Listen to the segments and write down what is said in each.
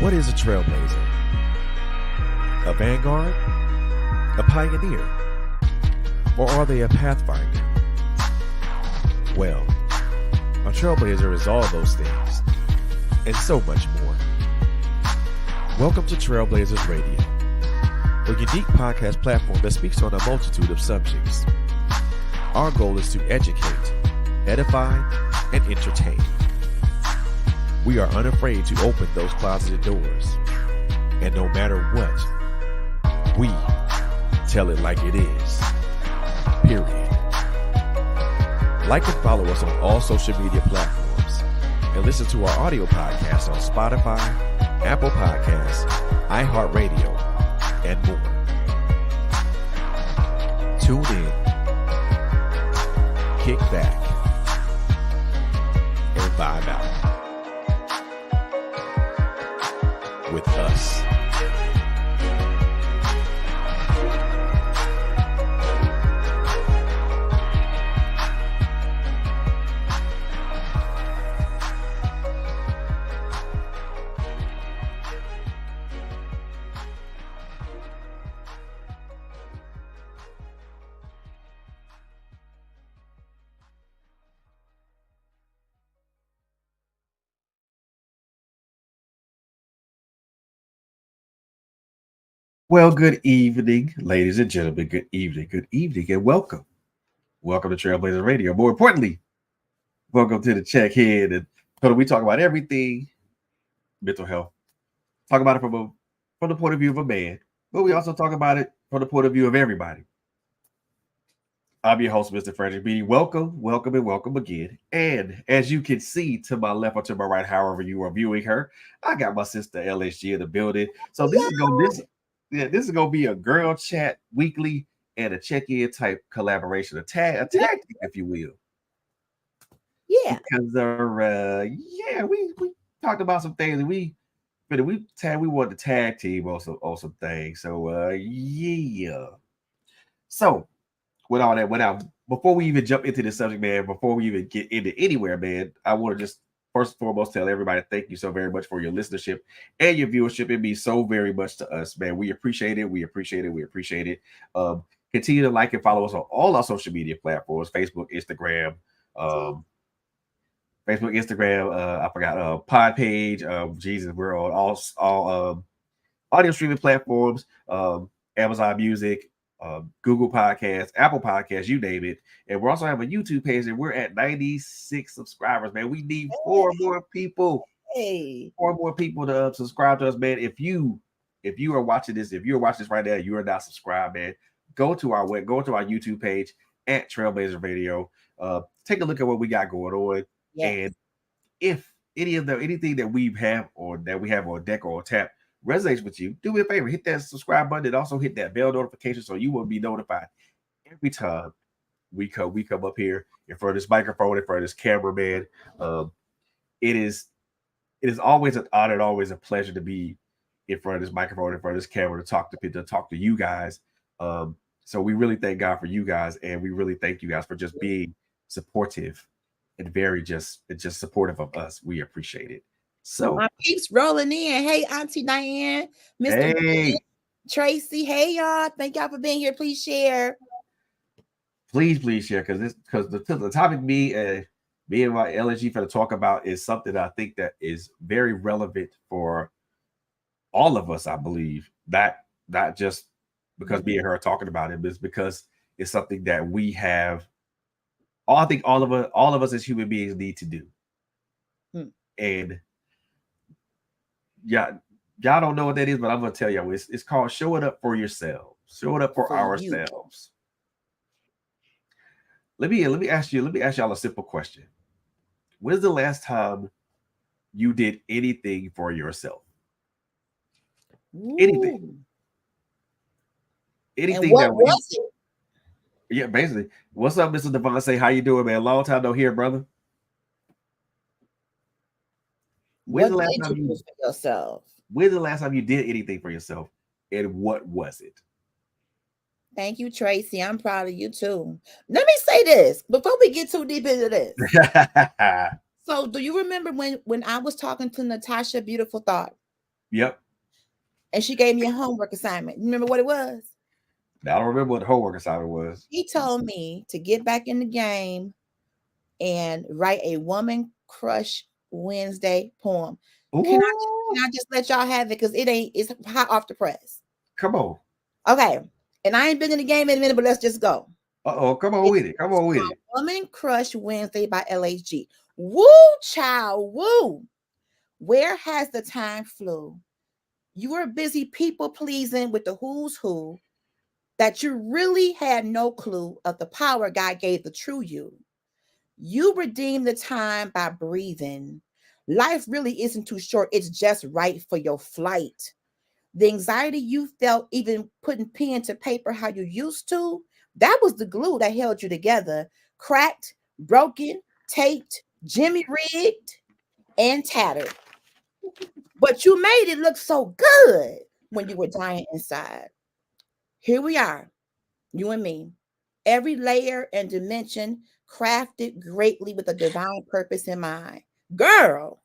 What is a trailblazer? A vanguard? A pioneer? Or are they a pathfinder? Well, a trailblazer is all those things, and so much more. Welcome to Trailblazers Radio, a unique podcast platform that speaks on a multitude of subjects. Our goal is to educate, edify, and entertain. We are unafraid to open those closeted doors, and no matter what, we tell it like it is. Period. Like and follow us on all social media platforms, and listen to our audio podcasts on Spotify, Apple Podcasts, iHeartRadio, and more. Tune in, kick back, and vibe out with us. Well, good evening, ladies and gentlemen. Good evening, and welcome. Welcome to Trailblazer Radio. More importantly, welcome to the Checkhead. And so we talk about everything mental health. Talk about it from the point of view of a man, but we also talk about it from the point of view of everybody. I'm your host, Mr. Fred Beaty. Welcome, and welcome again. And as you can see to my left or to my right, however you are viewing her, I got my sister LHG in the building. So this is gonna be a girl chat weekly and a check-in type collaboration, a tag team, if you will. Yeah. Because we talked about some things and we wanted to tag team on some things. So yeah. So with all that, before we even jump into this subject, man, before we even get into anywhere, man, I want to just first and foremost tell everybody thank you so very much for your listenership and your viewership. It means so very much to us, man. We appreciate it. We appreciate it. Continue to like and follow us on all our social media platforms: Facebook, Instagram, I forgot Pod Page. Jesus, we're on all audio streaming platforms, Amazon Music, Google Podcasts, Apple Podcasts, you name it. And we also have a YouTube page, and we're at 96 subscribers, man. We need four more people. Four more people to subscribe to us, man. If you are watching this, right now, you are not subscribed, man. Go to our YouTube page at Trailblazer Radio. Take a look at what we got going on. Yes. And if anything that we have on deck or on tap resonates with you, do me a favor, hit that subscribe button and also hit that bell notification so you will be notified every time we come up here in front of this microphone, in front of this camera, man. It is always an honor and always a pleasure to be in front of this microphone, in front of this camera, to talk to you guys. So we really thank God for you guys, and we really thank you guys for just being supportive and very just supportive of us. We appreciate it. So my peeps rolling in. Hey, Auntie Diane, Mr. Hey. Tracy. Hey, y'all. Thank y'all for being here. Please share. Please share, because the topic me and my LHG for to talk about is something that I think that is very relevant for all of us. I believe that not just because me and her are talking about it, but it's because it's something that we have. I think all of us as human beings need to do. And y'all don't know what that is, but I'm gonna tell y'all. It's called showing up for yourselves. Showing up for ourselves. Let me ask y'all a simple question. When's the last time you did anything for yourself? Ooh. Anything and what was it? Yeah, basically. What's up, Mr. Devon? Say, how you doing, man? Long time no hear, brother. When's the last time you did for yourself? When's the last time you did anything for yourself, and what was it? Thank you, Tracy. I'm proud of you too. Let me say this before we get too deep into this. So, do you remember when I was talking to Natasha, Beautiful Thought? Yep. And she gave me a homework assignment. You remember what it was? I don't remember what the homework assignment was. She told me to get back in the game and write a Woman Crush Wednesday poem. Can Ooh, I just let y'all have it? Because it's hot off the press. come on. Okay. And I ain't been in the game in a minute, but let's just go. Uh-oh, come on with it. Come on with it. Woman Crush Wednesday by LHG. Woo, child, woo. Where has the time flew? You were busy people pleasing with the who's who that you really had no clue of the power God gave the true you. You redeemed the time by breathing. Life really isn't too short. It's just right for your flight. The anxiety you felt even putting pen to paper how you used to, that was the glue that held you together. Cracked, broken, taped, Jimmy rigged, and tattered. But you made it look so good when you were dying inside. Here we are, you and me. Every layer and dimension crafted greatly with a divine purpose in mind. Girl,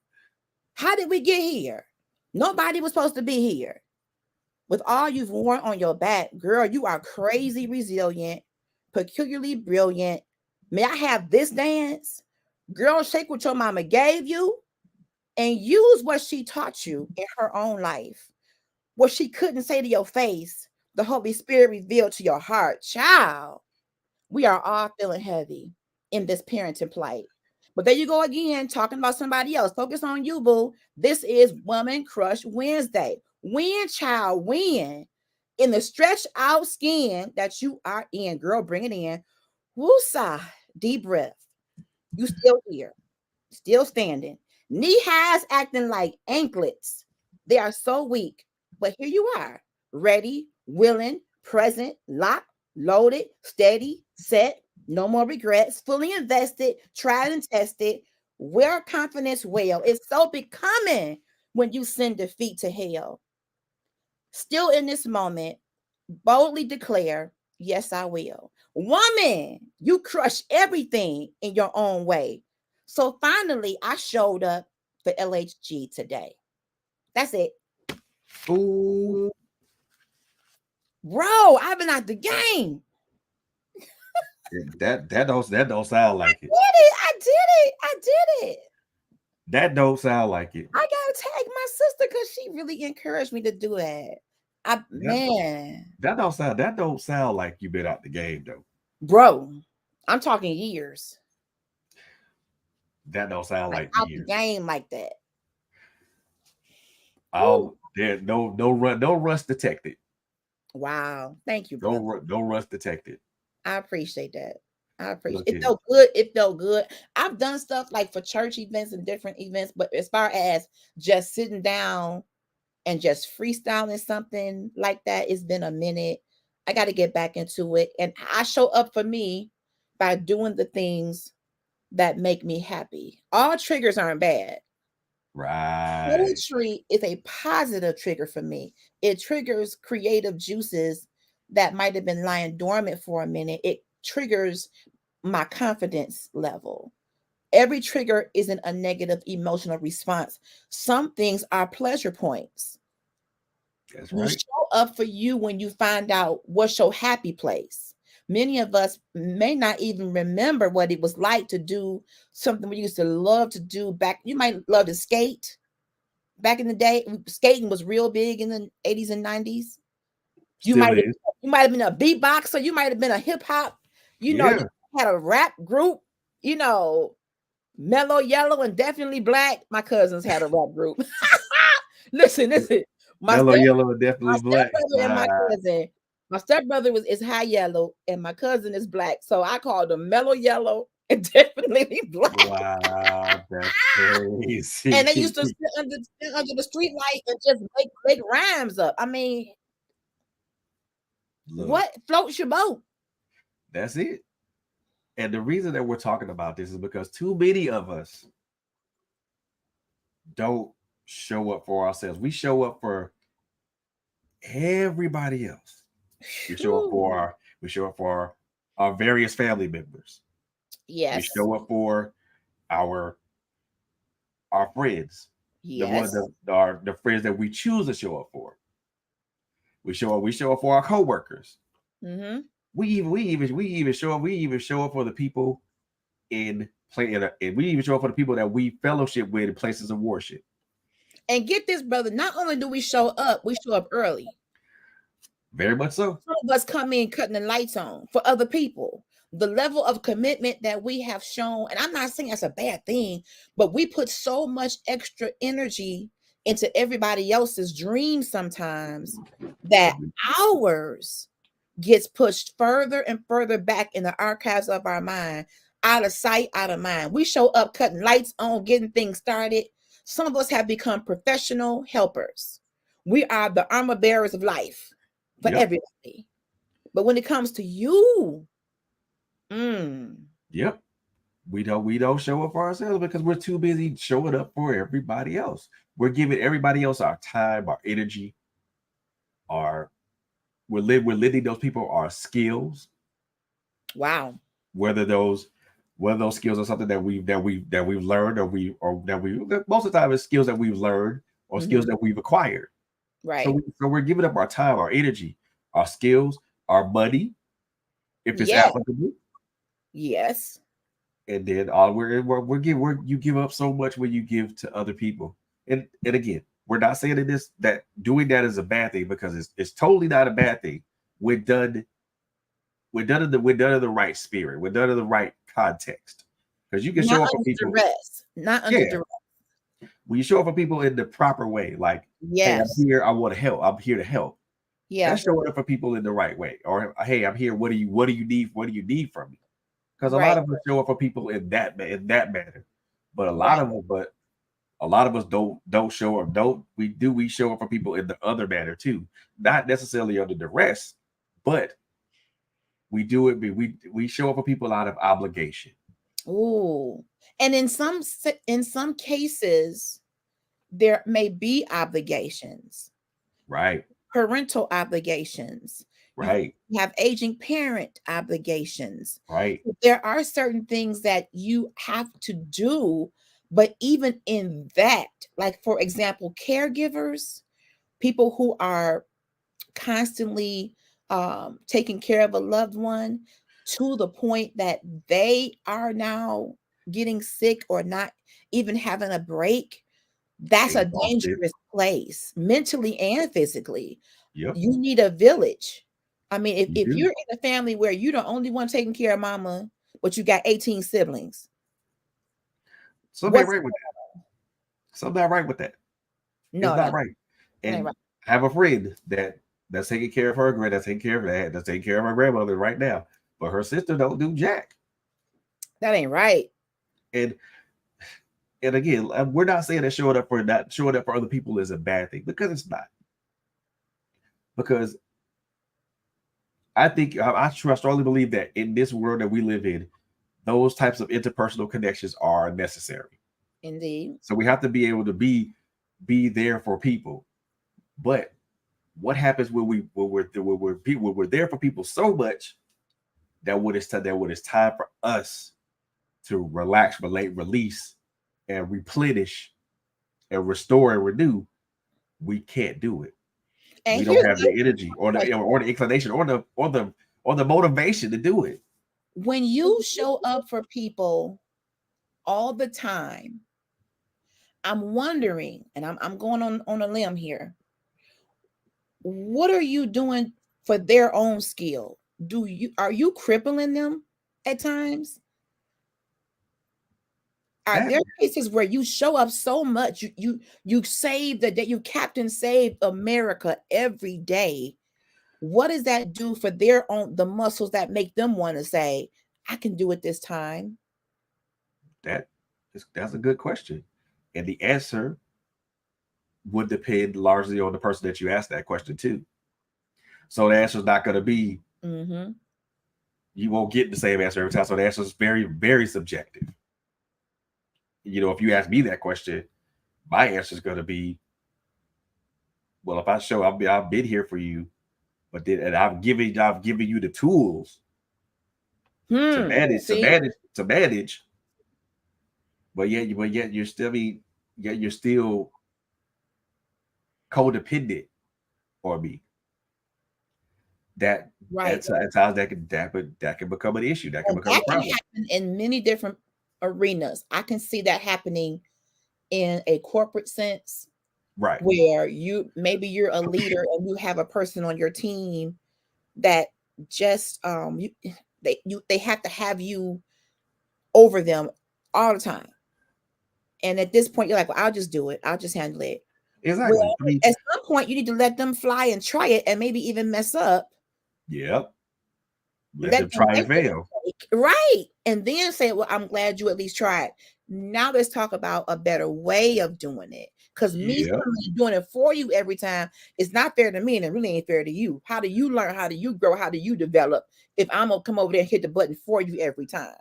how did we get here? Nobody was supposed to be here. With all you've worn on your back, girl, you are crazy resilient, peculiarly brilliant. May I have this dance? Girl, shake what your mama gave you and use what she taught you in her own life. What she couldn't say to your face, the Holy Spirit revealed to your heart. Child, we are all feeling heavy in this parenting plight. But there you go again, talking about somebody else. Focus on you, boo. This is Woman Crush Wednesday. Win, child, win. In the stretched out skin that you are in, girl, bring it in. Woosah, deep breath. You still here, still standing. Knee highs acting like anklets. They are so weak, but here you are, ready, willing, present, locked, loaded, steady, set, no more regrets, fully invested, tried and tested. Where confidence well. It's so becoming when you send defeat to hell. Still in this moment, boldly declare, yes, I will. Woman, you crush everything in your own way. So finally, I showed up for LHG today. That's it. Ooh, Bro, I've been out the game. that don't sound like it. I did it. That don't sound like it. I gotta tag my sister because she really encouraged me to do that. That, Man, that don't sound like you been out the game though. bro, I'm talking years. That don't sound Like like out the years. game like that. Woo. I'll there no rust detected. Wow. Thank you, brother. No rust detected. I appreciate that. I appreciate Look it. here. Felt good. It felt good. I've done stuff like for church events and different events, but as far as just sitting down and just freestyling something like that, it's been a minute. I got to get back into it. And I show up for me by doing the things that make me happy. All triggers aren't bad. Right. Poetry is a positive trigger for me. It triggers creative juices that might have been lying dormant for a minute. It triggers my confidence level. Every trigger isn't a negative emotional response. Some things are pleasure points. That's You right. show up for you when you find out what's your happy place. Many of us may not even remember what it was like to do something we used to love to do back. You might love to skate. Back in the day, skating was real big in the 80s and 90s. You Still might is. have been a beatboxer, you might have been a hip hop, you Yeah. had a rap group, you know, Mellow Yellow and Definitely Black. My cousins had a rap group. listen. My Mellow step, yellow and my definitely black. stepbrother and my cousin. My stepbrother is high yellow and my cousin is black. So I called them Mellow Yellow and Definitely Black. Wow, that's And they crazy. used to sit under the street light and just make rhymes up. I mean, Look, what floats your boat? that's it. And the reason that we're talking about this is because too many of us don't show up for ourselves. We show up for everybody else. Whew. We show up for our various family members. We Yes. show up for our our friends. The ones Yes. that are the friends that we choose to show up for. We show up for our coworkers. Mm-hmm. We even show up for the people in play and we even show up for the people that we fellowship with in places of worship. And get this, brother. Not only do we show up early. Very much so. Some of us come in cutting the lights on for other people. The level of commitment that we have shown, and I'm not saying that's a bad thing, but we put so much extra energy into everybody else's dreams sometimes that ours gets pushed further and further back in the archives of our mind, out of sight, out of mind. We show up cutting lights on, getting things started. Some of us have become professional helpers. We are the armor bearers of life for Yep. everybody. But when it comes to you, Yep. We don't show up for ourselves because we're too busy showing up for everybody else. We're giving everybody else our time, our energy, our we're lending those people our skills. wow. Whether those skills are something that we've learned or that we most of the time it's skills that we've learned or skills that we've acquired. Right. So we're giving up our time, our energy, our skills, our money, if it's Yes. applicable. Yes. And then you give up so much when you give to other people. And again, we're not saying that doing that is a bad thing, because it's totally not a bad thing. We're done in the right spirit. We're done in the right context. Because you can Not show up for under people. duress. Not under duress. When you show up for people in the proper way, like, hey, I'm Yes. here, I want to help. I'm here to help. Yeah. That's showing up for people in the right way. Or, hey, I'm here. What do you need? What do you need from me? Because a lot of us show up for people in that manner, but a lot of us don't show up. We show up for people in the other manner too, not necessarily under duress, but we do it. We show up for people out of obligation. Ooh, and in some cases, there may be obligations, Right. parental obligations. Right. You have aging parent obligations. Right. There are certain things that you have to do, but even in that, like for example, caregivers, people who are constantly taking care of a loved one to the point that they are now getting sick or not even having a break, that's a dangerous place mentally and physically. Yep. You need a village. I mean, if do. you're in a family where you're the only one taking care of mama, but you got 18 siblings, something right with that. Something not right with that. No, it's not right. And right. I have a friend that's taking care of her grand, that's taking care of that, that's taking care of her grandmother right now, but her sister don't do jack. That ain't right. And again, we're not saying that showing up for other people is a bad thing, because it's not. Because I strongly believe that in this world that we live in, those types of interpersonal connections are necessary. Indeed. So we have to be able to be there for people. But what happens when we're there for people so much that when it's time for us to relax, release, and replenish, and restore and renew, we can't do it. And we don't have the energy or the inclination or the motivation to do it. When you show up for people all the time, I'm wondering, and I'm going on a limb here, what are you doing for their own skill? Are you crippling them at times? Are there cases where you show up so much, you save the day, you Captain Save America every day? What does that do for the muscles that make them want to say, I can do it this time? That's a good question. And the answer would depend largely on the person that you ask that question to. So the answer is not going to be, you won't get the same answer every time. So the answer is very, very subjective. If you ask me that question, my answer is going to be, well, if I show I've been here for you, but then and I've given you the tools to manage. But yet you're still yet you're still codependent on me. That Right. at times that can become an issue. That can And become a that can problem. happen in many different arenas. I can see that happening in a corporate sense, Right. where you're a leader and you have a person on your team that just they have to have you over them all the time. And at this point, you're like, well, I'll just do it. I'll just handle it. Exactly. Well, I mean, at some point, you need to let them fly and try it and maybe even mess up. yep. Let Let them them try and make the fail. mistake, right? And then say, well, I'm glad you at least tried. Now let's talk about a better way of doing it. Because me Yep. coming and doing it for you every time is not fair to me, and it really ain't fair to you. How do you learn? How do you grow? How do you develop if I'm gonna come over there and hit the button for you every time?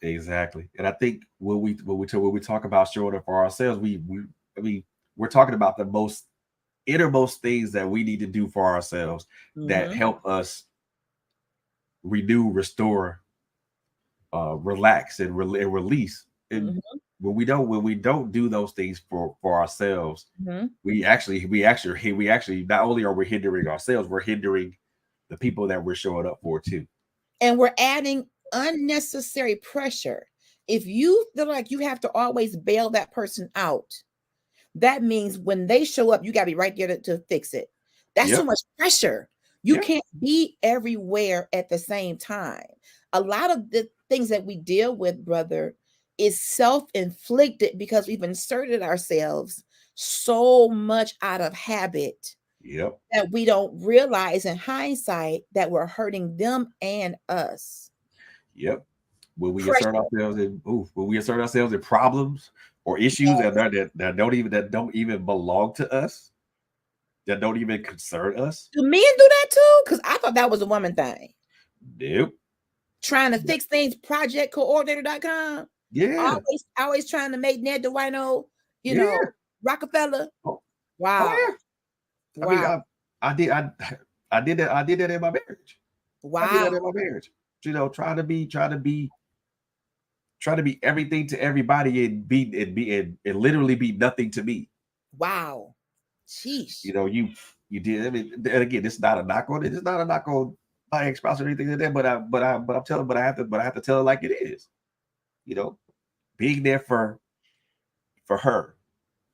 Exactly. And I think when we talk about showing up for ourselves, I mean we're talking about the most innermost things that we need to do for ourselves that Mm-hmm. help us renew, restore, relax, and, and release. And Mm-hmm. when we don't do those things for ourselves, Mm-hmm. we actually not only are we hindering ourselves, we're hindering the people that we're showing up for too. And we're adding unnecessary pressure. If you feel like you have to always bail that person out, that means when they show up, you got to be right there to fix it. That's too Yep. much pressure. You Yep. can't be everywhere at the same time. A lot of the things that we deal with, brother, is self-inflicted because we've inserted ourselves so much out of habit Yep. that we don't realize in hindsight that we're hurting them and us. Yep. When we assert Pressure. ourselves in when we assert ourselves in problems or issues that don't even belong to us, that don't even concern us. Do men do that too? Because I thought that was a woman thing. Nope. Trying to fix things, projectcoordinator.com. Yeah. Always trying to make Ned the Wino, Yeah. Rockefeller. Oh, oh Wow. yeah. I mean, Wow. I did I did that in my marriage. I did Wow. that in my marriage. You know, trying to be everything to everybody and literally be nothing to me. Wow. Sheesh. You know, you did. I mean, and again, this is not a knock on it. It's not a knock on my ex-spouse or anything like that. But I have to tell her like it is. You know, being there for her,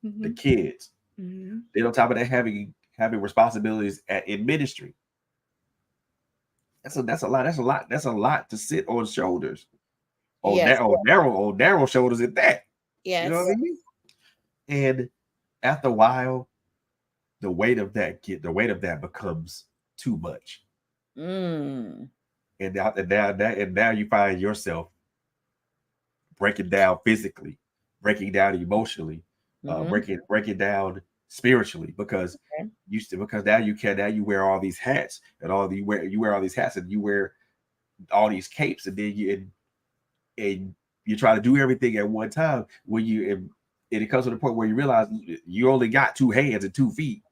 the Mm-hmm. kids. Mm-hmm. Then on top of that, having responsibilities in ministry. That's a lot. That's a lot. That's a lot to sit on shoulders. Yes. On narrow shoulders at that. You know Yes. what I mean? And after a while, the weight of that becomes too much. Mm. And now you find yourself breaking down physically, breaking down emotionally, Mm-hmm. breaking down spiritually Okay. because now you wear all these hats and you wear all these hats and you wear all these capes and then and you try to do everything at one time when and it comes to the point where you realize you only got two hands and 2 feet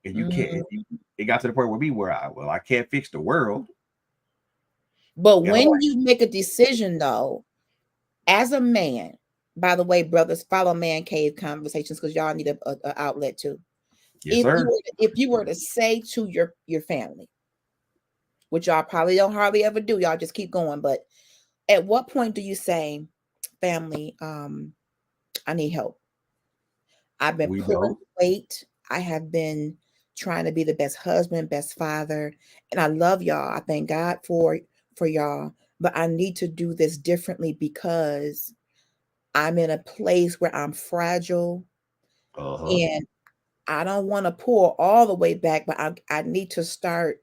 and you can't. Mm. It got to the point with me where I can't fix the world. But And I'm when like, you make a decision, though, as a man, by the way, brothers, follow Man Cave Conversations because y'all need a outlet too. yes, sir. If you were to say to your family, which y'all probably don't hardly ever do, y'all just keep going. But at what point do you say, family, I need help? I've been We pulling don't. weight. I have been trying to be the best husband, best father, and I love y'all. I thank God for y'all, but I need to do this differently because I'm in a place where I'm fragile Uh huh. and I don't want to pull all the way back, but I need to start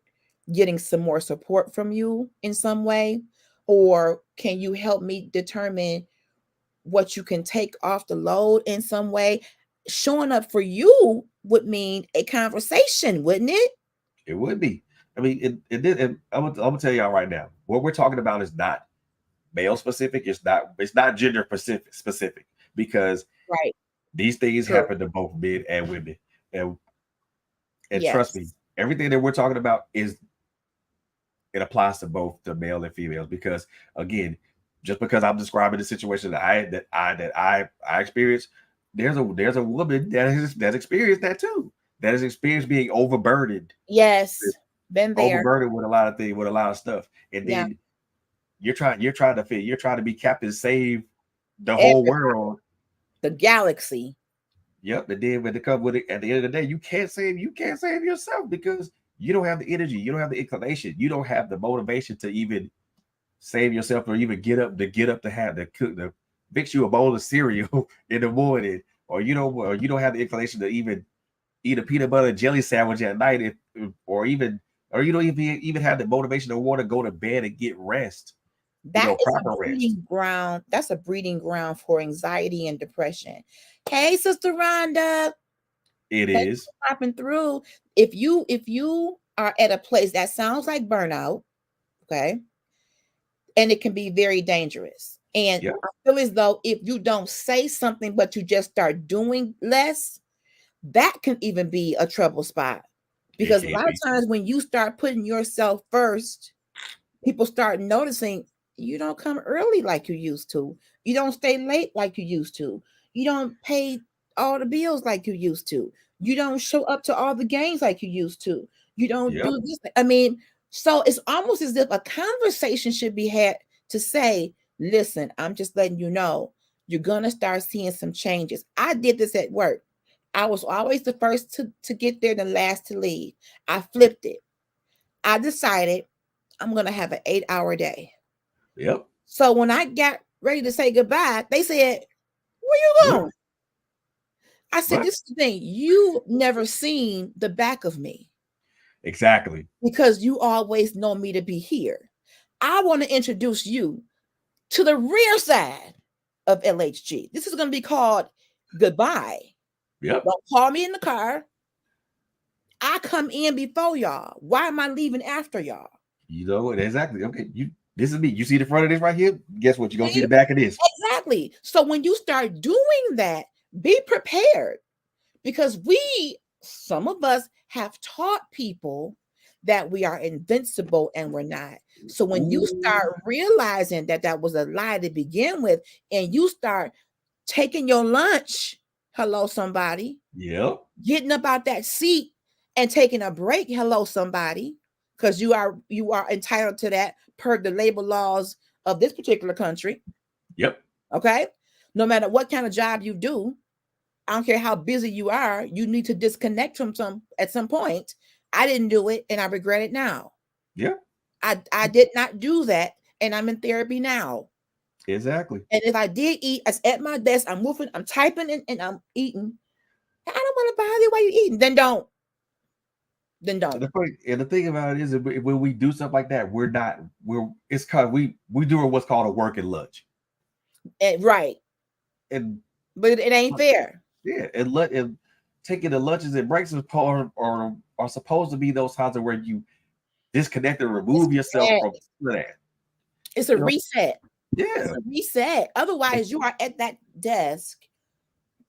getting some more support from you in some way. Or can you help me determine what you can take off the load in some way? Showing up for you would mean a conversation, wouldn't it? It would be. I mean, it did. I'm gonna tell y'all right now. What we're talking about is not male specific. It's not gender specific because Right. these things True. happen to both men and women. And and trust me, Yes. everything that we're talking about is it applies to both the male and females because again, just because I'm describing the situation that I experienced there's a woman that experienced that too. That has experienced being overburdened, Yes, been there. overburdened with a lot of things, with a lot of stuff, and Yeah, then you're trying to be Captain Save the whole every world. the galaxy. Yep, and then when they come with it, at the end of the day, you can't save yourself because you don't have the energy, you don't have the inclination, you don't have the motivation to even save yourself or even get up to have to cook to fix you a bowl of cereal in the morning, or you don't have the inclination to even eat a peanut butter and jelly sandwich at night, or you don't even have the motivation to want to go to bed and get rest, That is a proper rest. breeding ground. That's a breeding ground for anxiety and depression. Hey, Sister Rhonda, It thanks is. for popping through. If you are at a place that sounds like burnout, okay, and it can be very dangerous. And Yep, I feel as though if you don't say something, but you just start doing less, that can even be a trouble spot. it Because a can lot of be. times when you start putting yourself first, people start noticing you don't come early like you used to. You don't stay late like you used to. You don't pay all the bills like you used to. You don't show up to all the games like you used to. You don't Yep, do this. I mean, so it's almost as if a conversation should be had to say, listen, I'm just letting you know you're going to start seeing some changes. I did this at work. I was always the first to get there, the last to leave. I flipped it. I decided I'm going to have an 8-hour day. yep. So when I got ready to say goodbye, they said, where you What? going? I said, What? this is the thing. You never seen the back of me Exactly. because you always know me to be here. I want to introduce you to the rear side of LHG. This is going to be called goodbye. Yep. Don't call me in the car. I come in before y'all. Why am I leaving after y'all? Exactly. Okay, this is me. You see the front of this right here? Guess what? You're gonna see See? the back of this. Exactly. So when you start doing that, be prepared because some of us have taught people that we are invincible and we're not. So when you Ooh, start realizing that that was a lie to begin with, and you start taking your lunch, hello, somebody, yep, getting up out that seat and taking a break, hello, somebody, because you are entitled to that per the labor laws of this particular country. yep, Okay. No matter what kind of job you do, I don't care how busy you are, you need to disconnect from some at some point. I didn't do it and I regret it now. yep, I did not do that and I'm in therapy now. exactly. And if I did eat, I was at my desk, I'm moving, I'm typing and I'm eating. I don't want to bother you while you're eating. Then don't. Then don't. And the thing about it is, that when we do stuff like that, we're it's called we doing what's called a working lunch, Right. and But it ain't fair. yeah, and taking the lunches and breaks are supposed to be those times where you disconnect and It's remove yourself bad. from that. It's a You know, reset. It's yeah, a reset. Otherwise, you are at that desk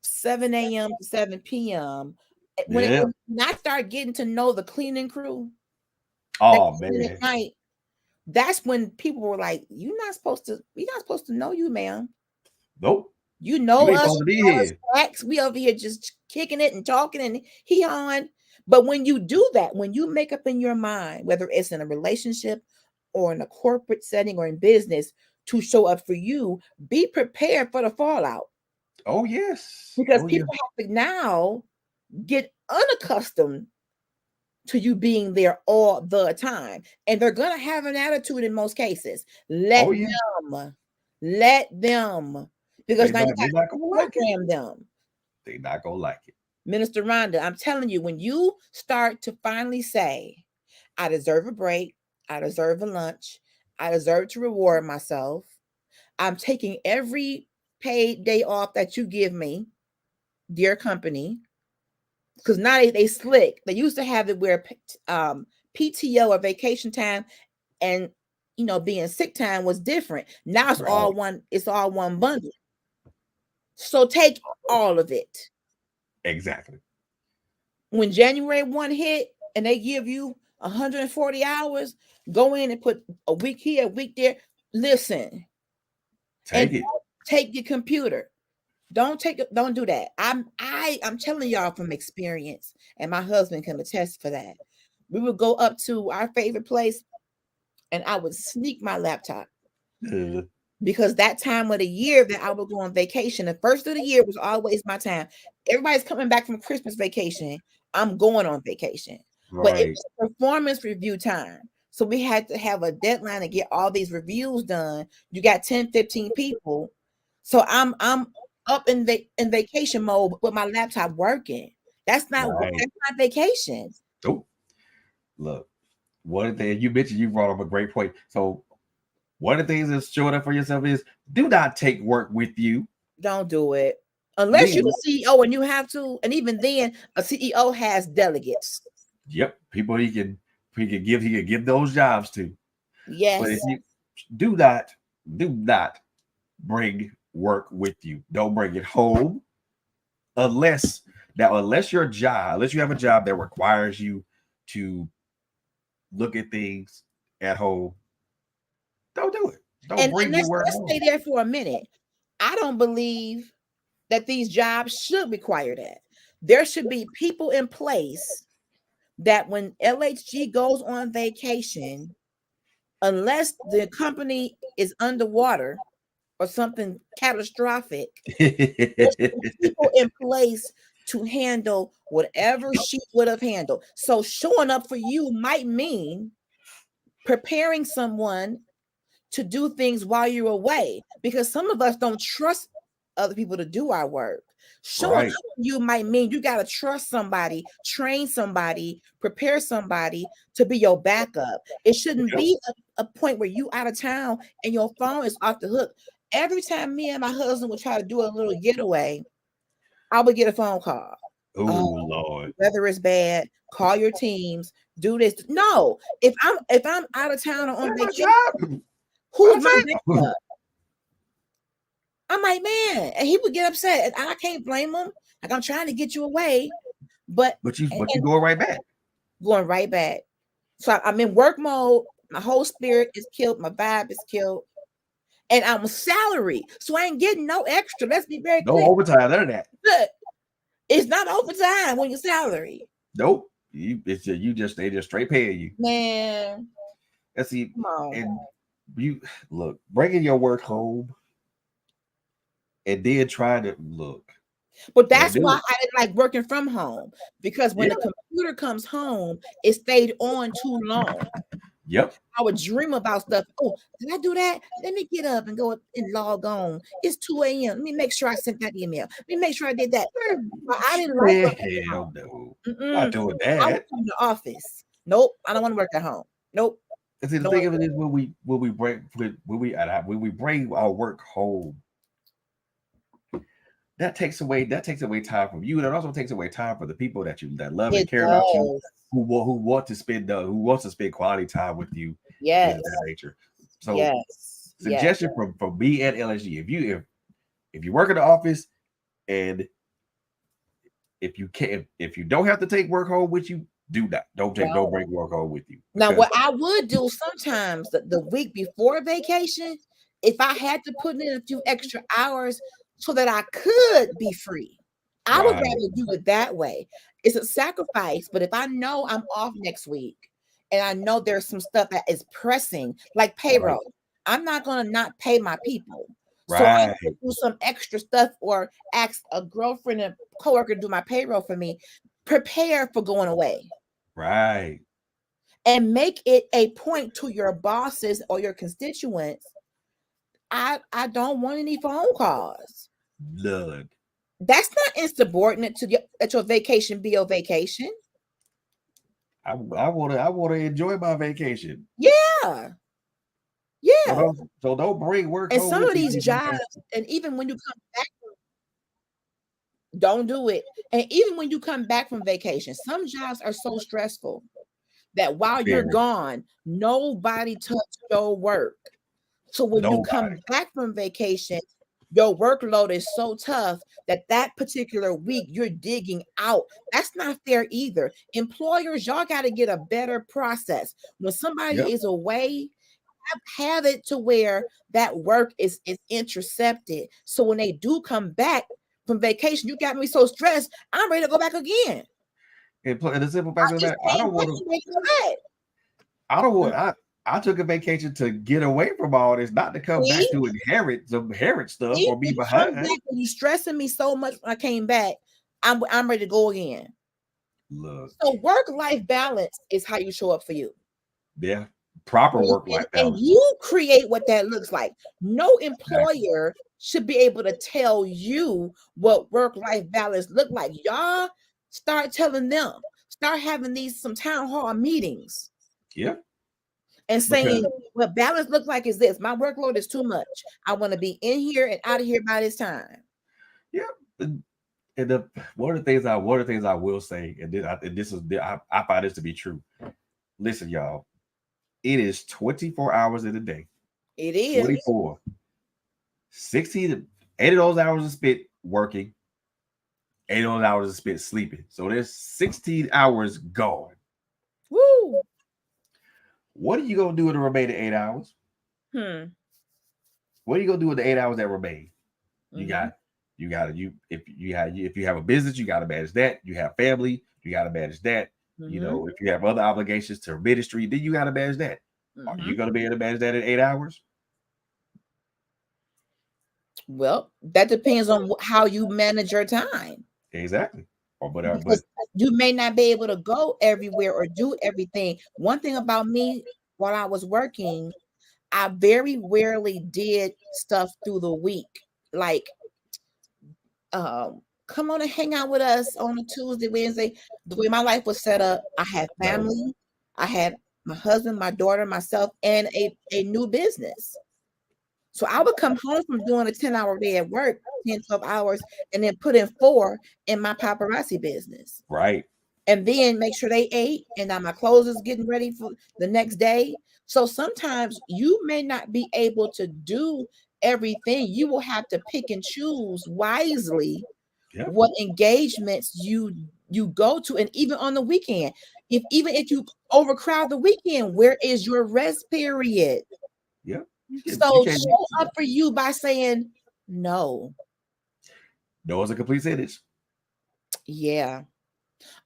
7 a.m. to 7 p.m. yeah. When I start getting to know the cleaning crew that Oh clean at man, night, that's when people were like, we're not supposed to know you, ma'am. nope. You You know ain't us, supposed to be you know us here. facts. We over here just kicking it and talking and he on. But when you do that, when you make up in your mind, whether it's in a relationship or in a corporate setting or in business, to show up for you, be prepared for the fallout. Oh yes. Because Oh yeah. people have to now get unaccustomed to you being there all the time. And they're going to have an attitude in most cases. Oh yeah. Let them, because now you got They're to not gonna like it. program them. They're not gonna like it. Minister Rhonda, I'm telling you, when you start to finally say, I deserve a break, I deserve a lunch, I deserve to reward myself, I'm taking every paid day off that you give me, dear company, because now they slick. They used to have it where PTO or vacation time and being sick time was different. Now it's Right. all one. It's all one bundle. So take all of it. Exactly. When January 1 hit and they give you 140 hours, go in and put a week here, a week there. Listen, and Take it. don't take your computer. Don't do that. I'm telling y'all from experience, and my husband can attest for that. We would go up to our favorite place, and I would sneak my laptop. Because that time of the year that I would go on vacation, the first of the year was always my time. Everybody's coming back from Christmas vacation. I'm going on vacation. But it Right. was performance review time. So we had to have a deadline to get all these reviews done. You got 10, 15 people. So I'm up in vacation mode with my laptop working. That's not vacation. Oh, look, one of the things you mentioned, you brought up a great point. So one of the things that's showing up for yourself is do not take work with you. Don't do it. Unless you're a CEO and you have to, and even then, a CEO has delegates. Yep, people he can give those jobs to. Yes. But if you do not bring work with you. Don't bring it home. Unless you have a job that requires you to look at things at home, don't do it. Don't bring your work home. Let's stay there for a minute. I don't believe that these jobs should require that. There should be people in place that when LHG goes on vacation, unless the company is underwater or something catastrophic, there's people in place to handle whatever she would have handled. So showing up for you might mean preparing someone to do things while you're away, because some of us don't trust other people to do our work. Showing up for you might mean you got to trust somebody, train somebody, prepare somebody to be your backup. It shouldn't be a point where you out of town and your phone is off the hook. Every time me and my husband would try to do a little getaway, I would get a phone call. Oh Lord, weather is bad. Call your teams. Do this. No, if I'm out of town or on vacation, who's my backup? I'm like, man, and he would get upset, and I can't blame him. Like, I'm trying to get you away, but you going right back. Going right back. So I'm in work mode. My whole spirit is killed. My vibe is killed. And I'm salary, so I ain't getting no extra. Let's be very clear. No overtime, none of that. But it's not overtime when you're salary. Nope. They just straight paying you. Man. Let's see. And you look, bringing your work home and then trying to look. But that's why I didn't like working from home, because when the computer comes home, it stayed on too long. Yep. I would dream about stuff. Oh, did I do that? Let me get up and go and log on. It's 2 a.m. Let me make sure I sent that email. Let me make sure I did that. I didn't like hell no. Not doing that. I was in the office. Nope. I don't want to work at home. Nope. See, the thing of it is when we bring our work home, that takes away time from you, and it also takes away time for the people that love and care about you, who want to spend quality time with you. Yes, of that nature. So, suggestion from me and LSG: if you work in the office, and if you don't have to take work home with you, don't bring work home with you. Now, what I would do sometimes the week before vacation, if I had to put in a few extra hours so that I could be free, I would rather do it that way. It's a sacrifice, but if I know I'm off next week and I know there's some stuff that is pressing, like payroll, I'm not going to not pay my people. So I can do some extra stuff or ask a girlfriend and coworker to do my payroll for me. Prepare for going away. Right. And make it a point to your bosses or your constituents. I don't want any phone calls. None. That's not insubordinate to that your vacation be your vacation. I want to enjoy my vacation. Yeah. So don't bring work. And some of these jobs, and even when you come back, don't do it. And even when you come back from vacation, some jobs are so stressful that while you're gone, nobody touched your work. So when you come back from vacation, your workload is so tough that particular week you're digging out. That's not fair either. Employers, y'all got to get a better process. When somebody is away, have it to where that work is intercepted. So when they do come back, from vacation. You got me so stressed. I'm ready to go back again. And the simple fact of that, I don't want to. I don't want. I took a vacation to get away from all this, not to come back to inherit stuff or be behind. You stressing me so much when I came back. I'm ready to go again. Look. So work-life balance is how you show up for you. Yeah. Proper work-life balance. And you create what that looks like. No employer should be able to tell you what work-life balance look like. Y'all start telling them. Start having some town hall meetings. Yeah. And saying what balance looks like is this. My workload is too much. I want to be in here and out of here by this time. Yeah. And one of the things I will say, and I find this to be true. Listen, y'all, it is 24 hours in a day. It is 24. 16, 8 of those hours are spent working. 8 of those hours are spent sleeping. So there's 16 hours gone. Woo! What are you gonna do with the remaining 8 hours? What are you gonna do with the 8 hours that remain? If you have a business, you got to manage that. You have family, you got to manage that. You know, if you have other obligations to ministry, then you got to manage that. Are you going to be able to manage that in 8 hours? Well, that depends on how you manage your time. Exactly. But you may not be able to go everywhere or do everything. One thing about me while I was working, I very rarely did stuff through the week. Like, come on and hang out with us on a Tuesday, Wednesday. The way my life was set up, I had family, I had my husband, my daughter, myself, and a new business. So I would come home from doing a 10-hour day at work, 10, 12 hours, and then put in 4 in my paparazzi business. Right. And then make sure they ate, and now my clothes is getting ready for the next day. So sometimes you may not be able to do everything. You will have to pick and choose wisely what engagements you go to, and even on the weekend. Even if you overcrowd the weekend, where is your rest period? Yeah. So show up for you by saying no. No is a complete sentence. Yeah.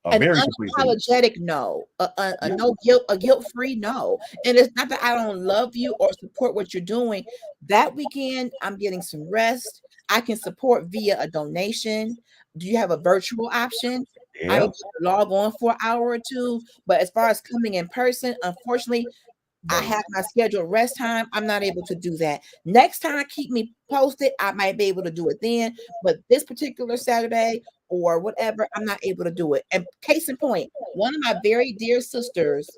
An unapologetic no, no guilt, a guilt-free no. And it's not that I don't love you or support what you're doing. That weekend, I'm getting some rest. I can support via a donation. Do you have a virtual option? I need to log on for an hour or two. But as far as coming in person, unfortunately, I have my scheduled rest time. I'm not able to do that. Next time, keep me posted. I might be able to do it then. But this particular Saturday or whatever, I'm not able to do it. And case in point, one of my very dear sisters,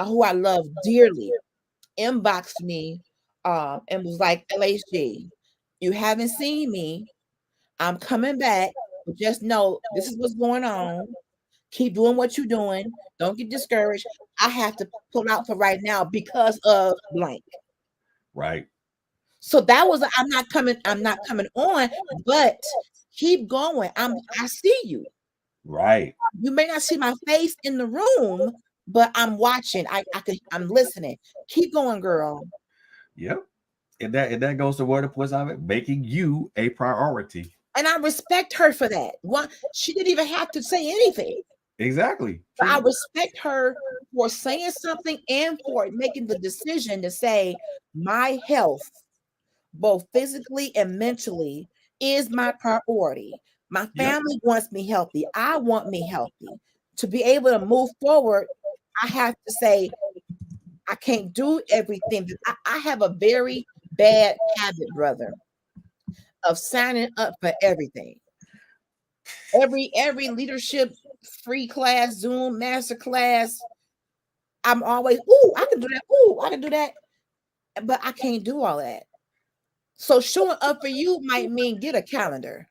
who I love dearly, inboxed me and was like, LHG, you haven't seen me. I'm coming back. But just know this is what's going on. Keep doing what you're doing. Don't get discouraged. I have to pull out for right now because of blank. Right. So that was I'm not coming on, but keep going. I see you. Right. You may not see my face in the room, but I'm watching. I'm listening. Keep going, girl. Yep. And that goes to where the point of it, making you a priority. And I respect her for that. She didn't even have to say anything. Exactly. But I respect her for saying something and for making the decision to say my health, both physically and mentally, is my priority. My family wants me healthy. I want me healthy. To be able to move forward, I have to say I can't do everything. I have a very bad habit, brother, of signing up for everything. Every leadership free class, Zoom, master class, I'm always, I can do that. I can do that. But I can't do all that. So showing up for you might mean get a calendar.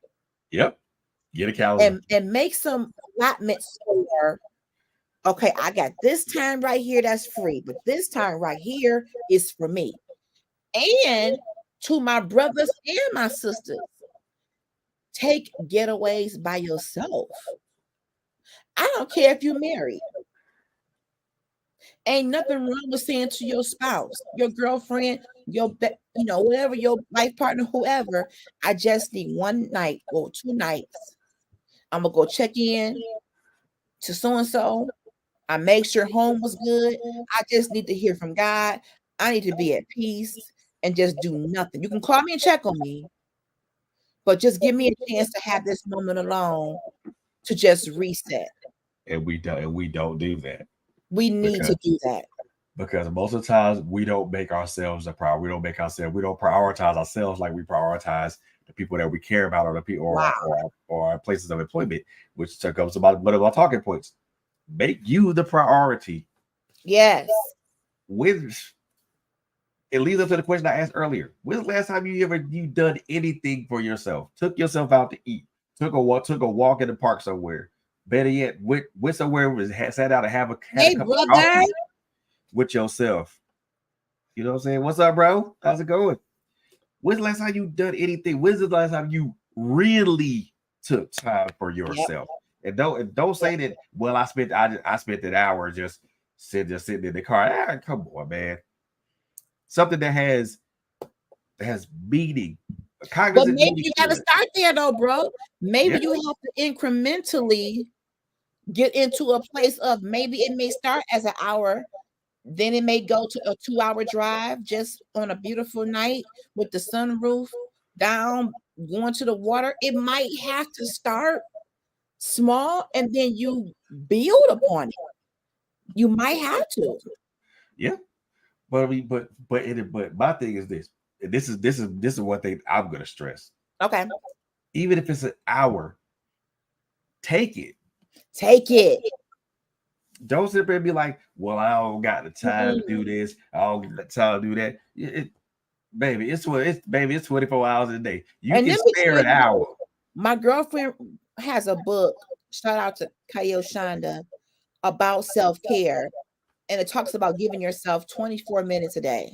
Yep. Get a calendar. And make some allotments for, okay, I got this time right here that's free, but this time right here is for me. And to my brothers and my sisters, take getaways by yourself. I don't care if you're married. Ain't nothing wrong with saying to your spouse, your girlfriend, whatever your life partner, whoever, I just need one night or 2 nights. I'm gonna go check in to so and so. I make sure home was good. I just need to hear from God. I need to be at peace and just do nothing. You can call me and check on me, but just give me a chance to have this moment alone to just reset. And we don't do that We need to because do that. most of the times we don't make ourselves a priority. We don't prioritize ourselves like we prioritize the people that we care about, or the people, Wow. or our places of employment, which comes about one of our talking points. Make you the priority. Yes. With it leads up to the question I asked earlier. When's the last time you done anything for yourself? Took yourself out to eat, took a walk in the park somewhere. Better yet, went somewhere, sat down and had a Hey, cup of brother. coffee with yourself. You know what I'm saying? What's up, bro? How's it going? When's the last time you done anything? When's the last time you really took time for Yep. yourself? And don't say that. Well, I spent an hour just sitting in the car. Come on, man. Something that has meaning, But cognizant maybe meaning you to gotta it. start there though, bro. Maybe Yeah, you have to incrementally get into a place of, maybe it may start as an hour, then it may go to a 2-hour drive just on a beautiful night with the sunroof down, going to the water. It might have to start small and then you build upon it. You might have to. yeah. But I mean, but my thing is this. This is one thing I'm gonna stress. Okay. Even if it's an hour, take it. Take it. Don't sit there and be like, "Well, I don't got the time to do Mm. this. I don't got the time to do that." Baby, it's 24 hours a day. You And can let me spare tell an you, hour. my girlfriend has a book. Shout out to Kayo Shonda about self-care. And it talks about giving yourself 24 minutes a day.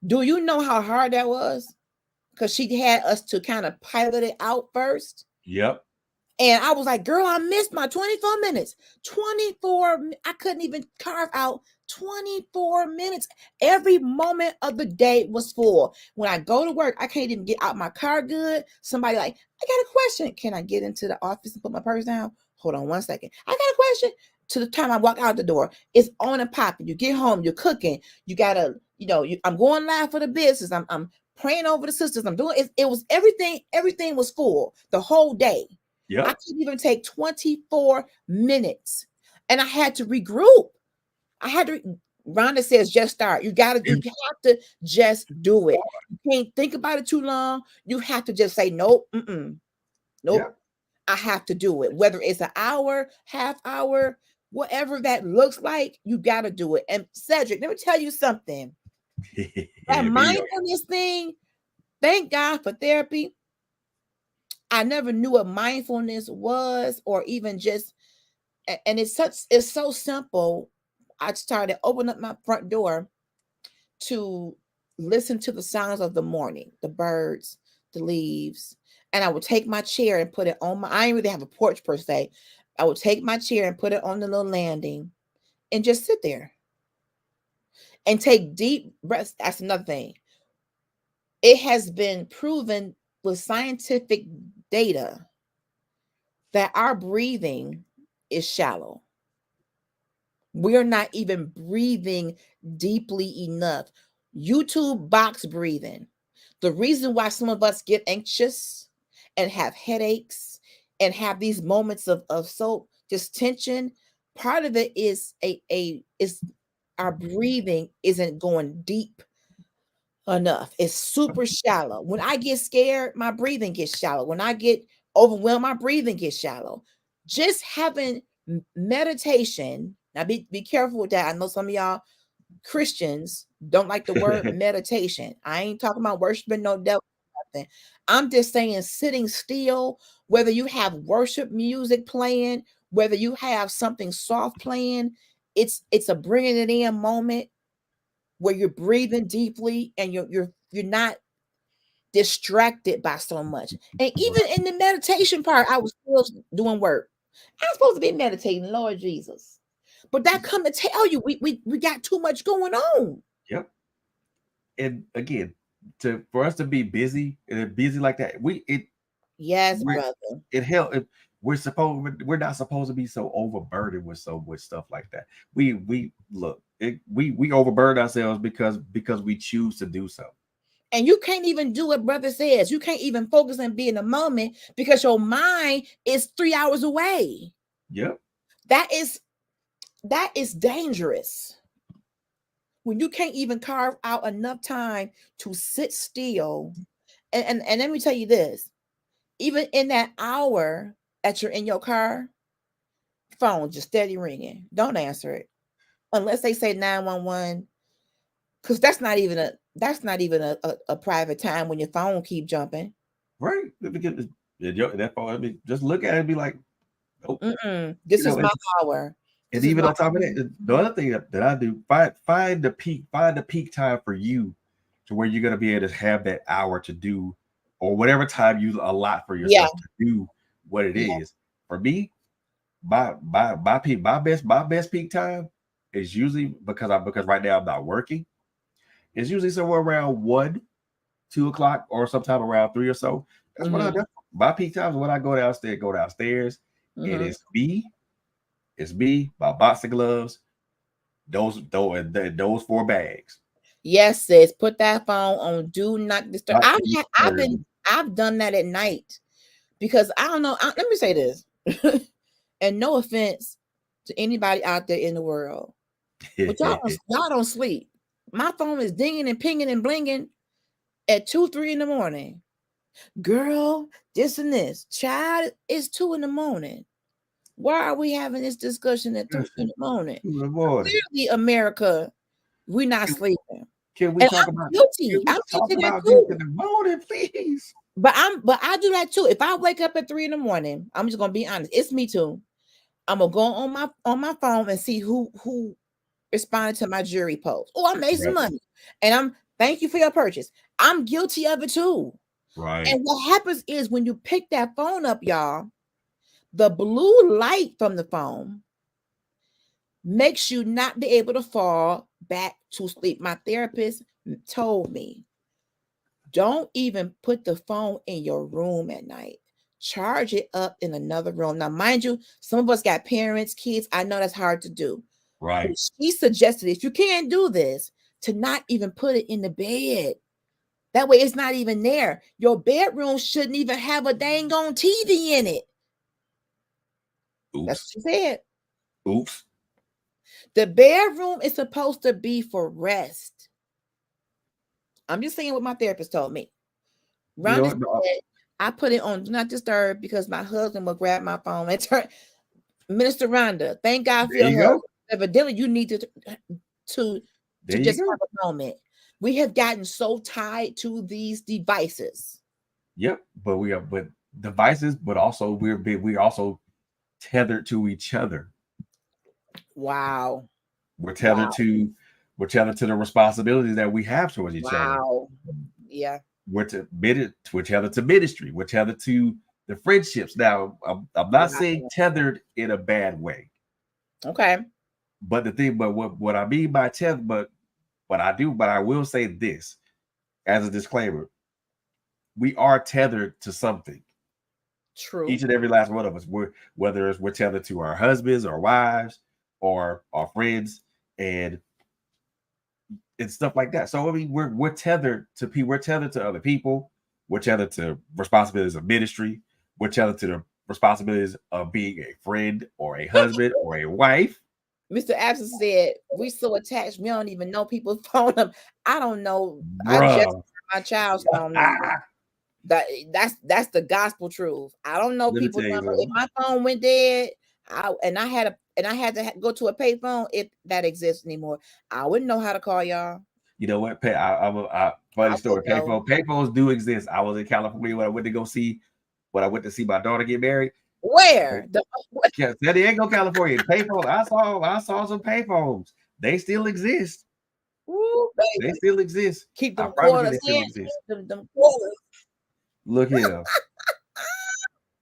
Do you know how hard that was? Because she had us to kind of pilot it out first. Yep. And I was like, girl, I missed my 24 minutes. 24, I couldn't even carve out 24 minutes. Every moment of the day was full. When I go to work, I can't even get out my car good. Somebody like, I got a question. Can I get into the office and put my purse down? Hold on 1 second. I got a question. To the time I walk out the door, it's on and popping. You get home, you're cooking. You gotta, I'm going live for the business. I'm praying over the sisters. I'm doing it. It was everything. Everything was full the whole day. I Yep. couldn't even take 24 minutes. And I had to regroup. I had to. Rhonda says, just start. You have to just do it. You can't think about it too long. You have to just say, nope, nope. Yep. I have to do it. Whether it's an hour, half hour, whatever that looks like, you got to do it. And Cedric, let me tell you something. That mindfulness thing, thank God for therapy. I never knew what mindfulness was, or even just, and it's so simple. I started opening up my front door to listen to the sounds of the morning, the birds, the leaves. And I would take my chair and put it on I didn't really have a porch per se. I would take my chair and put it on the little landing and just sit there and take deep breaths. That's another thing. It has been proven with scientific data that our breathing is shallow. We're not even breathing deeply enough. YouTube box breathing. The reason why some of us get anxious and have headaches and have these moments of so just tension, part of it is is our breathing isn't going deep enough. It's super shallow. When I get scared, my breathing gets shallow. When I get overwhelmed, my breathing gets shallow. Just having meditation. Now be careful with that. I know some of y'all Christians don't like the word meditation. I ain't talking about worshiping no devil. Nothing. I'm just saying sitting still, whether you have worship music playing, whether you have something soft playing, it's a bringing it in moment where you're breathing deeply and you're not distracted by so much. And even in the meditation part, I was still doing work. I'm supposed to be meditating, Lord Jesus. But that come to tell you we got too much going on. Yep. And again, for us to be busy and busy like that, Yes, we're, brother. it help. We're not supposed to be so overburdened with stuff like that. We look we overburden ourselves because we choose to do so. And you can't even do what brother says. You can't even focus and be in the moment because your mind is 3 hours away. Yep. That is dangerous. When you can't even carve out enough time to sit still. And let me tell you this, even in that hour that you're in your car, phone just steady ringing. Don't answer it unless they say 911, because that's not even a private time when your phone keep jumping. Right. That phone, I mean, just look at it and be like, oh, This is my hour. And This is even my on top of that, the other thing that I do, find the peak time for you to where you're gonna be able to have that hour to do or whatever time you allot for yourself to do what it is. For me, my best peak time is usually because right now I'm not working. It's usually somewhere around 1, 2 o'clock, or sometime around 3 or so. That's what I do. My peak time is when I go downstairs, and it's me, my boxing gloves, those 4 bags. Yes, sis. Put that phone on do not disturb. I've done that at night because I don't know. Let me say this, and no offense to anybody out there in the world, but y'all don't sleep. My phone is dinging and pinging and blinging at 2, 3 in the morning. Girl, this and this. Child, it's 2 in the morning. Why are we having this discussion at 2 in the morning? Clearly, America, we're not sleeping. Can we talk about guilty? I'm guilty of that too. In the morning, please. But I do that too. If I wake up at 3 in the morning, I'm just gonna be honest. It's me too. I'm gonna go on my phone and see who responded to my jury post. Oh, I made some money, and thank you for your purchase. I'm guilty of it too. Right. And what happens is when you pick that phone up, y'all, the blue light from the phone makes you not be able to fall back to sleep. My therapist told me, don't even put the phone in your room at night. Charge it up in another room. Now, mind you, some of us got parents, kids. I know that's hard to do. Right. But she suggested, if you can't do this, to not even put it in the bed. That way it's not even there. Your bedroom shouldn't even have a dang on TV in it. Oops. That's what she said. Oops. The bedroom is supposed to be for rest. I'm just saying what my therapist told me. I put it on do not disturb because my husband will grab my phone and turn. Minister Rhonda, thank God for your husband. Evidently, you need to just have a moment. We have gotten so tied to these devices. Yep, but devices, but also we're also tethered to each other. Wow. We're tethered to the responsibilities that we have towards each other. Wow. Yeah. We're tethered to ministry. We're tethered to the friendships. Now, I'm not saying tethered in a bad way. Okay. But what I mean by tethered, but I will say this as a disclaimer: we are tethered to something. True. Each and every last one of us. Whether we're tethered to our husbands or wives or our friends and stuff like that. So I mean, we're tethered to people. We're tethered to other people. We're tethered to responsibilities of ministry. We're tethered to the responsibilities of being a friend or a husband or a wife. Mr. Absent said, "We so attached, we don't even know people's phone number." I don't know. Bruh. I just my child's phone number. That's the gospel truth. I don't know people's number. If my phone went dead, I had to go to a payphone, if that exists anymore, I wouldn't know how to call y'all. You know what? Funny story. Payphones do exist. I was in California when I went to see my daughter get married. Where? San Diego, California. Payphone. I saw some payphones. They still exist. Ooh, they still exist. Keep them quarters in. Them quarters. Look here.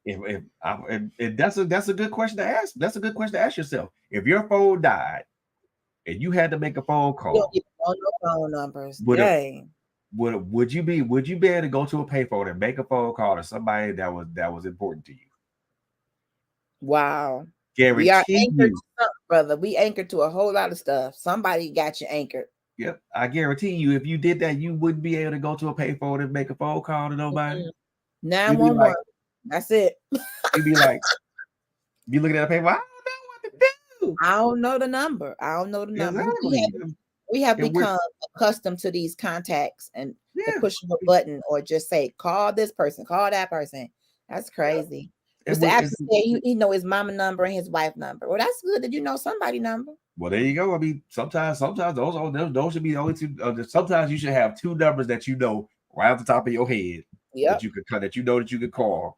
If that's a good question to ask. That's a good question to ask yourself. If your phone died and you had to make a phone call, you don't know phone numbers. would you be able to go to a payphone and make a phone call to somebody that was important to you? Wow. We are Guarantee anchored you. to something, brother. We anchored to a whole lot of stuff. Somebody got you anchored. Yep, I guarantee you, if you did that, you wouldn't be able to go to a payphone and make a phone call to nobody. You'd be 911. like, That's it. you'd be like, you looking at a paper, I don't know what to do. I don't know the number. I don't know the number. Exactly. We have And we're become accustomed to these contacts and the yeah, push of a button or just say, call this person, call that person. That's crazy. and Mr. Absent said he know his mama number and his wife number. Well, that's good that you know somebody number. well, there you go. I mean, sometimes those should be the only two. Sometimes you should have two numbers that you know right off the top of your head Yep. that you know that you could call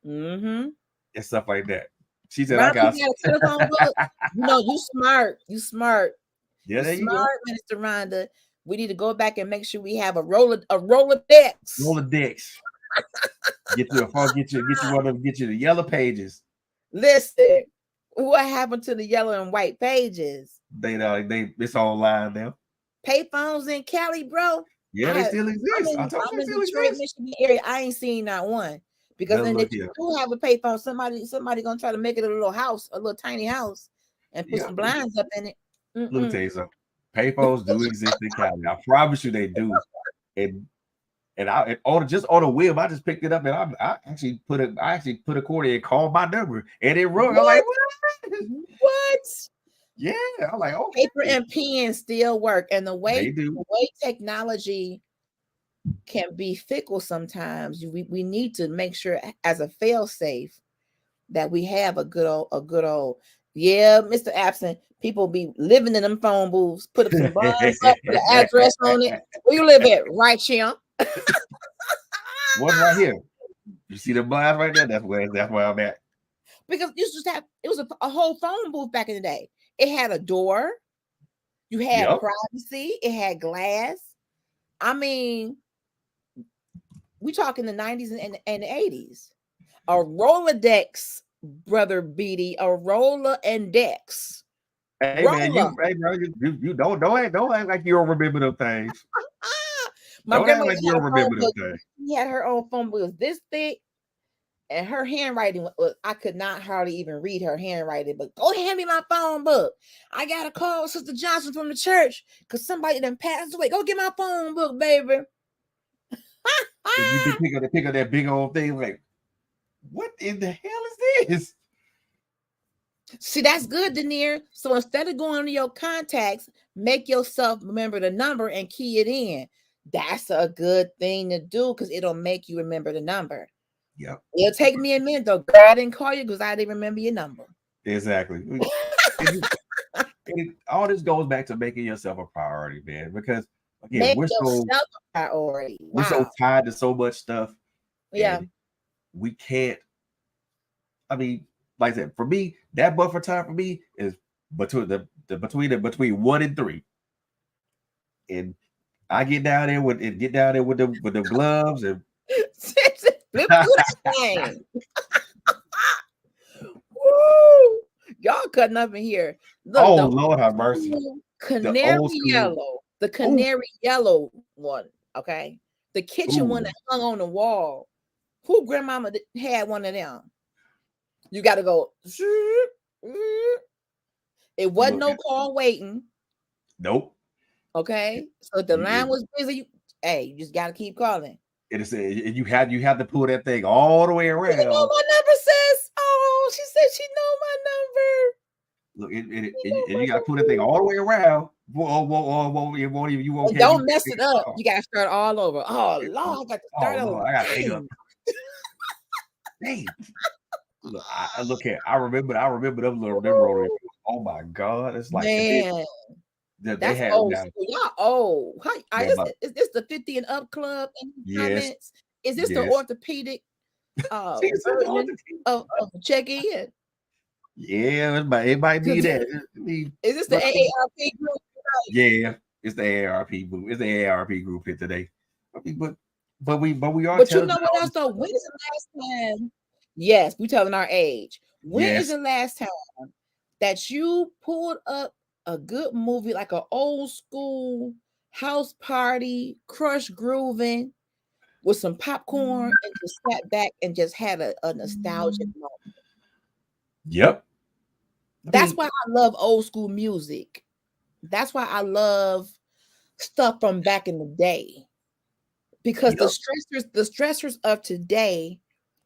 Mm-hmm. and stuff like that. She said, Ron, "I got a telephone book. You know, you smart. You smart. yeah, there you go. Smart, Minister Rhonda. We need to go back and make sure we have a Rolodex. Rolodex. Get you a phone. Get you one of them. Get you the yellow pages. Listen, what happened to the yellow and white pages? They it's online now. Payphones in Cali, bro. Yeah, they still exist. I'm in Detroit, Michigan area. I ain't seen not one. Because then if you do have a payphone, somebody gonna try to make it a little house, a little tiny house, and put some blinds up in it. Let me tell you something. Payphones do exist in Cali. I promise you they do. And on a whim, I just picked it up and I actually put a cord in and called my number and it rung. I'm like, what? Yeah, I'm like, okay. Paper and pen still work, and the way technology can be fickle sometimes. We need to make sure as a fail safe that we have a good old. Yeah, Mr. Absent, people be living in them phone booths, put up some blinds up, put an address on it. Where you live at? Right here. One right here. You see the blinds right there? That's where I'm at. Because you just have it was a whole phone booth back in the day. It had a door, you had privacy, it had glass. I mean, we talk in the 90s and the 80s. A Rolodex, brother Beatty, a roller and Dex. Hey man, you don't act like you don't remember them things. My grandma She had her own phone book. It was this thick, and her handwriting was I could not hardly even read her handwriting. But go hand me my phone book. I gotta call Sister Johnson from the church because somebody done passed away. Go get my phone book, baby. You can pick up that big old thing. Like, what in the hell is this? See, that's good, Denier. So instead of going to your contacts, make yourself remember the number and key it in. That's a good thing to do because it'll make you remember the number. Yep. It'll take me a minute though. I didn't call you because I didn't remember your number. Exactly. All this goes back to making yourself a priority, man. Because again, we're so priority. We're so tied to so much stuff. Yeah. We can't. I mean, like I said, for me, that buffer time for me is between 1 and 3. And I get down there with the gloves and flip that thing. Woo! Y'all cutting up in here. Look, Lord have mercy. Canary yellow. The canary yellow one. Okay. The kitchen one that hung on the wall. Who grandmama had one of them? You got to go. It wasn't no call waiting. Nope. Okay. So if the line was busy, you just got to keep calling. It is. You have to pull that thing all the way around. You know my number, sis. Oh, she said she know my number. Look, you got to pull that thing all the way around. You won't. Don't mess it up. You got to start all over. Oh Lord, I got to start over. I got to pick up. Dang. Look here. I remember them rotary. Oh my God, it's like man. That's old school. Y'all old. Is this the 50 and up club? Yes. Is this the orthopedic version of check in? Yeah, it might be that. Is this the AARP group? Yeah, it's the AARP group. It's the AARP group here today. I mean, but we are. But you know what else though? When is the last time? Yes, we telling our age. When is the last time that you pulled up a good movie, like an old school house party, crush grooving with some popcorn and just sat back and just had a nostalgic moment. Yep. That's why I love old school music. That's why I love stuff from back in the day. Because the stressors of today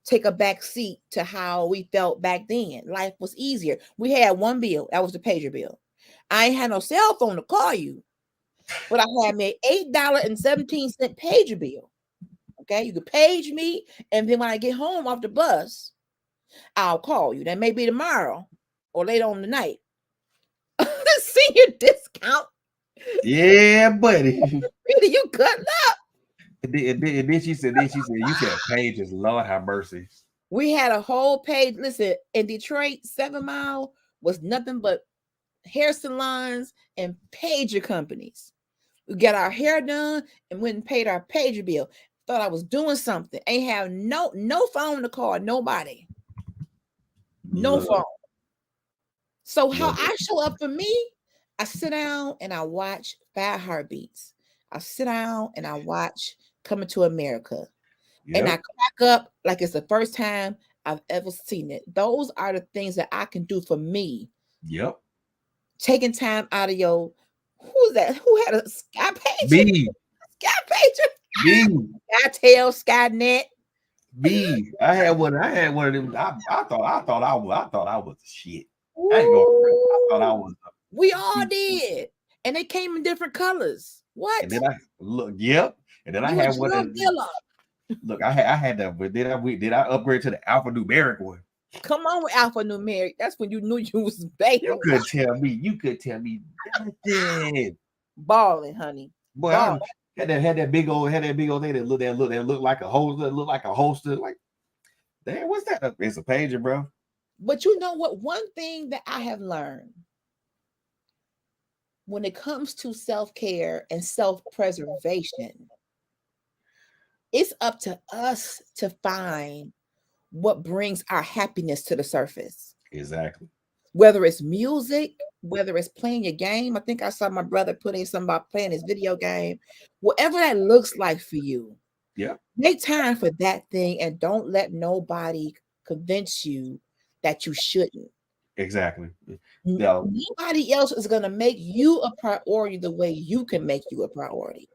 take a back seat to how we felt back then. Life was easier. We had one bill, that was the pager bill. I ain't had no cell phone to call you, but I had me $8.17 pager bill. Okay, you could page me, and then when I get home off the bus, I'll call you. That may be tomorrow or later on tonight. Senior discount. Yeah, buddy. Really, you cut up. And then she said, you said pages, Lord have mercy. We had a whole page. Listen, in Detroit, 7 Mile was nothing but hair salons and pager companies. We got our hair done and went and paid our pager bill. Thought I was doing something. Ain't have no phone to call nobody. No phone. So how I show up for me, I sit down and I watch 5 Heartbeats. I sit down and I watch Coming to America. Yep. And I crack up like it's the first time I've ever seen it. Those are the things that I can do for me. Yep. Taking time out of your, who's that? Who had a Sky Pager? Me. Sky Pager. Me. Skytel, Skynet. Me. I had one of them. I thought I was shit. I ain't going. I thought I was. We all did, and they came in different colors. What? And then I look. Yep. And then I had one. Look, I had that, but did I upgrade to the alphanumeric one? Come on with alphanumeric. That's when you knew you was baby. You could tell me nothing. Balling, honey. Boy, I had that big old thing that looked like a holster. Like, damn, what's that? It's a pager, bro. But you know what? One thing that I have learned when it comes to self-care and self-preservation, it's up to us to find what brings our happiness to the surface. Exactly. Whether it's music, whether it's playing your game. I think I saw my brother put in something about playing his video game. Whatever that looks like for you. Yeah. Make time for that thing and don't let nobody convince you that you shouldn't. Exactly. No. Nobody else is going to make you a priority the way you can make you a priority.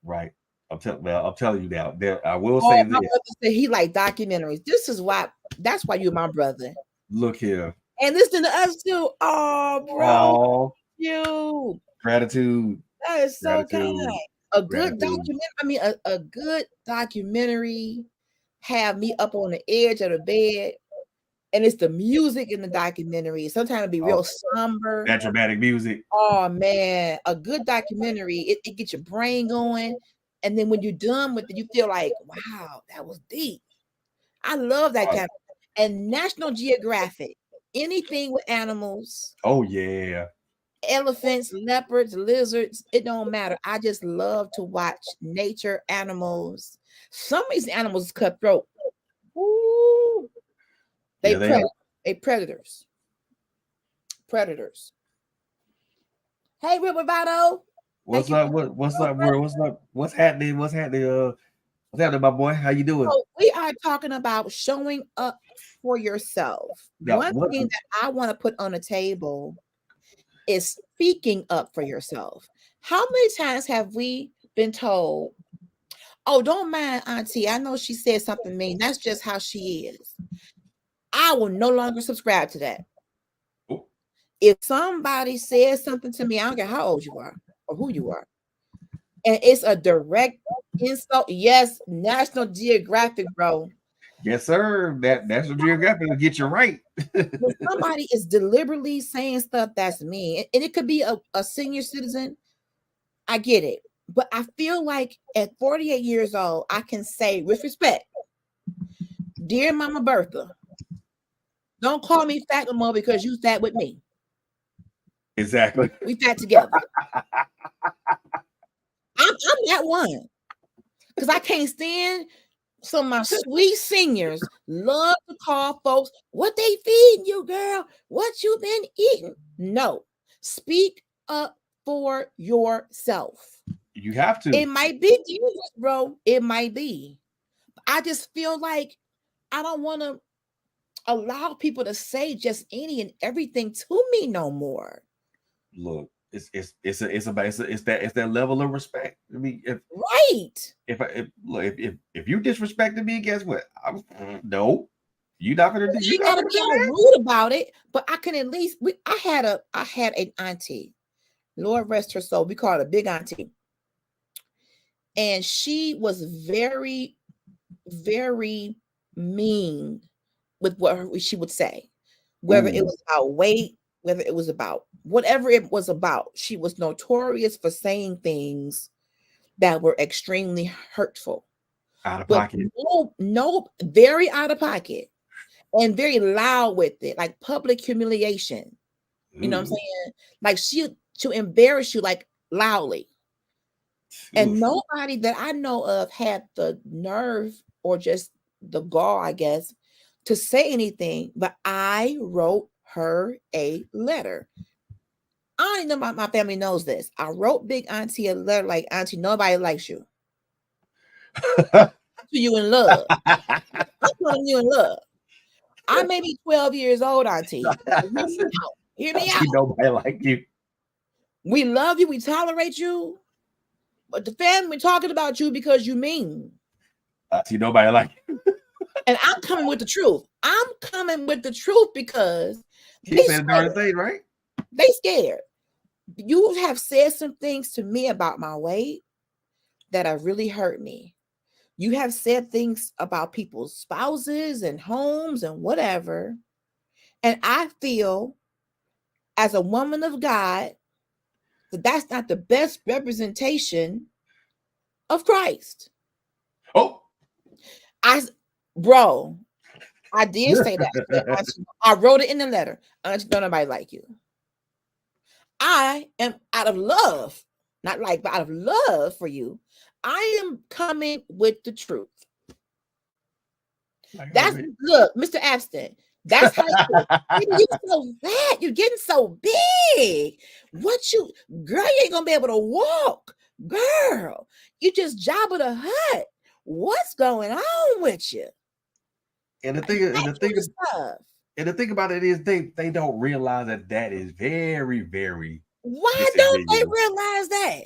Right. I'm telling you now. I will say this. My brother said he like documentaries. That's why you're my brother. Look here. And listen to us too. Oh, bro. You. Gratitude. That is so kind. A good documentary. I mean, a good documentary have me up on the edge of the bed. And it's the music in the documentary. Sometimes it be real somber. That dramatic music. Oh, man. A good documentary, it gets your brain going. And then when you're done with it, you feel like, wow, that was deep. I love that kind of. And National Geographic, anything with animals. Oh, yeah. Elephants, leopards, lizards, it don't matter. I just love to watch nature, animals. Some of these animals cutthroat. Ooh. They predators. Predators. Hey, Rip Bravado. What's up? What's up, bro? What's happening? What's happening, my boy? How you doing? So we are talking about showing up for yourself. One thing that I want to put on the table is speaking up for yourself. How many times have we been told, oh, don't mind Auntie, I know she said something mean. That's just how she is. I will no longer subscribe to that. Ooh. If somebody says something to me, I don't care how old you are or who you are, and it's a direct insult. Yes, National Geographic, bro. Yes, sir. That National Geographic will get you right. When somebody is deliberately saying stuff that's mean, and it could be a senior citizen, I get it. But I feel like at 48 years old, I can say with respect, dear Mama Bertha, don't call me fat no more because you fat with me. Exactly. We fat together. I'm that one. Because I can't stand some of my sweet seniors love to call folks, what they feeding you, girl? What you been eating? No. Speak up for yourself. You have to. It might be Jesus, bro. It might be. I just feel like I don't want to allow people to say just any and everything to me no more. Look, it's that level of respect. I mean, Right. if you disrespected me, guess what? No, you're not gonna do. You You're not gotta gonna be do all that. rude about it, but I can at least. I had an auntie, Lord rest her soul. We call her a big auntie, and she was very, very mean with what she would say, whether it Ooh, was about weight, whether it was about whatever it was about. She was notorious for saying things that were extremely hurtful, out of but pocket. no, very out of pocket and very loud with it, like public humiliation. You know what I'm Ooh, saying? Like she to embarrass you like loudly. And oof. nobody that I know of had the nerve or just the gall, I guess, to say anything. But I wrote her a letter. I don't even know my family knows this. I wrote Big Auntie a letter like, Auntie, nobody likes you. To you in love. I'm telling you in love. I may be 12 years old, Auntie. Hear me out. Hear me out. Nobody like you. We love you. We tolerate you. But the family talking about you because you mean. Nobody like you. And I'm coming with the truth. I'm coming with the truth because Keep they saying the darn scared. thing, right? They scared. You have said some things to me about my weight that have really hurt me. You have said things about people's spouses and homes and whatever. And I feel as a woman of God that that's not the best representation of Christ. Oh, Bro, I did say that. I wrote it in the letter. Auntie, don't nobody like you. I am out of love, not like, but out of love for you. I am coming with the truth. That's look, Mr. Abston. That's how you're so fat. You're getting so big. What you, girl, you ain't gonna be able to walk. Girl, you just job of the hut. What's going on with you? and the thing about it is they don't realize that is very, very Why don't they disingenuous. realize that?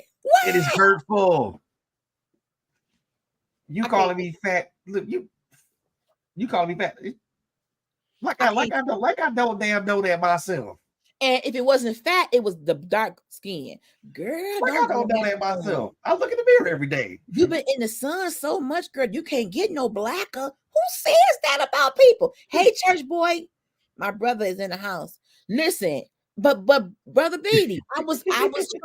It is Why? hurtful. You I can't. calling me fat? Look, you calling me fat? I can't. Like I don't damn know that myself. And if it wasn't fat, it was the dark skin. Girl, Like I don't don't go know back that home. myself. I look in the mirror every day. You've been in the sun so much, girl. You can't get no blacker. Who says that about people? Hey, church boy, my brother is in the house. Listen, but brother Beatty, I was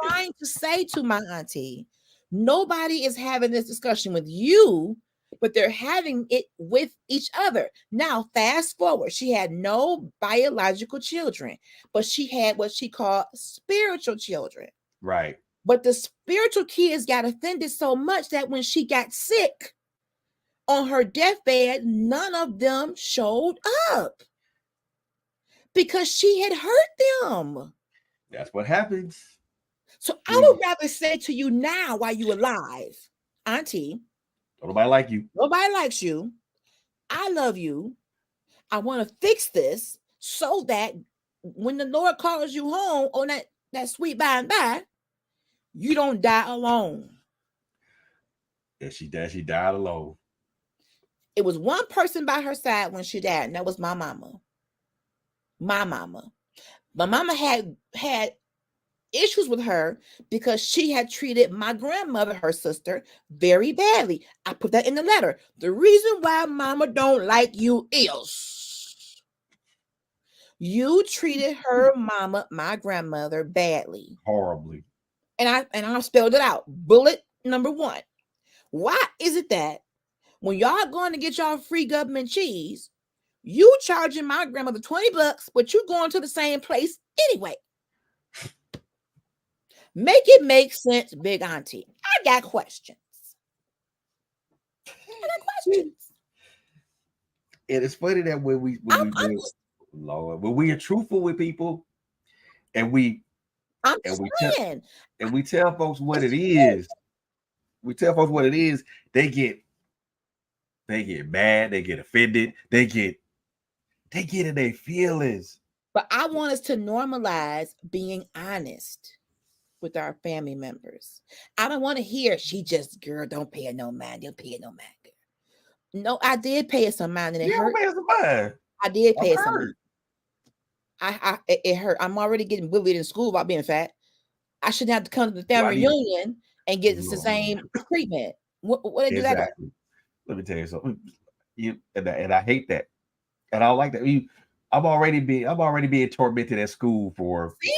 trying to say to my auntie, nobody is having this discussion with you, but they're having it with each other. Now, fast forward, she had no biological children, but she had what she called spiritual children. Right. But the spiritual kids got offended so much that when she got sick on her deathbed, none of them showed up because she had hurt them. That's what happens. So I would rather say to you now while you're alive, Auntie, Nobody like you. nobody likes you. I love you. I want to fix this so that when the Lord calls you home on that sweet by and by, you don't die alone. And she died alone. It was one person by her side when she died, and that was my mama. My mama. My mama had issues with her because she had treated my grandmother, her sister, very badly. I put that in the letter. The reason why mama don't like you is you treated her mama, my grandmother, badly. Horribly. And I spelled it out. Bullet number 1. Why is it that when y'all going to get y'all free government cheese, you charging my grandmother $20, but you going to the same place anyway? Make it make sense, Big Auntie. I got questions. And it's funny that when we are truthful with people, and we tell folks what it is, we tell folks what it is, they get mad, they get offended, they get in their feelings. But I want us to normalize being honest with our family members. I don't want to hear she just girl don't pay her no mind. Don't pay her no mind. Girl. No, I did pay her some mind and it hurt. I did pay her some mind. It hurt. I'm already getting bullied in school about being fat. I shouldn't have to come to the family reunion and get the same treatment. What they do that? Let me tell you something. And I hate that. And I don't like that. I'm already being tormented at school for. See?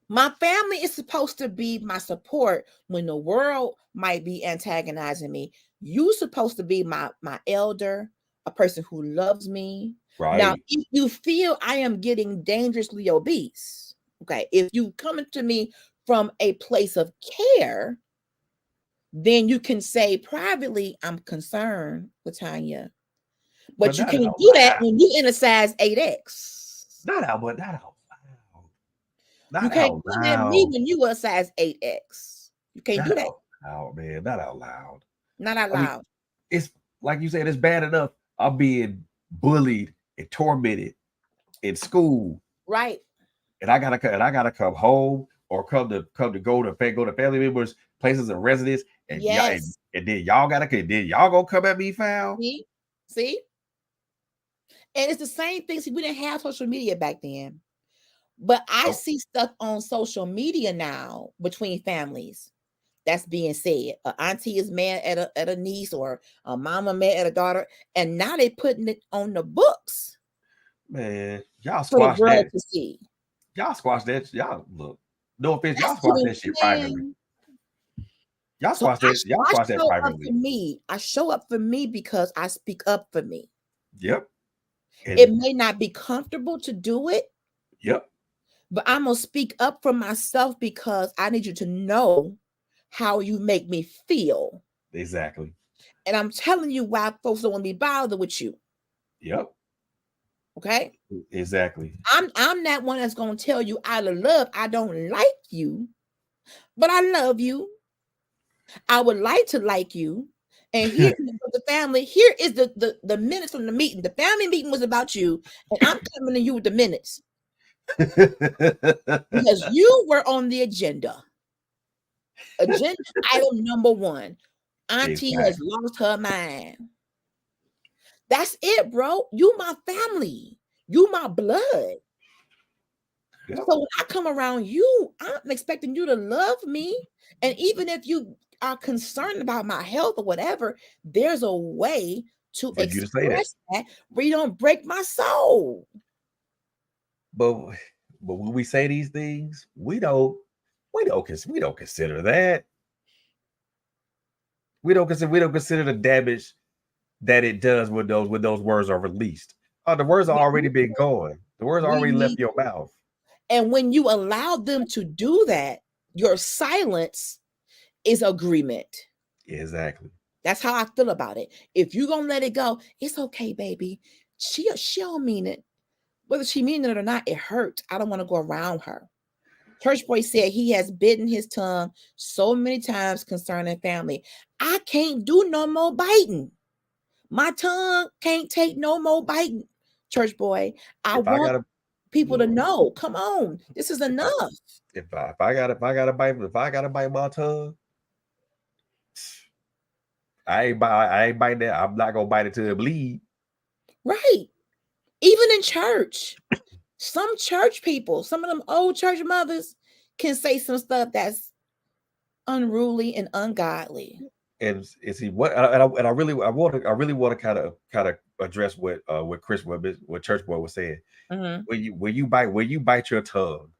My family is supposed to be my support when the world might be antagonizing me. You're supposed to be my elder, a person who loves me. Right. Now, if you feel I am getting dangerously obese, okay, if you coming to me from a place of care, then you can say privately, I'm concerned, Latanya. But you can't do that when you in a size 8X. Not out loud. You can't do that me when you a size 8X. You can't do that. Man, not out loud. Not out loud. It's like you said, it's bad enough I'm being bullied and tormented in school. Right. And I gotta come home or come to go to family members' places of residence. And yes. And then y'all gonna come at me foul. See? And it's the same thing. See, we didn't have social media back then. But I see stuff on social media now between families that's being said. An auntie is mad at a niece, or a mama mad at a daughter, and now they putting it on the books. Man, y'all squash that. To see. Y'all squash that. Y'all look. No offense, y'all squash that shit privately. Y'all squash that. Y'all squash that privately. For me, I show up for me because I speak up for me. Yep. And it may not be comfortable to do it. Yep. But I'm going to speak up for myself because I need you to know how you make me feel. Exactly. And I'm telling you why folks don't want to be bothered with you. Yep. Okay? Exactly. I'm that one that's going to tell you out of love, I don't like you, but I love you. I would like to like you. And here is the family. Here is the minutes from the meeting. The family meeting was about you, and I'm coming to you with the minutes. Because you were on the agenda. Agenda item number 1. Auntie has lost her mind. That's it, bro. You my family. You my blood. Yep. So when I come around you, I'm expecting you to love me. And even if you are concerned about my health or whatever, there's a way to express that where you don't break my soul. But when we say these things, we don't consider that. We don't consider the damage that it does when those words are released. The words are already been going. The words already left your mouth. And when you allow them to do that, your silence is agreement. Exactly. That's how I feel about it. If you're gonna let it go, it's okay, baby. She don't mean it. Whether she mean it or not, it hurts. I don't want to go around her. Church boy said he has bitten his tongue so many times concerning family. I can't do no more biting. My tongue can't take no more biting. Church boy, I want people to know. Come on, this is enough. If I gotta bite my tongue, I ain't biting that. I'm not gonna bite it till it bleed. Right. Even in church, some church people, some of them old church mothers can say some stuff that's unruly and ungodly. And see what, and I really want to kind of address what Church Boy was saying. Mm-hmm. When you bite your tongue,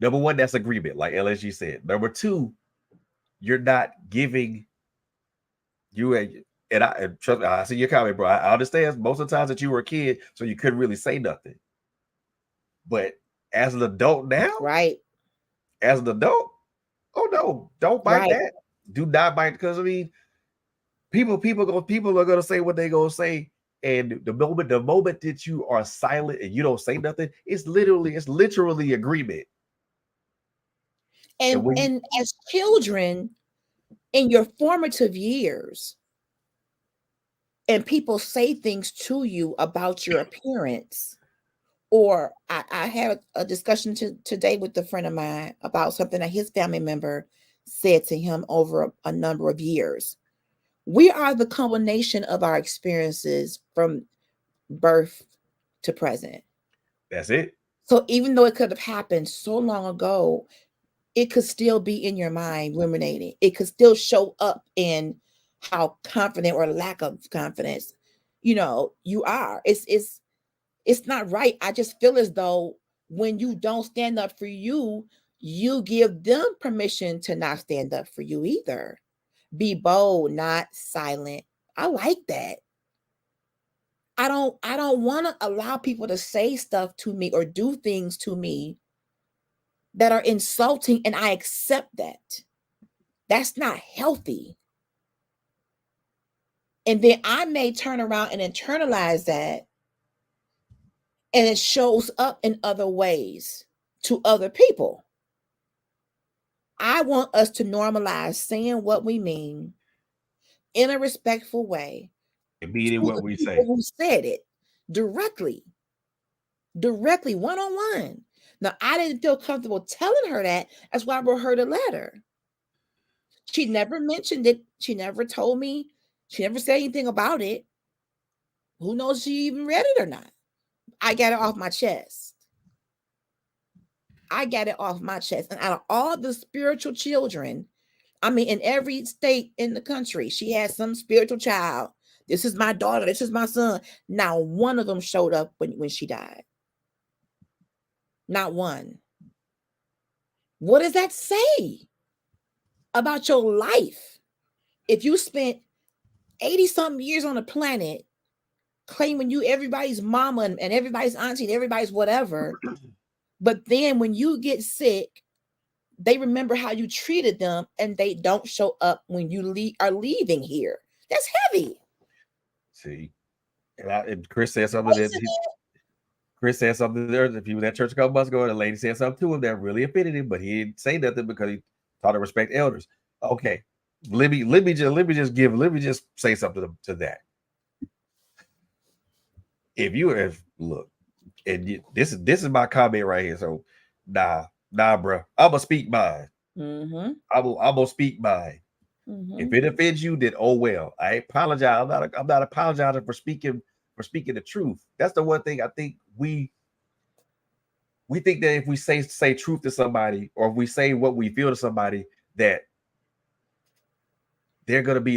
number 1, that's agreement, like LSG said. Number 2, you're not giving you and trust me, I see your comment, bro. I understand most of the times that you were a kid, so you couldn't really say nothing. But as an adult now, right? As an adult, oh no, don't bite that. Do not bite, because I mean, people are gonna say what they gonna say, And the moment that you are silent and you don't say nothing, it's literally agreement. And as children in your formative years, and people say things to you about your appearance, or I had a discussion today with a friend of mine about something that his family member said to him over a number of years. We are the combination of our experiences from birth to present. That's it. So even though it could have happened so long ago, it could still be in your mind ruminating. It could still show up in how confident or lack of confidence, you are. It's not right. I just feel as though when you don't stand up for you, you give them permission to not stand up for you either. Be bold, not silent. I like that. I don't want to allow people to say stuff to me or do things to me that are insulting, and I accept that. That's not healthy. And then I may turn around and internalize that, and it shows up in other ways to other people. I want us to normalize saying what we mean in a respectful way. Meaning To what the we people say. who said it directly, one-on-one. Now, I didn't feel comfortable telling her that. That's why I wrote her the letter. She never mentioned it. She never told me. She never said anything about it. Who knows if she even read it or not? I got it off my chest. And out of all the spiritual children, I mean, in every state in the country, she had some spiritual child. This is my daughter. This is my son. Not one of them showed up when she died. Not one. What does that say about your life? If you spent 80-something years on the planet claiming you everybody's mama and everybody's auntie and everybody's whatever, but then when you get sick, they remember how you treated them and they don't show up when you are leaving here. That's heavy. See, and Chris said something Chris said something there. If he was at church a couple months ago, and the lady said something to him that really offended him, but he didn't say nothing because he taught to respect elders. Okay, let me just say something to that. If look, and this is my comment right here. So nah, bro, I'm gonna speak mine. Mm-hmm. I'm gonna speak mine. Mm-hmm. If it offends you, then oh well. I apologize. I'm not apologizing for speaking the truth. That's the one thing I think we think that if we say truth to somebody, or if we say what we feel to somebody, that they're gonna be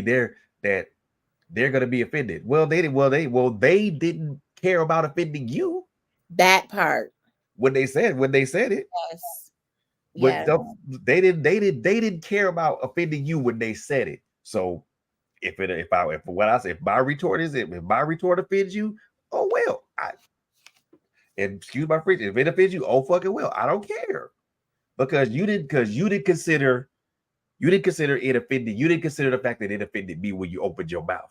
offended. Well, they didn't care about offending you. That part. When they said it. Yes. But they didn't care about offending you when they said it. So if my retort offends you, oh well. And excuse my French, if it offends you, oh fucking well. I don't care. Because you didn't consider it offended. You didn't consider the fact that it offended me when you opened your mouth.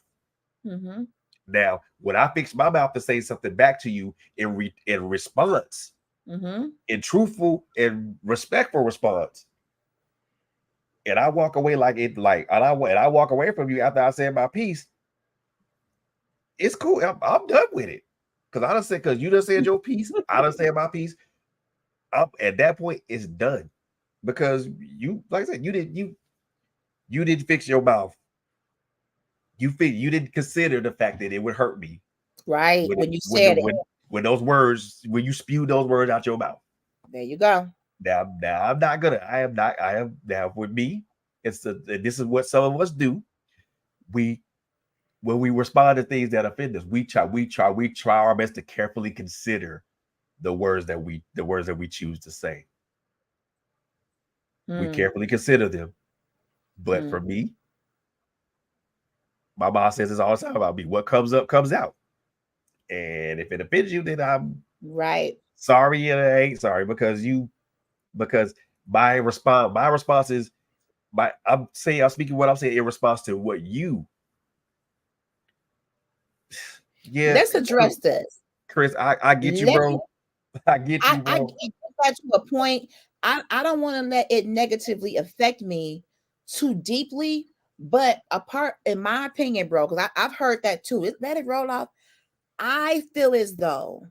Mm-hmm. Now, when I fix my mouth to say something back to you in response, mm-hmm. in truthful and respectful response, and I walk away and I walk away from you after I said my piece, it's cool. I'm done with it. Because you done said your piece, I done said my piece. At that point, it's done. Because you, like I said, you didn't fix your mouth. You didn't consider the fact that it would hurt me. Right. When you said it. When you spewed those words out your mouth. There you go. Now I'm not gonna. I am now with me. This is what some of us do. When we respond to things that offend us, we try our best to carefully consider the words that we choose to say. We carefully consider them. But for me, my mom says this all the time about me. What comes up comes out. And if it offends you, then I'm sorry and I ain't sorry, because my response is I'm speaking what I'm saying in response to what you Yeah, Let's address this. Chris. I get you, Let bro. I get you, I bro. get that to a point. I don't want to let it negatively affect me too deeply. But apart, in my opinion, bro, because I've heard that too. Let it roll off. I feel as though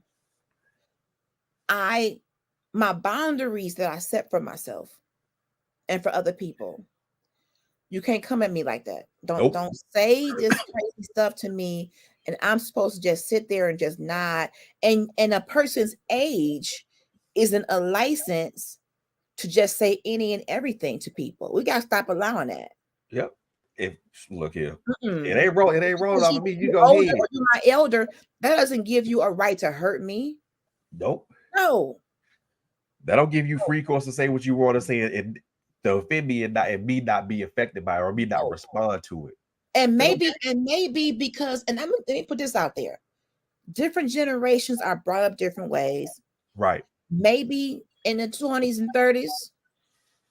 my boundaries that I set for myself and for other people, you can't come at me like that. Nope. Don't say this crazy stuff to me, and I'm supposed to just sit there and just nod. And a person's age isn't a license to just say any and everything to people. We gotta stop allowing that. Yep. If look here, Mm-mm. it ain't wrong. It ain't wrong Because off of me. You you're go older ahead. or you're my elder, that doesn't give you a right to hurt me. Nope. No. That don't give you free course to say what you want to say and to offend me and me not be affected by it or me not respond to it. And maybe because, and let me put this out there. Different generations are brought up different ways. Right. Maybe in the 20s and 30s,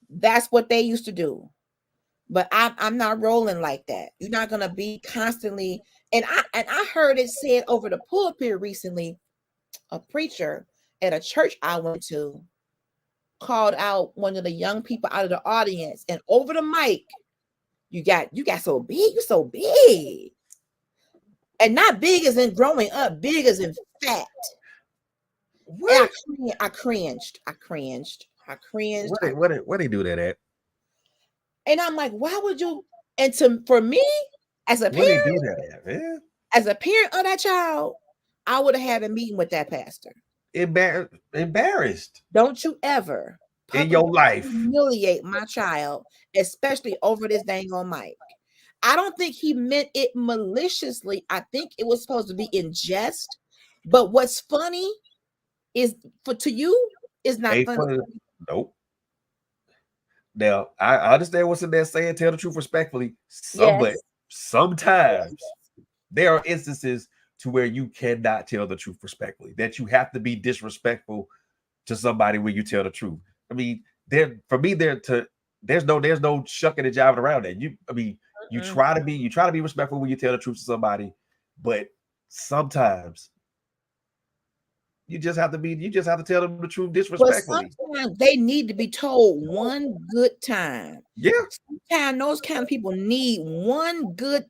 that's what they used to do. But I'm not rolling like that. You're not gonna be constantly. And I heard it said over the pulpit recently. A preacher at a church I went to called out one of the young people out of the audience, and over the mic, you got so big, you're so big, and not big as in growing up, big as in fat. What? And I cringed. Where they do that at? And I'm like, why would you? And for me, as a Where they do parent, that at, man? as a parent of that child, I would have had a meeting with that pastor. Embarrassed Don't you ever in your publicly life. humiliate my child, especially over this dang on mic. I don't think he meant it maliciously. I think it was supposed to be in jest. But what's funny is to you is not Ain't funny. funny. Nope. Now I understand what's in there saying tell the truth respectfully. But sometimes there are instances to where you cannot tell the truth respectfully, that you have to be disrespectful to somebody when you tell the truth. I mean, there's no shucking and jiving around that. You try to be respectful when you tell the truth to somebody, but sometimes you just have to tell them the truth disrespectfully. But sometimes they need to be told one good time. Yeah. Sometimes those kind of people need one good,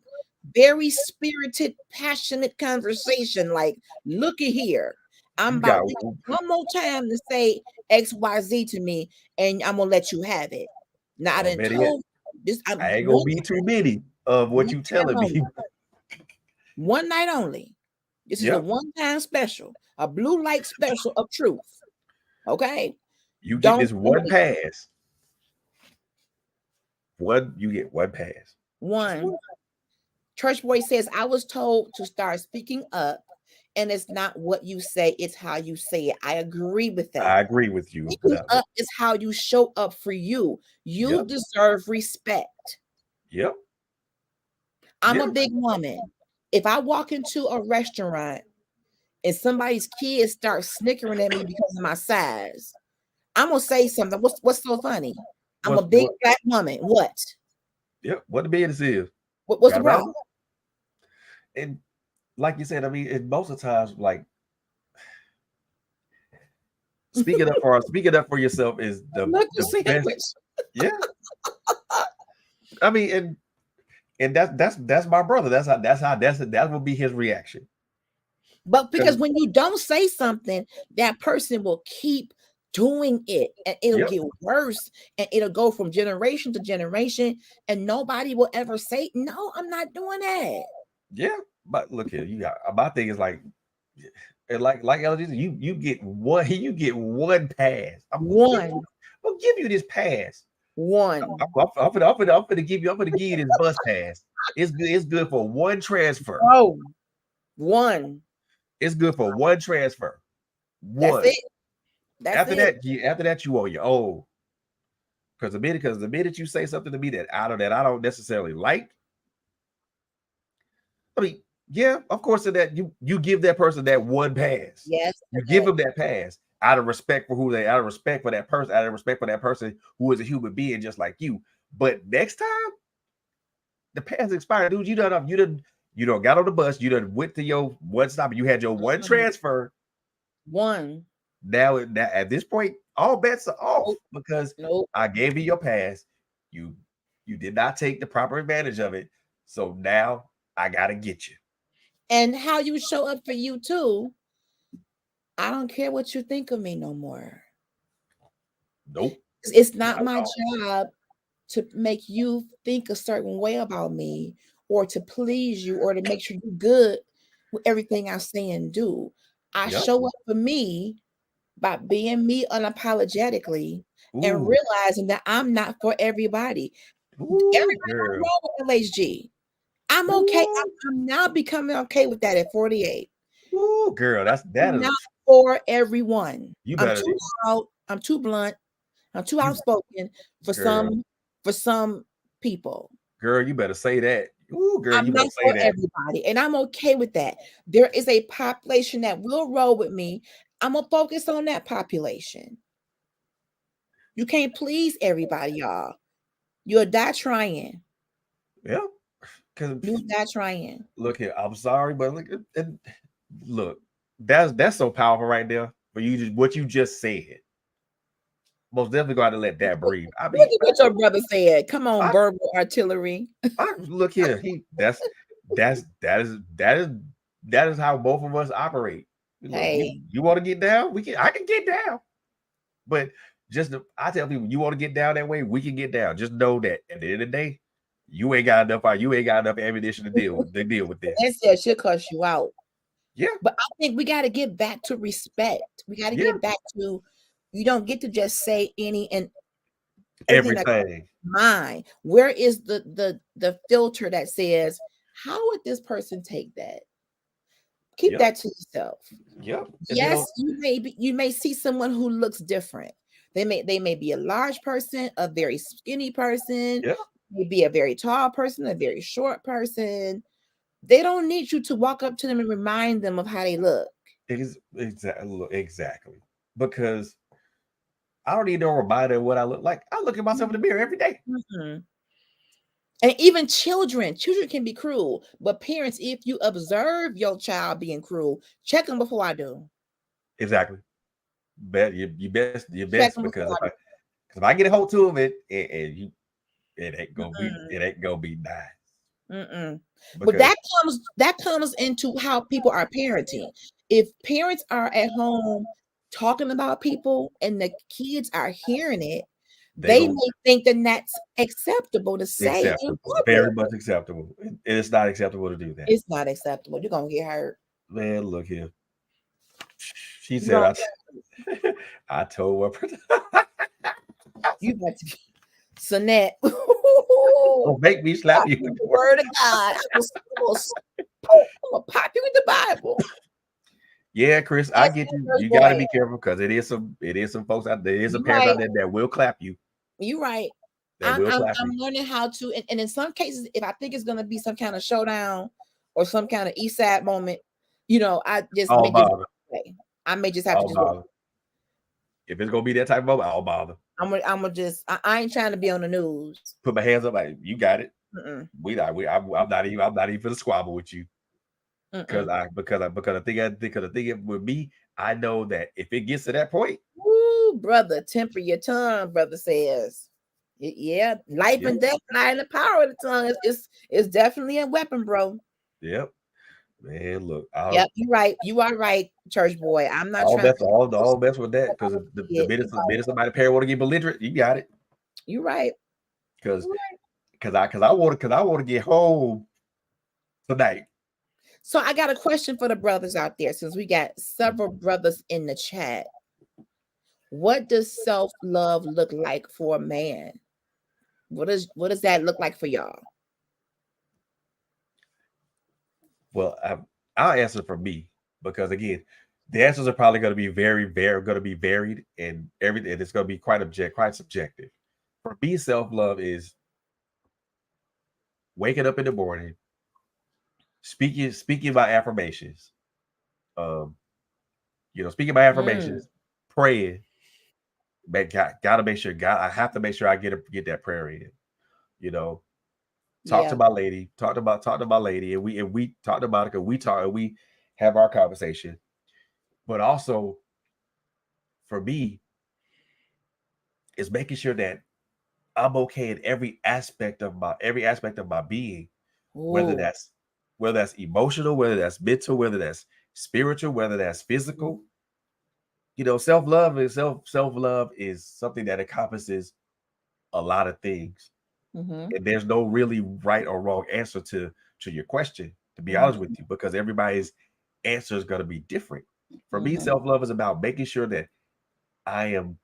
very spirited, passionate conversation. Like, looky here. I'm about one more time to say XYZ to me, and I'm gonna let you have it. Now I didn't told this. I ain't gonna be too many of what you telling me. One night only. This is a one-time special, a blue light special of truth. Okay. You get this one pass. You get one pass. One. Church boy says, I was told to start speaking up, and it's not what you say, it's how you say it. I agree with that. I agree with you. Speaking up is how you show up for you. You deserve respect. Yep. I'm a big woman. If I walk into a restaurant and somebody's kids start snickering at me because of my size, I'm gonna say something. What's so funny? I'm a big black woman. What? Yep. What the business is? What's the problem? And like you said, I mean, most of the times, like speaking up for yourself is the best. Yeah. I mean, and that's my brother. That will be his reaction. But because when you don't say something, that person will keep doing it, and it'll get worse, and it'll go from generation to generation, and nobody will ever say, no, I'm not doing that. Yeah, but look here, my thing is like LHG, you get one pass. I'm gonna give you this pass. One. I'm gonna give you this bus pass. It's good for one transfer. Oh, one. It's good for one transfer. One. That's it. After that, you on your own. Because the minute you say something to me that I don't necessarily like, I mean, yeah, of course, that you give that person that one pass. Yes, you give them that pass out of respect for out of respect for that person who is a human being just like you. But next time, the pass expired, dude. You don't got on the bus. You done went to your one stop. You had your one transfer. One. Now at this point, all bets are off because Nope. I gave you your pass. You did not take the proper advantage of it. So now I gotta get you. And how you show up for you too. I don't care what you think of me no more. Nope. It's not my job to make you think a certain way about me or to please you or to make sure you're good with everything I say and do. I show up for me by being me unapologetically and realizing that I'm not for everybody. Everybody don't roll with LHG. I'm okay. I'm now becoming okay with that at 48. Ooh, girl, that I'm is not for everyone. you I'm better too loud. I'm too blunt. I'm too outspoken for some people. Girl, you better say that. Ooh, girl, I'm you better not say for that. everybody, and I'm okay with that. There is a population that will roll with me. I'm gonna focus on that population. You can't please everybody, y'all. You'll die trying. Yeah, because You'll die trying. look here, I'm sorry, but look, that's so powerful right there for you. Just what you just said. Most definitely got to let that breathe. I mean, Look at what your brother said. Come on, I, verbal artillery. look here. That is how both of us operate. Look, Hey, you want to get down? I can get down. But I tell people, you want to get down that way, we can get down. Just know that at the end of the day, you ain't got enough ammunition to deal with this. that said she'll cuss you out. Yeah. But I think we got to get back to respect. We got to get back to you don't get to just say any and everything. Mine. Where is the filter that says, how would this person take that? Keep that to yourself. Yep. Yes, you may see someone who looks different. They may be a large person, a very skinny person, maybe a very tall person, a very short person. They don't need you to walk up to them and remind them of how they look. Exactly. Because I don't need no reminder of what I look like. I look at myself in the mirror every day. Mm-hmm. And even children can be cruel. But parents, if you observe your child being cruel, check them before I do. Exactly. You best because if I get a hold to it and it ain't gonna be nice. But that comes into how people are parenting. If parents are at home talking about people and the kids are hearing it, they may think that that's acceptable to say in public. Very much acceptable. It's not acceptable to do that. It's not acceptable. You're gonna get hurt. Man, look here. She said, I told her. You got to be Sonette. Don't make me slap you. The word of God. I'm gonna pop you with the Bible. Yeah, Chris, I get you. You gotta be careful because it is some folks out there. There is some parents out there that will clap you. You're right. I'm learning how to, and in some cases, if I think it's gonna be some kind of showdown or some kind of East Side moment, I just I may just have to just if it's gonna be that type of moment, I'll bother. I'm gonna just I ain't trying to be on the news. Put my hands up, like you got it. I'm not even for the squabble with you. Because I think with me, I know that if it gets to that point, ooh, brother, temper your tongue, brother says. Yeah, life and death lie in the power of the tongue. It's definitely a weapon, bro. Yep. Man, look. Yep, you're right. You are right, church boy. I'm not all trying best, all best with that because the minute somebody parent want to get belligerent, you got it. You're right. Because I want to get home tonight. So I got a question for the brothers out there, since we got several brothers in the chat. What does self-love look like for a man? What does that look like for y'all? Well, I'll answer for me because again, the answers are probably going to be very, very going to be varied, and everything. It's going to be quite subjective. For me, self-love is waking up in the morning, speaking my affirmations, speaking my affirmations, praying. Gotta make sure I have to make sure I get that prayer in, talk to Yeah. my lady, talk to my lady, and we talked about it because we have our conversation. But also for me, is making sure that I'm okay in every aspect of my being, whether Oh. that's whether that's emotional, whether that's mental, whether that's spiritual, whether that's physical. Self love is something that encompasses a lot of things, Mm-hmm. and there's no really right or wrong answer to your question. To be honest with you, because everybody's answer is going to be different. For me, Mm-hmm. self love is about making sure that I am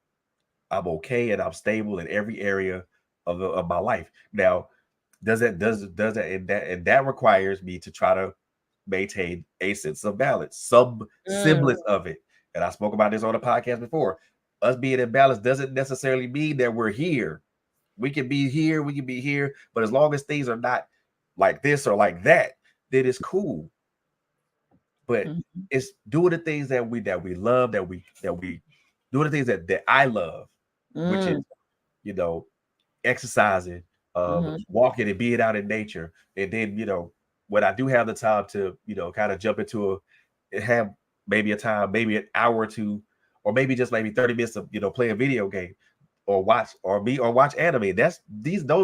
I'm okay and I'm stable in every area of my life. Now, does that and that requires me to try to maintain a sense of balance, some Mm. semblance of it. And I spoke about this on the podcast before. Us being in balance doesn't necessarily mean that we're here. We can be here, but as long as things are not like this or like that, then it's cool. But Mm-hmm. it's doing the things that we love, that we doing the things that I love, which is Mm. you know exercising, Mm-hmm. walking and being out in nature. And then, when I do have the time to, kind of jump into have maybe a time, maybe an hour or two, or maybe just maybe 30 minutes of, play a video game or watch anime. Those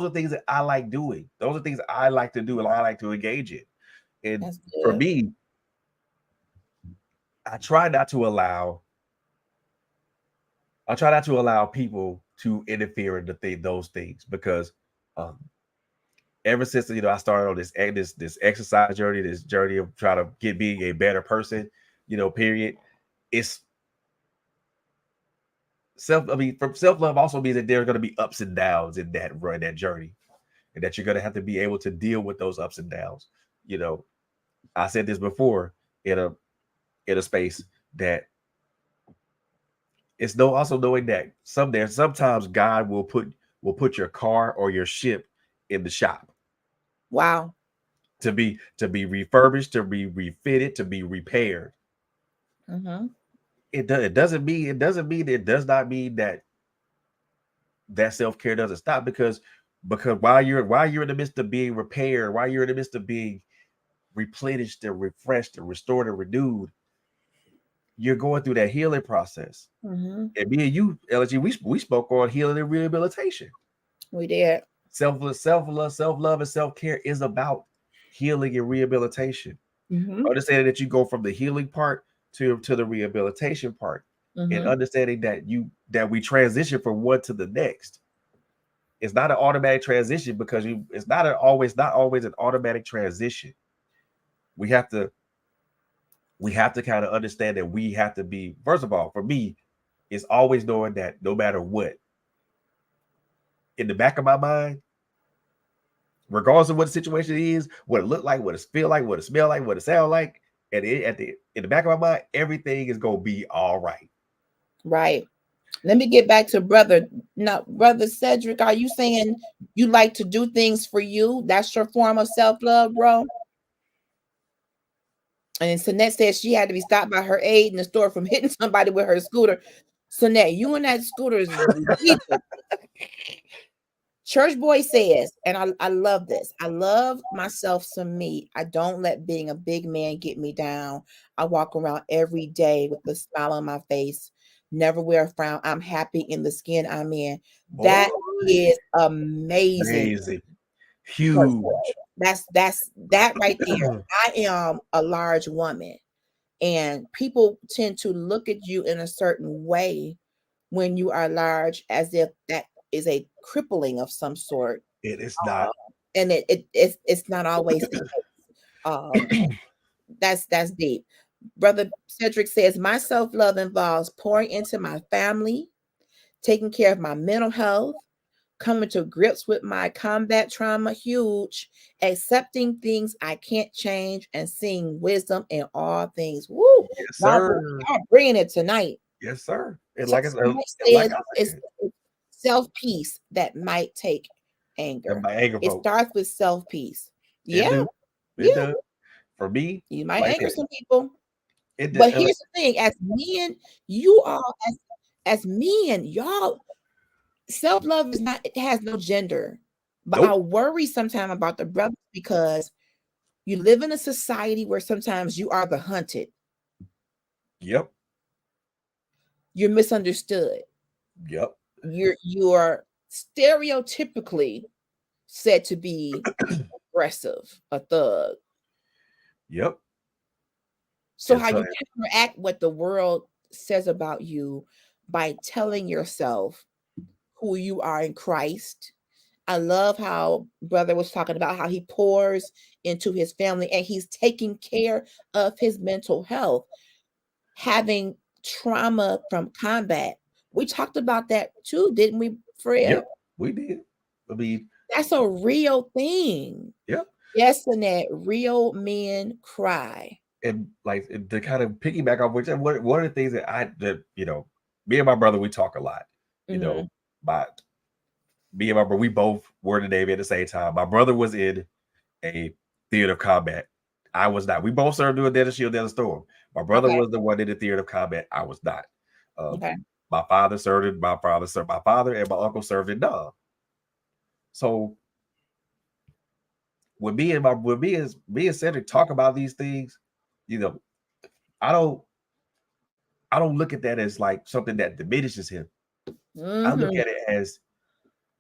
are things that I like doing. Those are things I like to do and I like to engage in. And That's for good. me, I try not to allow I try not to allow people to interfere in those things because um, ever since I started on this exercise journey, this journey of trying to get being a better person, period. It's from self love also means that there are going to be ups and downs in that journey, and that you're going to have to be able to deal with those ups and downs. You know, I said this before in a space that it's no also knowing that sometimes God will put your car or your ship in the shop Wow. to be refurbished, to be refitted, to be repaired. Mm-hmm. It does not mean that self-care doesn't stop because while you're in the midst of being repaired, while you're in the midst of being replenished and refreshed and restored and renewed, you're going through that healing process. Mm-hmm. And me and you, LG, we spoke on healing and rehabilitation. We did. Self love, and self-care is about healing and rehabilitation. Mm-hmm. Understanding that you go from the healing part to the rehabilitation part, and Mm-hmm. understanding that we transition from one to the next. It's not an automatic transition because it's not always an automatic transition. We have to kind of understand that we have to be, first of all, for me, it's always knowing that no matter what, in the back of my mind, regardless of what the situation is, what it look like, what it feel like, what it smell like, what it sound like, in the back of my mind, everything is gonna be all right. Right. Let me get back to brother. Now, brother Cedric, are you saying you like to do things for you? That's your form of self-love, bro? And Sonette said she had to be stopped by her aide in the store from hitting somebody with her scooter. Sonette, you and that scooter is lethal. Church Boy says, and I love this. I love myself some me. I don't let being a big man get me down. I walk around every day with a smile on my face, never wear a frown. I'm happy in the skin I'm in. Boy, That is amazing. amazing, Church Boy. huge. That's that right there. I am a large woman, and people tend to look at you in a certain way when you are large, as if that is a crippling of some sort. It is not. And it's not always the case. Um, that's deep. Brother Cedric says my self-love involves pouring into my family, taking care of my mental health, coming to grips with my combat trauma, huge, accepting things I can't change, and seeing wisdom in all things. Woo! Yes, Y'all, sir. y'all bringing it tonight. Yes, sir. And So, like I said, somebody and like says I it's said, self-peace that might take and anger. my anger It vote, starts with self-peace. it Yeah, do, it yeah. does. For me, You might like I anger said, some people. it But like, here's the thing: as men, you all as men, y'all, self-love is not, it has no gender. But I worry sometimes about the brothers because you live in a society where sometimes you are the hunted. Yep. You're misunderstood. Yep. You're stereotypically said to be aggressive, a thug. Yep. So how you counteract what the world says about you by telling yourself who you are in Christ. I love how brother was talking about how he pours into his family and he's taking care of his mental health, having trauma from combat. We talked about that too, didn't we, Fred? Yep, we did. I mean, that's a real thing. Yep. Yes, and that real men cry. And like to kind of piggyback off which one of the things that me and my brother, we talk a lot. You know, but me and my brother, we both were in the Navy at the same time. My brother was in a theater of combat. I was not. We both served doing Desert Shield, Desert Storm. My brother was the one in the theater of combat. I was not. My father served in my father and my uncle served in Nam. So when me and Cedric talk about these things, I don't look at that as like something that diminishes him. I look at it as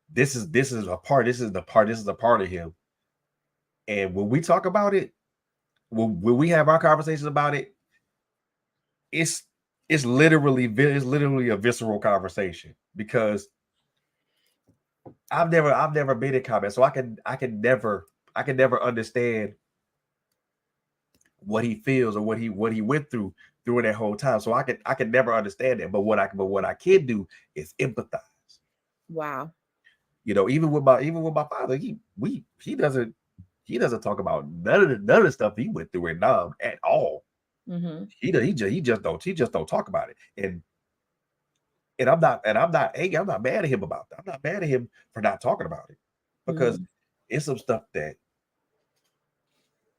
this is a part of him. And when we talk about it, when we have our conversations about it, it's literally a visceral conversation because I've never been in combat, so I can never understand what he feels or what he went through during that whole time. So I can never understand it. But what I can do is empathize. Wow. Even with my father, he doesn't talk about none of the stuff he went through in Nam at all. He just don't talk about it. And I'm not angry. I'm not mad at him about that. I'm not mad at him for not talking about it because it's some stuff that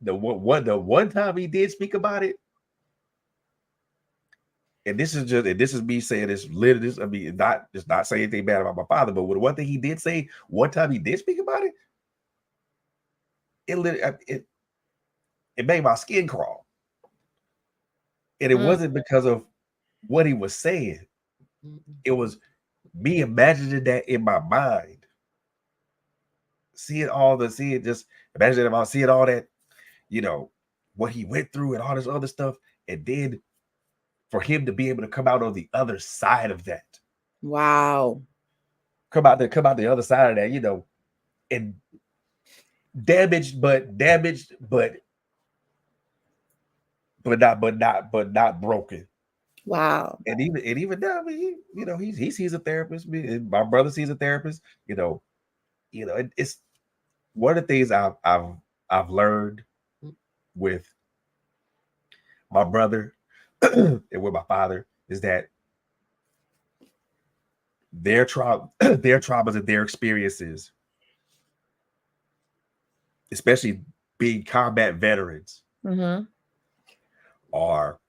the one time he did speak about it, and this is me saying this literally. I mean, not saying anything bad about my father, but one thing he did say one time he did speak about it, it made my skin crawl, and it wasn't because of what he was saying. It was me imagining that in my mind, seeing just imagine about seeing all that, what he went through and all this other stuff, and then for him to be able to come out on the other side of that. Wow. Come out the other side of that, and damaged, but not broken. Wow. And even now, I mean, he sees a therapist. My brother sees a therapist. It's one of the things I've learned with my brother and with my father is that their traumas and their experiences, especially being combat veterans, are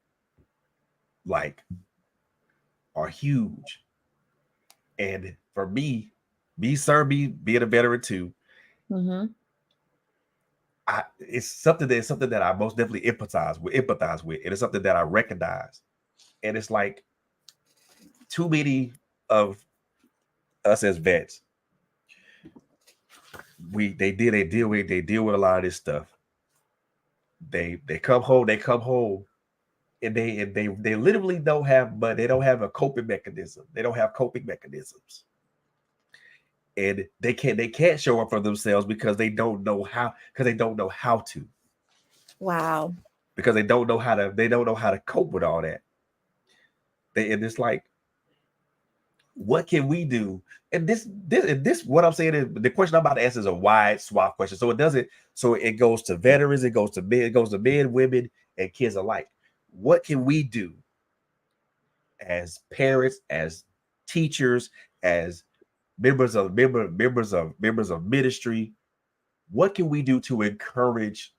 huge. And for me being a veteran too, it's something that I most definitely empathize with. And it's something that I recognize. And it's like too many of us as vets, they deal with a lot of this stuff. They come home, and they literally don't have a coping mechanism. They don't have coping mechanisms. And they can't show up for themselves because they don't know how to. Wow. Because they don't know how to cope with all that. And it's like, what can we do? And this what I'm saying is the question I'm about to answer is a wide swath question. So it goes to veterans, it goes to men, women, and kids alike. What can we do as parents, as teachers, as members of ministry? What can we do to encourage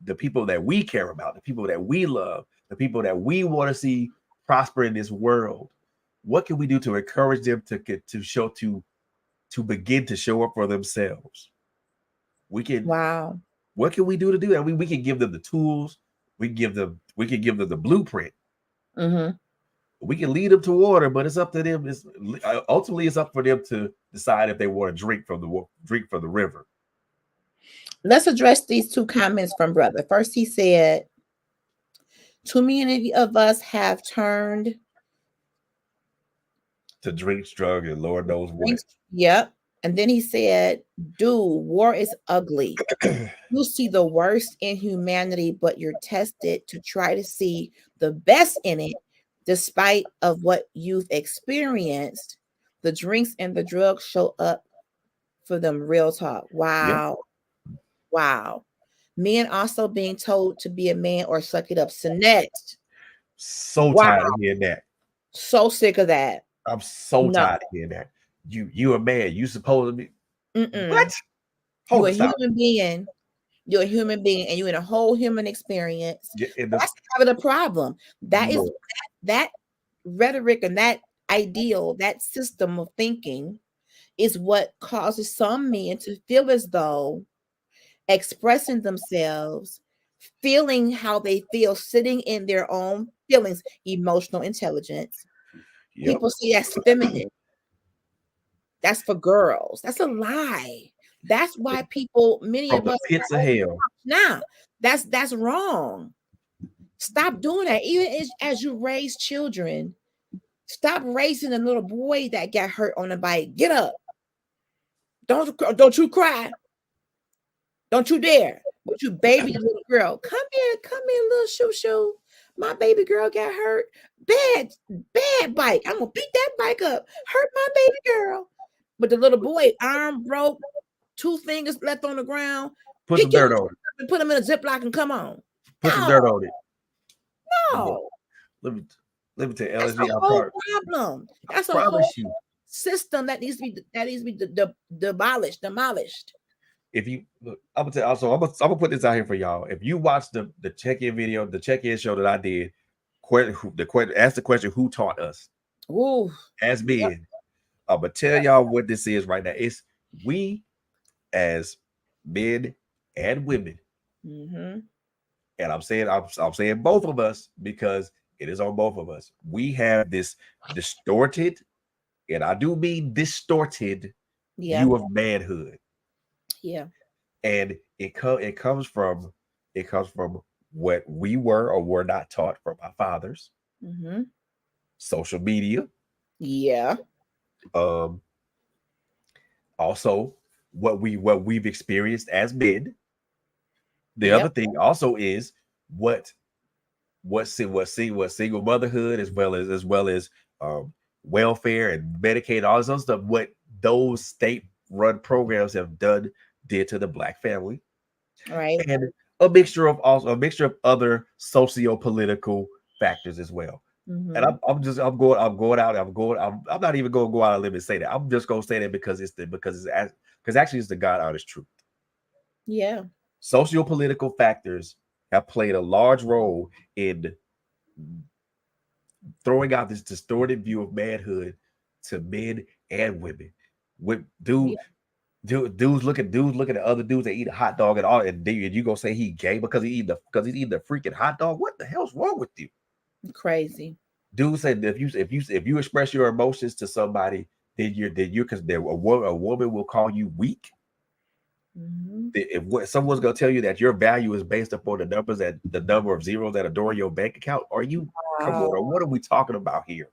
the people that we care about, the people that we love, the people that we want to see prosper in this world? What can we do to encourage them to to begin to show up for themselves. We can. Wow. What can we do to do that? We can give them the tools. We can give them the blueprint. Mm-hmm. We can lead them to water, but it's up to them. It's ultimately it's up for them to decide if they want to drink from the river. Let's address these two comments from brother. First, he said, too many of us have turned To drink, drug, and Lord knows what. Yep. And then he said, dude, war is ugly. You see the worst in humanity, but you're tested to try to see the best in it, despite of what you've experienced. The drinks and the drugs show up for them. Real talk. Wow. Yeah. Wow. Men also being told to be a man or suck it up. Sinet. So tired of hearing that. So sick of that. I'm so tired of hearing that. You a man. You supposed to be. What? You're a human being. You're a human being, and you're in a whole human experience. That's having a problem. That is that rhetoric and that ideal, that system of thinking is what causes some men to feel as though expressing themselves, feeling how they feel, sitting in their own feelings, emotional intelligence. Yep. People say that's feminine. That's for girls. That's a lie. That's why people, many From of the us, pits of hell. Now, that's wrong. Stop doing that. Even as you raise children, stop raising a little boy that got hurt on the bike. Get up. Don't you cry. Don't you dare. But you baby little girl. Come here, little shoo. My baby girl got hurt. Bad bike. I'm gonna beat that bike up. Hurt my baby girl. But the little boy, arm broke, 2 fingers left on the ground. Put some dirt on it. Put him in a Ziploc and come on. Put some dirt on it. No. Let me tell you, LHG. That's a whole problem. That's a whole system that needs to be demolished. If you look, I'm gonna put this out here for y'all. If you watch the check-in video, the check-in show that I did, ask the question, who taught us? Ooh. As men. I'm gonna tell y'all what this is right now. It's we as men and women. Mm-hmm. And I'm saying both of us because it is on both of us. We have this distorted, and I do mean distorted view of manhood. Yeah. And it comes from what we were or were not taught from our fathers. Mm-hmm. Social media. Yeah. Also what we've experienced as men. The other thing also is what single motherhood as well as welfare and Medicaid, all this other stuff, what those state-run programs did to the Black family. Right. And a mixture of other socio-political factors as well. Mm-hmm. And I'm not even going to go out on a limb and say that. I'm just going to say that because actually it's the God honest truth. Yeah. Socio-political factors have played a large role in throwing out this distorted view of manhood to men and women. With dudes look at the other dudes that eat a hot dog and all, and you gonna say he gay because he's eating the freaking hot dog? What the hell's wrong with you? Crazy. Dude said if you express your emotions to somebody, then you're because a woman will call you weak. Mm-hmm. If someone's gonna tell you that your value is based upon the number of zeros that adorn your bank account, are you come on? What are we talking about here?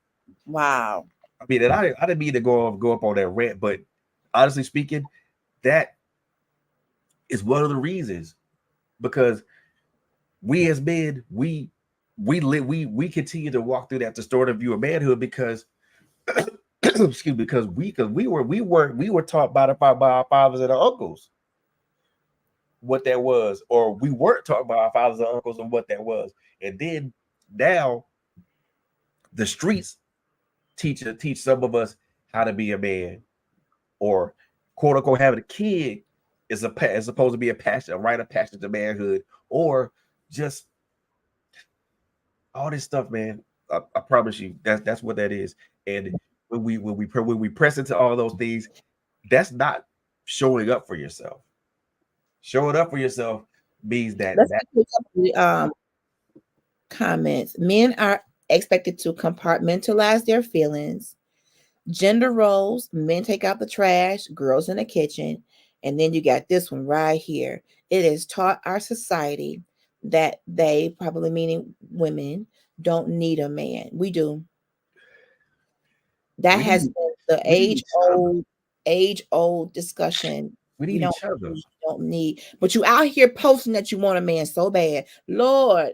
Wow. I mean, and I didn't mean to go up on that rant, but honestly speaking, that is one of the reasons, because we as men, we continue to walk through that distorted view of manhood because excuse me, because we were taught by our fathers and our uncles what that was, or we weren't taught by our fathers and uncles and what that was. And then now the streets teach some of us how to be a man, or quote unquote having a kid is supposed to be a rite of passage to manhood, or just all this stuff, man. I promise you that's what that is. And when we press into all those things, That's not showing up for yourself. Showing up for yourself means that Let's get to a couple of, comments. Men are expected to compartmentalize their feelings. Gender roles: men take out the trash, girls in the kitchen. And then you got this one right here. It is taught our society that they, probably meaning women, don't need a man. We do. That we has need been the we need each other. age old discussion. We You need each other. don't need, but you out here posting that you want a man so bad. Lord,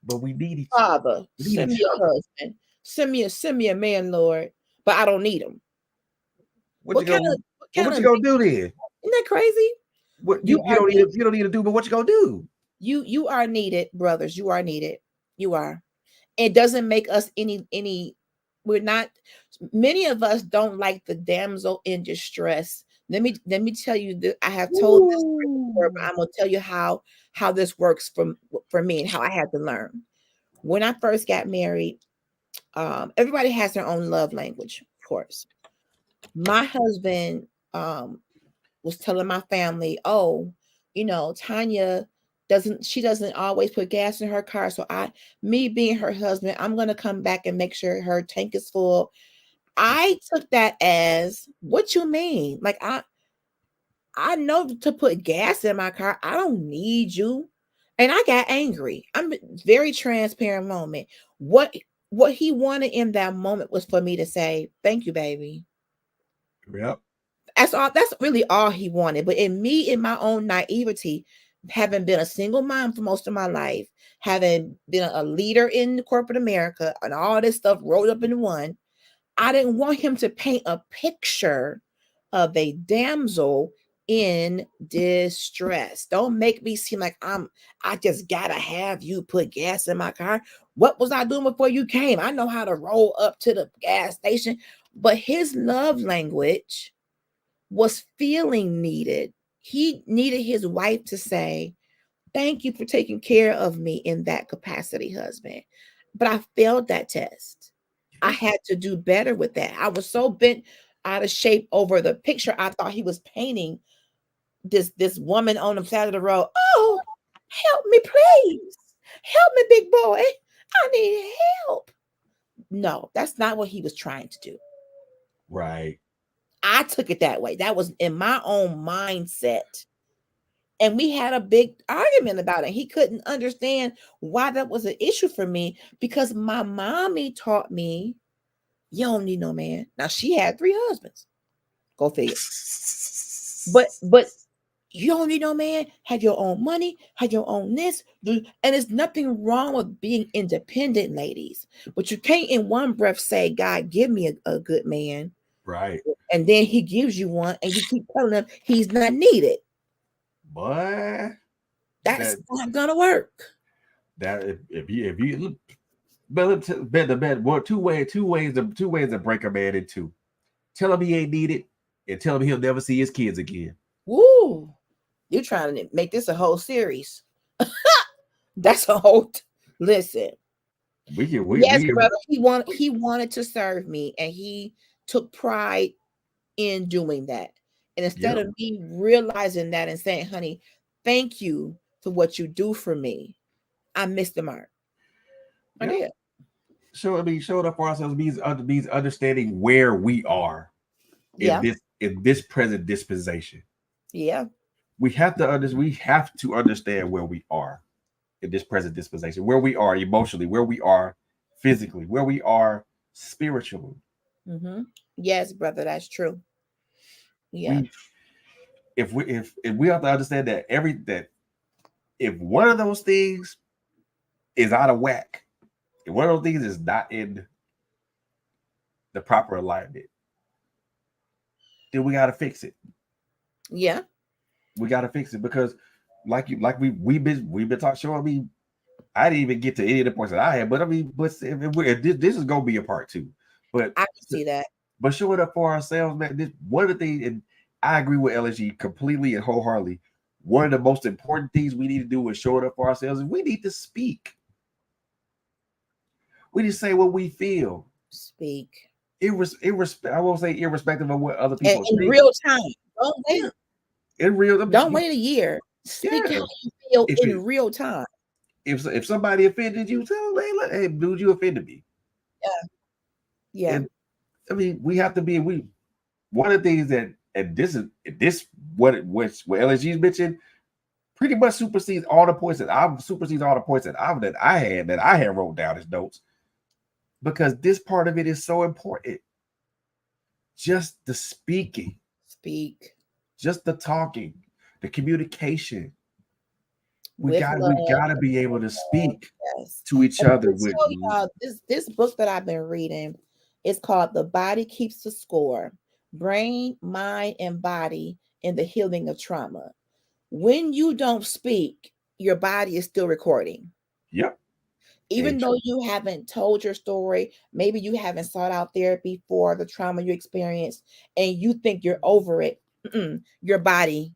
But we need each Father, we need send each me a other. husband. Send me a man, Lord. But I don't need him. What you gonna What Well, kind what of you gonna do then? Isn't that crazy? What You you are don't need needed. to, you don't need to do, but what you gonna do? You are needed, brothers. You are needed. You are. It doesn't make us any we're not, many of us don't like the damsel in distress. Let me tell you that I have told this story before, but Ooh. I'm gonna tell you how this works for me and how I had to learn. When I first got married, everybody has their own love language, of course. My husband was telling my family, oh, Tanya doesn't always put gas in her car. So me being her husband, I'm going to come back and make sure her tank is full. I took that as, what you mean? Like, I know to put gas in my car. I don't need you. And I got angry. I'm a very transparent moment. What he wanted in that moment was for me to say, thank you, baby. Yep. That's all. That's really all he wanted. But in my own naivety, having been a single mom for most of my life, having been a leader in corporate America, and all this stuff rolled up into one, I didn't want him to paint a picture of a damsel in distress. Don't make me seem like I just gotta have you put gas in my car. What was I doing before you came? I know how to roll up to the gas station. But his love language was feeling needed. He needed his wife to say, thank you for taking care of me in that capacity, husband. But I failed that test. I had to do better with that. I was so bent out of shape over the picture I thought he was painting, this woman on the side of the road. Oh, help me, please. Help me, big boy. I need help. No, that's not what he was trying to do. Right. I took it that way. That was in my own mindset. And we had a big argument about it. He couldn't understand why that was an issue for me, because my mommy taught me, you don't need no man. Now, she had 3 husbands. Go figure. But you don't need no man. Have your own money. Have your own this. And there's nothing wrong with being independent, ladies. But you can't in one breath say, God, give me a good man. Right. And then he gives you one and you keep telling him he's not needed. Boy, That's that not gonna work. that if you bet the bet what two ways to break a man in two. Tell him he ain't needed, and tell him he'll never see his kids again. Woo! You're trying to make this a whole series. That's a whole listen. Yes, We brother. He wanted to serve me, and he took pride in doing that. And instead Yep. of me realizing that and saying, honey, thank you for what you do for me, I missed the mark. I Yep. did. Showing up for ourselves means understanding where we are Yeah. in this present dispensation. Yeah. We have to understand where we are in this present dispensation, where we are emotionally, where we are physically, where we are spiritually. Mm-hmm. Yes, brother, that's true. Yeah. We if we have to understand that if one of those things is out of whack, if one of those things is not in the proper alignment, then we got to fix it. Yeah. We got to fix it because, we've been talking. Showing me, I didn't even get to any of the points that I had, but I mean, but if this is gonna be a part 2, but I can see that. but showing up for ourselves, man. This one of the things, and I agree with LSG completely and wholeheartedly. One of the most important things we need to do is showing up for ourselves, and we need to speak. We need to say what we feel. Speak. I won't say irrespective of what other And people in think. real time. Don't wait. Yeah, in real, I Don't mean, wait a year. Speak yeah. how you feel If in real time. if somebody offended you, tell them, hey, dude, you offended me. Yeah. And I mean, we have to be one of the things that, and this what LSG's mentioned pretty much supersedes all the points that I had wrote down as notes, because this part of it is so important. Just the speaking, Speak just the talking, the communication. with love. We gotta be able to speak Yes. to each And let other me with tell y'all, this book that I've been reading is called The Body Keeps the Score: Brain, Mind, and Body in the Healing of Trauma. When you don't speak, your body is still recording. yep. Even And though you haven't told your story, maybe you haven't sought out therapy for the trauma you experienced, and you think you're over it. Your body,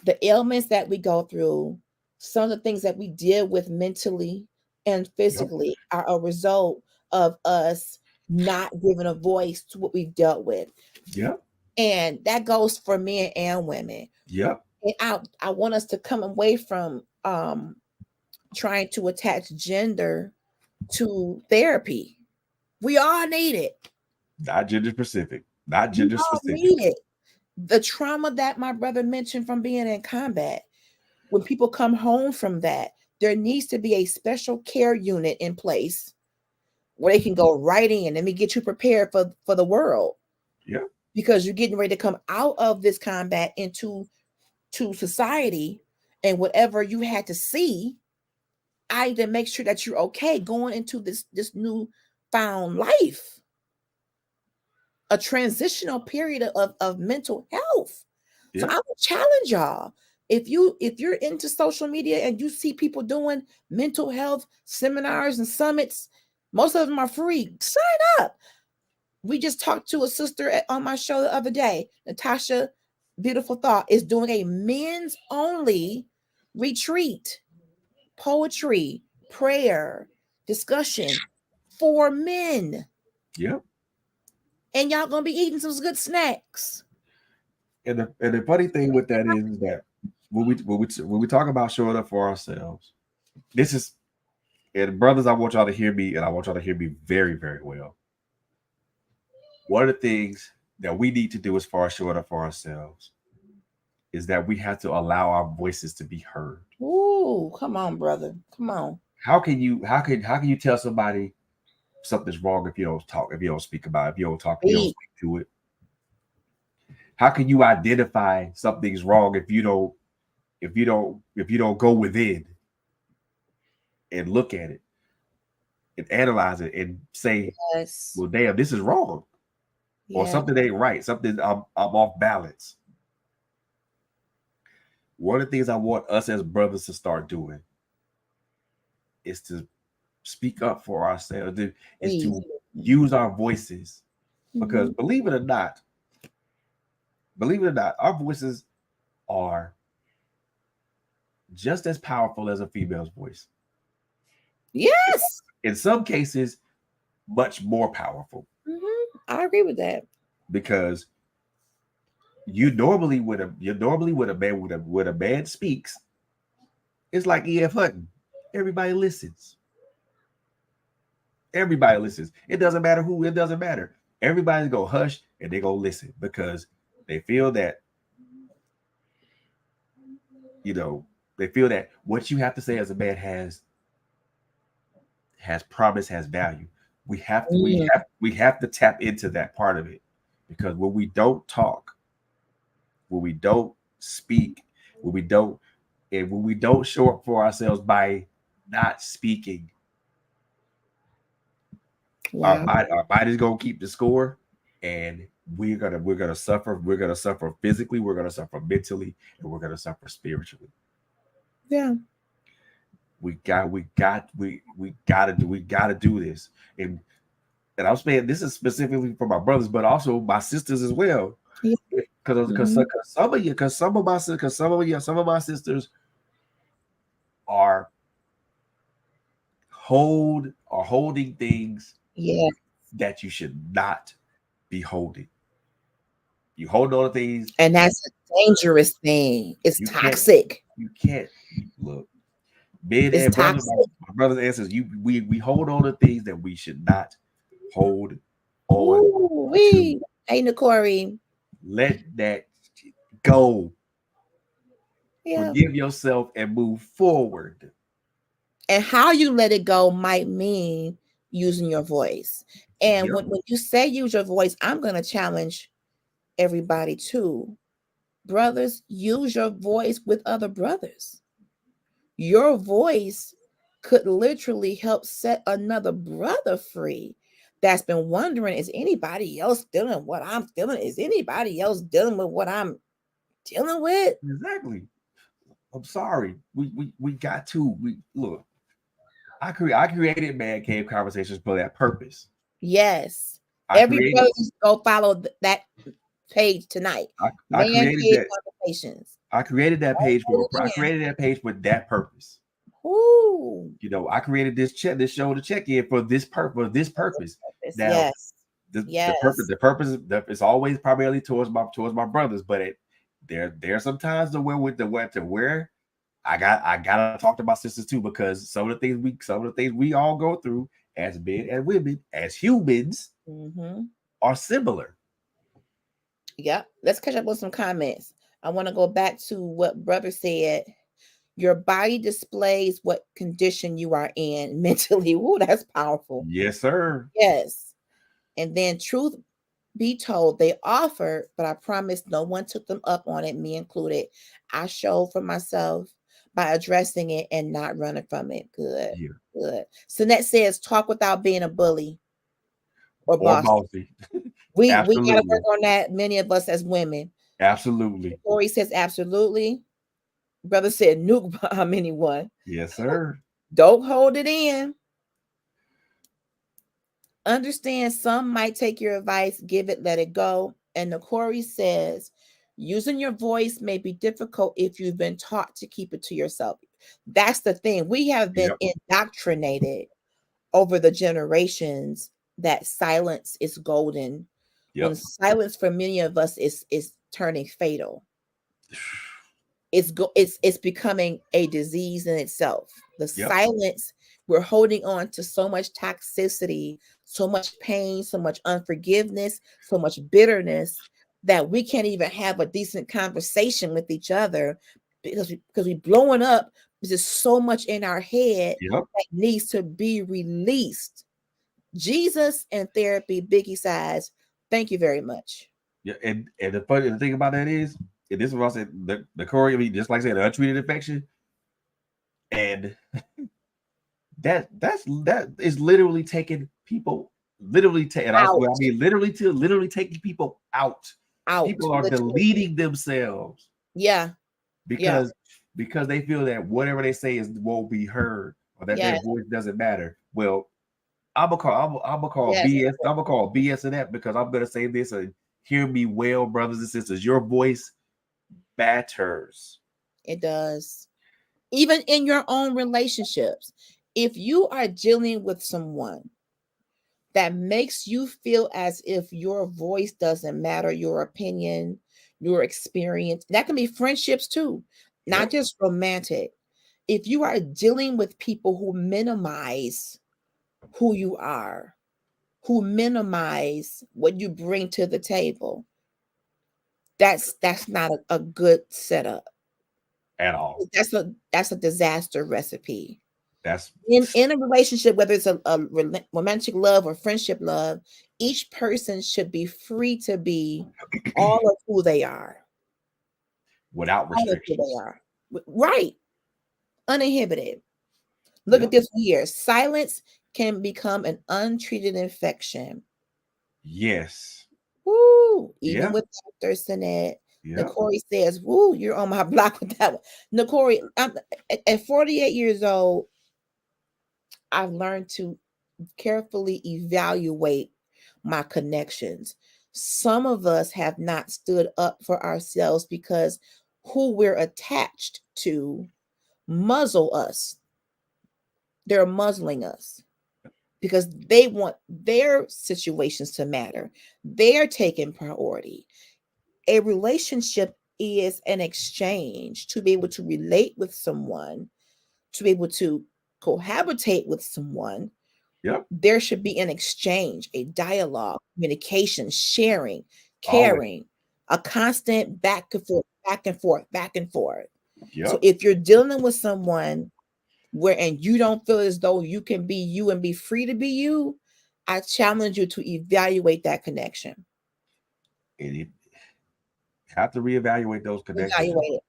the ailments that we go through, some of the things that we deal with mentally and yep, physically are a result of us not giving a voice to what we've dealt with. yep, And that goes for men and women. yep. And I want us to come away from trying to attach gender to therapy. We all need it. Not gender specific. Not We gender all specific. need it. The trauma that my brother mentioned from being in combat, when people come home from that, there needs to be a special care unit in place where they can go right in. Let me get you prepared for the world, Yeah. because you're getting ready to come out of this combat into society, and whatever you had to see, I need to make sure that you're okay going into this new found life, a transitional period of mental health. So Yeah. I would challenge y'all. If you're into social media and you see people doing mental health seminars and summits, most of them are free. Sign up. We just talked to a sister on my show the other day. Natasha, Beautiful Thought, is doing a men's only retreat, poetry, prayer, discussion for men. Yeah. And y'all gonna be eating some good snacks. And the funny thing with that is that when we talk about showing up for ourselves, this is, and brothers, I want y'all to hear me, and I want y'all to hear me very, very well. One of the things that we need to do as far as showing up for ourselves is that we have to allow our voices to be heard. Ooh, come on, brother. Come on. How can you tell somebody something's wrong if you don't talk, if you don't speak about it, if you don't Speak. speak to it? How can you identify something's wrong if you don't go within and look at it and analyze it and say, Yes. well, damn, this is wrong, or Yeah. something ain't right, something I'm off balance. One of the things I want us as brothers to start doing is to speak up for ourselves, is Please. to use our voices, because Mhm. believe it or not, our voices are just as powerful as a female's voice. Yes. In some cases, much more powerful, I agree with that. because you normally when a man speaks, it's like E.F. Hutton. Everybody listens. Everybody listens. It doesn't matter who. It doesn't matter. Everybody's gonna hush and they're gonna listen, because they feel that, you know, they feel that what you have to say as a man has promise, has value. Mm. We have to tap into that part of it, because when we don't talk, when we don't speak, when we don't when we don't show up for ourselves by not speaking, Wow. our body's gonna keep the score, and we're gonna suffer. We're gonna suffer physically. We're gonna suffer mentally, and we're gonna suffer spiritually. Yeah. We gotta do this. And I'm saying this is specifically for my brothers, but also my sisters as well. Yeah. Because Mhm. some of my sisters are holding things Yeah. that you should not behold it. You hold on to things, And that's a dangerous thing. It's you can't, toxic. you can't look. Men It's and brothers, toxic. my brothers and sisters, we hold on to things that we should not hold on Ooh, to. wee. Hey, Corey. Let that go. Yeah. Forgive yourself and move forward. And how you let it go might mean using your voice. And Yep. when you say use your voice, I'm going to challenge everybody too. Brothers, use your voice with other brothers. Your voice could literally help set another brother free that's been wondering, is anybody else feeling what I'm feeling? Is anybody else dealing with what I'm dealing with? Exactly. I'm sorry. We got to. We look. I created Man Cave Conversations for that purpose. Yes. I Everybody created just go follow that page tonight. I Man created Cave that Conversations. I created that Don't page put for I it in. created that page for that purpose. Ooh. You know, I created this show to check in for this purpose. Now, Yes. the Yes. purpose is always primarily towards my brothers, but there are some times to where I gotta talk to my sisters too, because some of the things we all go through as men and women, as humans, are similar. Yep. Let's catch up with some comments. I want to go back to what brother said. Your body displays what condition you are in mentally. Ooh, that's powerful. Yes, sir. Yes. And then truth be told, they offered, but I promise no one took them up on it, me included. I showed for myself by addressing it and not running from it. Good. Yeah. Good. Sinette says, talk without being a bully or Or bossy. bossy. We got to Absolutely. work on that, many of us as women. Absolutely. Corey says, absolutely. Brother said, nuke bomb anyone. Yes, sir. Don't hold it in. Understand some might take your advice, give it, let it go. And the Corey says, using your voice may be difficult if you've been taught to keep it to yourself. That's the thing. We have been indoctrinated over the generations that silence is golden. Yep. When silence for many of us is turning fatal. It's becoming a disease in itself. The silence, we're holding on to so much toxicity, so much pain, so much unforgiveness, so much bitterness that we can't even have a decent conversation with each other because we blowing up. There's just so much in our head that needs to be released. Jesus and therapy, Biggie size. Thank you very much. Yeah, and the thing about that is, and this is what I said, the Corey, I mean, just like I said, the untreated infection, and that is literally taking people, literally taking people out. People are deleting themselves. Yeah. Because they feel that whatever they say won't be heard, or that their voice doesn't matter. Well, I'm gonna call BS. I'm gonna call BS in that, because I'm gonna say this, and hear me well, brothers and sisters. Your voice matters. It does. Even in your own relationships. If you are dealing with someone that makes you feel as if your voice doesn't matter, your opinion, your experience, that can be friendships too, not just romantic. If you are dealing with people who minimize who you are, who minimize what you bring to the table, that's not a good setup at all. That's a disaster recipe. That's in a relationship, whether it's a romantic love or friendship love, each person should be free to be all of who they are, without restrictions. They are. Right, uninhibited. Look at this here. Silence can become an untreated infection. Yes. Woo! Even with Dr. Sinet. Nakori says, woo, you're on my block with that one. Nakori, at 48 years old, I've learned to carefully evaluate my connections. Some of us have not stood up for ourselves because who we're attached to muzzle us. They're muzzling us. because they want their situations to matter. They're taking priority. A relationship is an exchange to be able to relate with someone, to be able to cohabitate with someone. Yep. There should be an exchange, a dialogue, communication, sharing, Always. caring, a constant back and forth, back and forth, back and forth. So Yep. if you're dealing with someone where and you don't feel as though you can be you and be free to be you, I challenge you to evaluate that connection. And you have to reevaluate those connections. Evaluate it.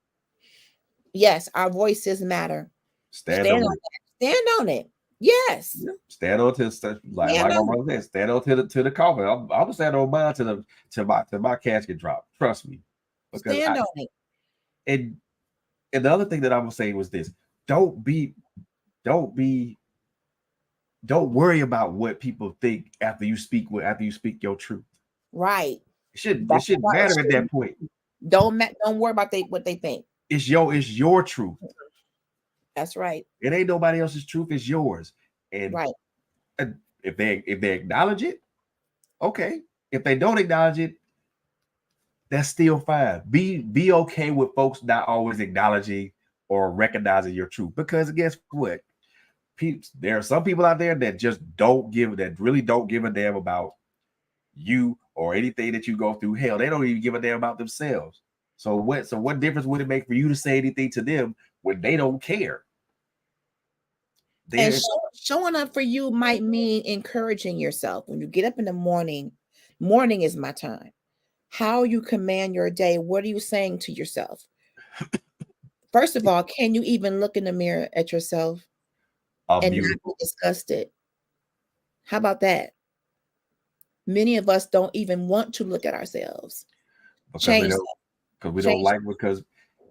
Yes, our voices matter. Stand Stand on on it. it. Stand on it. Yes. Yeah. Stand on to stuff like Stand my on brother said. Stand on to the coffin. I'm gonna stand on mine to my casket drop. Trust me, it. because Stand on it. and the other thing that I'm gonna say was this: don't be don't be don't worry about what people think after you speak your truth. Right. It That's shouldn't why it matter at that shouldn't. point. Don't worry about what they think. It's your truth. That's right. It ain't nobody else's truth. It's yours. And Right. if they acknowledge it, okay. If they don't acknowledge it, that's still fine. Be okay with folks not always acknowledging or recognizing your truth. Because guess what? There are some people out there that just really don't give a damn about you or anything that you go through. Hell, they don't even give a damn about themselves. So what difference would it make for you to say anything to them when they don't care? And showing up for you might mean encouraging yourself. When you get up in the morning is my time. How you command your day, what are you saying to yourself? First of all, can you even look in the mirror at yourself and not be disgusted? How about that? Many of us don't even want to look at ourselves. Because we don't like, because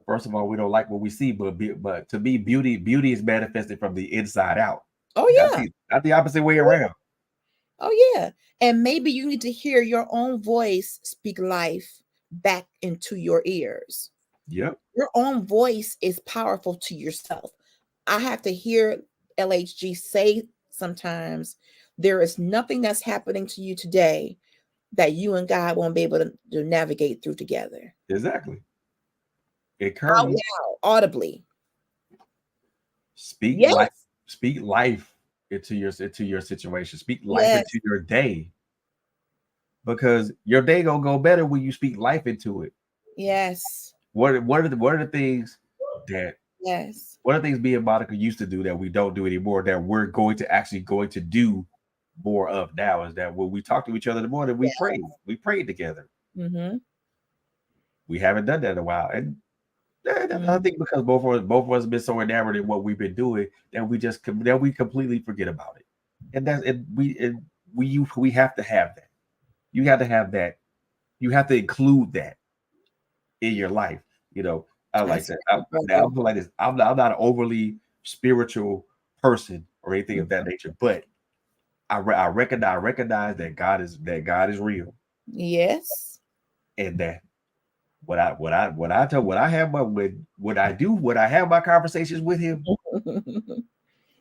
first of all, we don't like what we see, but to me, beauty is manifested from the inside out. Oh yeah. Not the opposite way around. Oh yeah. And maybe you need to hear your own voice speak life back into your ears. Yep. Your own voice is powerful to yourself. I have to hear LHG say sometimes, there is nothing that's happening to you today that you and God won't be able to navigate through together. Exactly. Out loud, audibly. Speak life. Speak life into your situation. Speak life into your day. Because your day gonna go better when you speak life into it. Yes. What are the things that what are things me and Monica used to do that we don't do anymore, that we're going to do more of now, is that when we talk to each other in the morning, we pray. We prayed together. Mm-hmm. We haven't done that in a while. And I think because both of us have been so enamored in what we've been doing that we completely forget about it. And we have to have that. You have to have that. You have to include that in your life. I like that. I feel like this. I'm not an overly spiritual person or anything of that nature, but I recognize that God is real. Yes. And that when I have my conversations with him,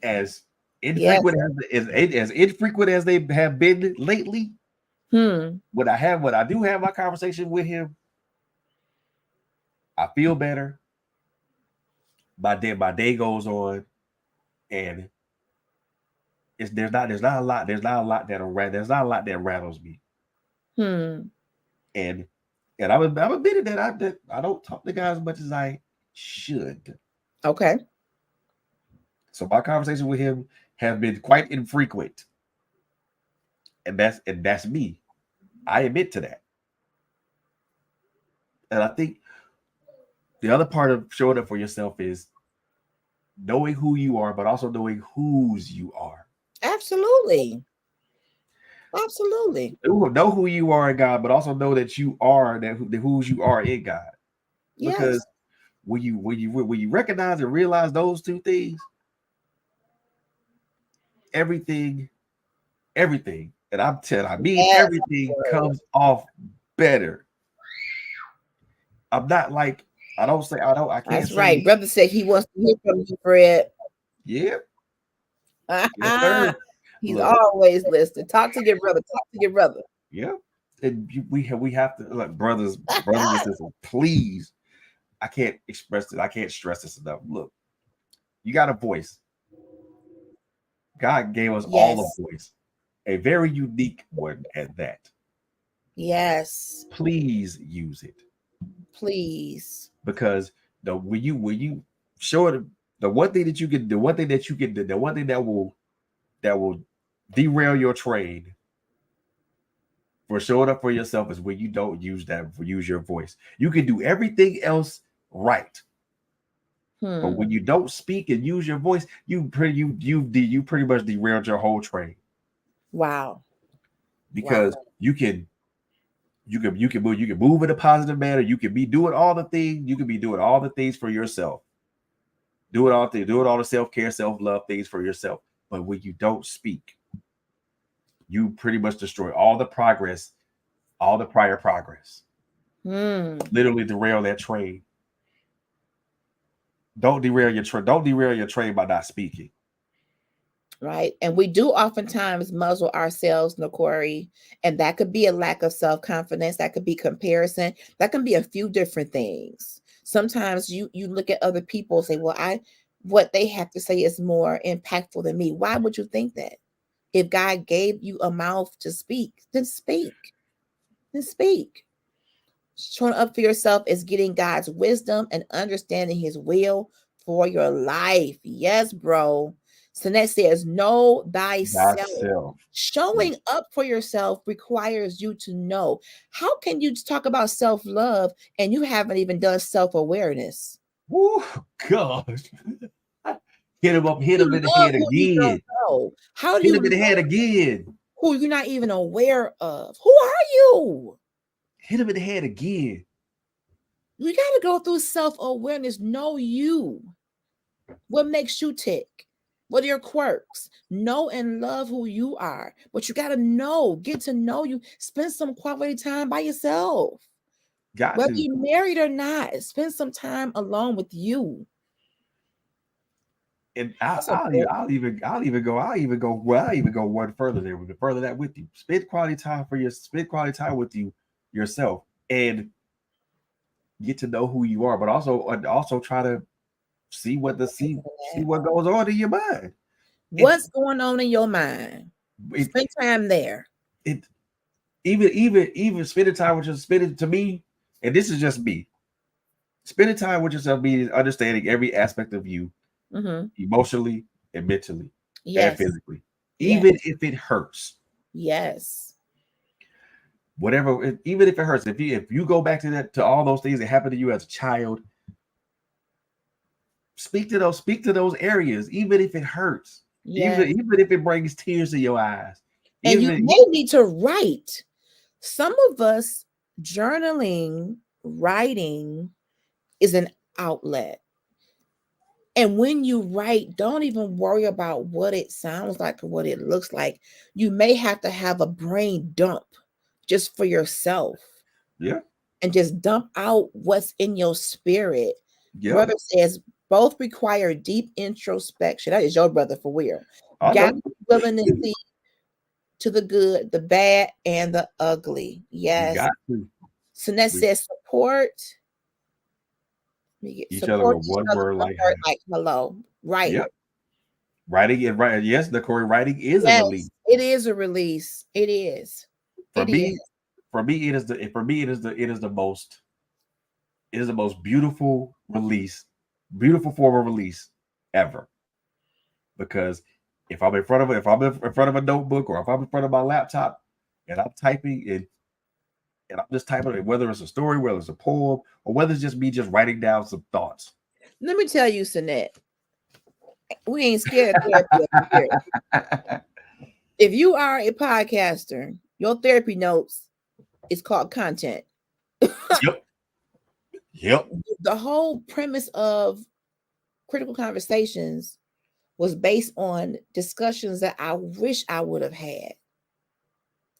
as infrequent as they have been lately, when I do have my conversation with him, I feel better. My day goes on, and there's not a lot that rattles me. And I'm admitting that I don't talk to guys as much as I should. Okay. So my conversation with him have been quite infrequent. And that's me. I admit to that. And I think the other part of showing up for yourself is knowing who you are, but also knowing whose you are. Absolutely. Absolutely. Know who you are in God, but also know that you are whose you are in God. Because when you recognize and realize those two things, everything, and everything comes off better. I'm not like I can't. That's right. Brother said he wants to hear from you, Fred. Yeah. Yes, sir. He's Look, always listening. Talk to your brother. Talk to your brother. yeah, and we have to, like, brothers and sisters, please. I can't express it. I can't stress this enough. Look, you got a voice. God gave us all Yes. a voice, a very unique one at that. Yes. Please use it, Please. because when you show it, the one thing that you can, the one thing that you can, the one thing that will derail your train for showing up for yourself is when you don't use your voice. You can do everything else right, but when you don't speak and use your voice, you pretty much derailed your whole train. Wow. Because you can move in a positive manner. You can be doing all the things. You can be doing all the things for yourself. Doing all the self-care, self-love things for yourself. But when you don't speak, you pretty much destroy all the progress, all the prior progress. Literally derail that train. Don't derail your train. Don't derail your train by not speaking. Right. And we do oftentimes muzzle ourselves, Nokori, and that could be a lack of self-confidence. That could be comparison. That can be a few different things. Sometimes you look at other people and say, well, what they have to say is more impactful than me. Why would you think that? If God gave you a mouth to speak, then speak. Then speak. Showing up for yourself is getting God's wisdom and understanding his will for your life. Yes, bro. Sinette says, know thyself. Thyself. Showing up for yourself requires you to know. How can you talk about self-love and you haven't even done self-awareness? Woo, gosh. Hit him You in the love head who you don't again. know. How do Hit you him in the head love again. who you're not even aware of? Who are you? Hit him in the head again. We got to go through self-awareness. Know you. What makes you tick? What are your quirks? Know and love who you are. But you got to know, get to know you. Spend some quality time by yourself. Whether you're married or not, spend some time alone with you. And I'll even go one further there. We can further that with you. Spend quality time with you yourself, and get to know who you are, but also try to see what goes on in your mind. What's going on in your mind? Spend time there. Even spending time with yourself, to me, and this is just me. Spending time with yourself means understanding every aspect of you, emotionally and mentally, and physically, even if it hurts. Yes. Whatever, even if it hurts, if you go back to all those things that happened to you as a child, speak to those areas, even if it hurts, even if it brings tears to your eyes. And you may need to write. Some of us, journaling, writing is an outlet. And when you write, don't even worry about what it sounds like or what it looks like. You may have to have a brain dump just for yourself. Yeah. And just dump out what's in your spirit. Yeah. Brother says both require deep introspection. That is your brother for real. Got to be willing to see to the good, the bad, and the ugly. Yes. You got to. Sinette says support. Each other with one word like hello. Right. Yep. Writing and writing. Yes, Nokori, writing is a release. It is a release. It is. For me, it is the most beautiful release, beautiful form of release ever. Because if I'm in front of a notebook, or if I'm in front of my laptop and I'm typing and I'm just typing it, whether it's a story, whether it's a poem, or whether it's just me just writing down some thoughts. Let me tell you, Sinette, we ain't scared of therapy up here. If you are a podcaster, your therapy notes is called content. Yep. The whole premise of Critical Conversations was based on discussions that I wish I would have had,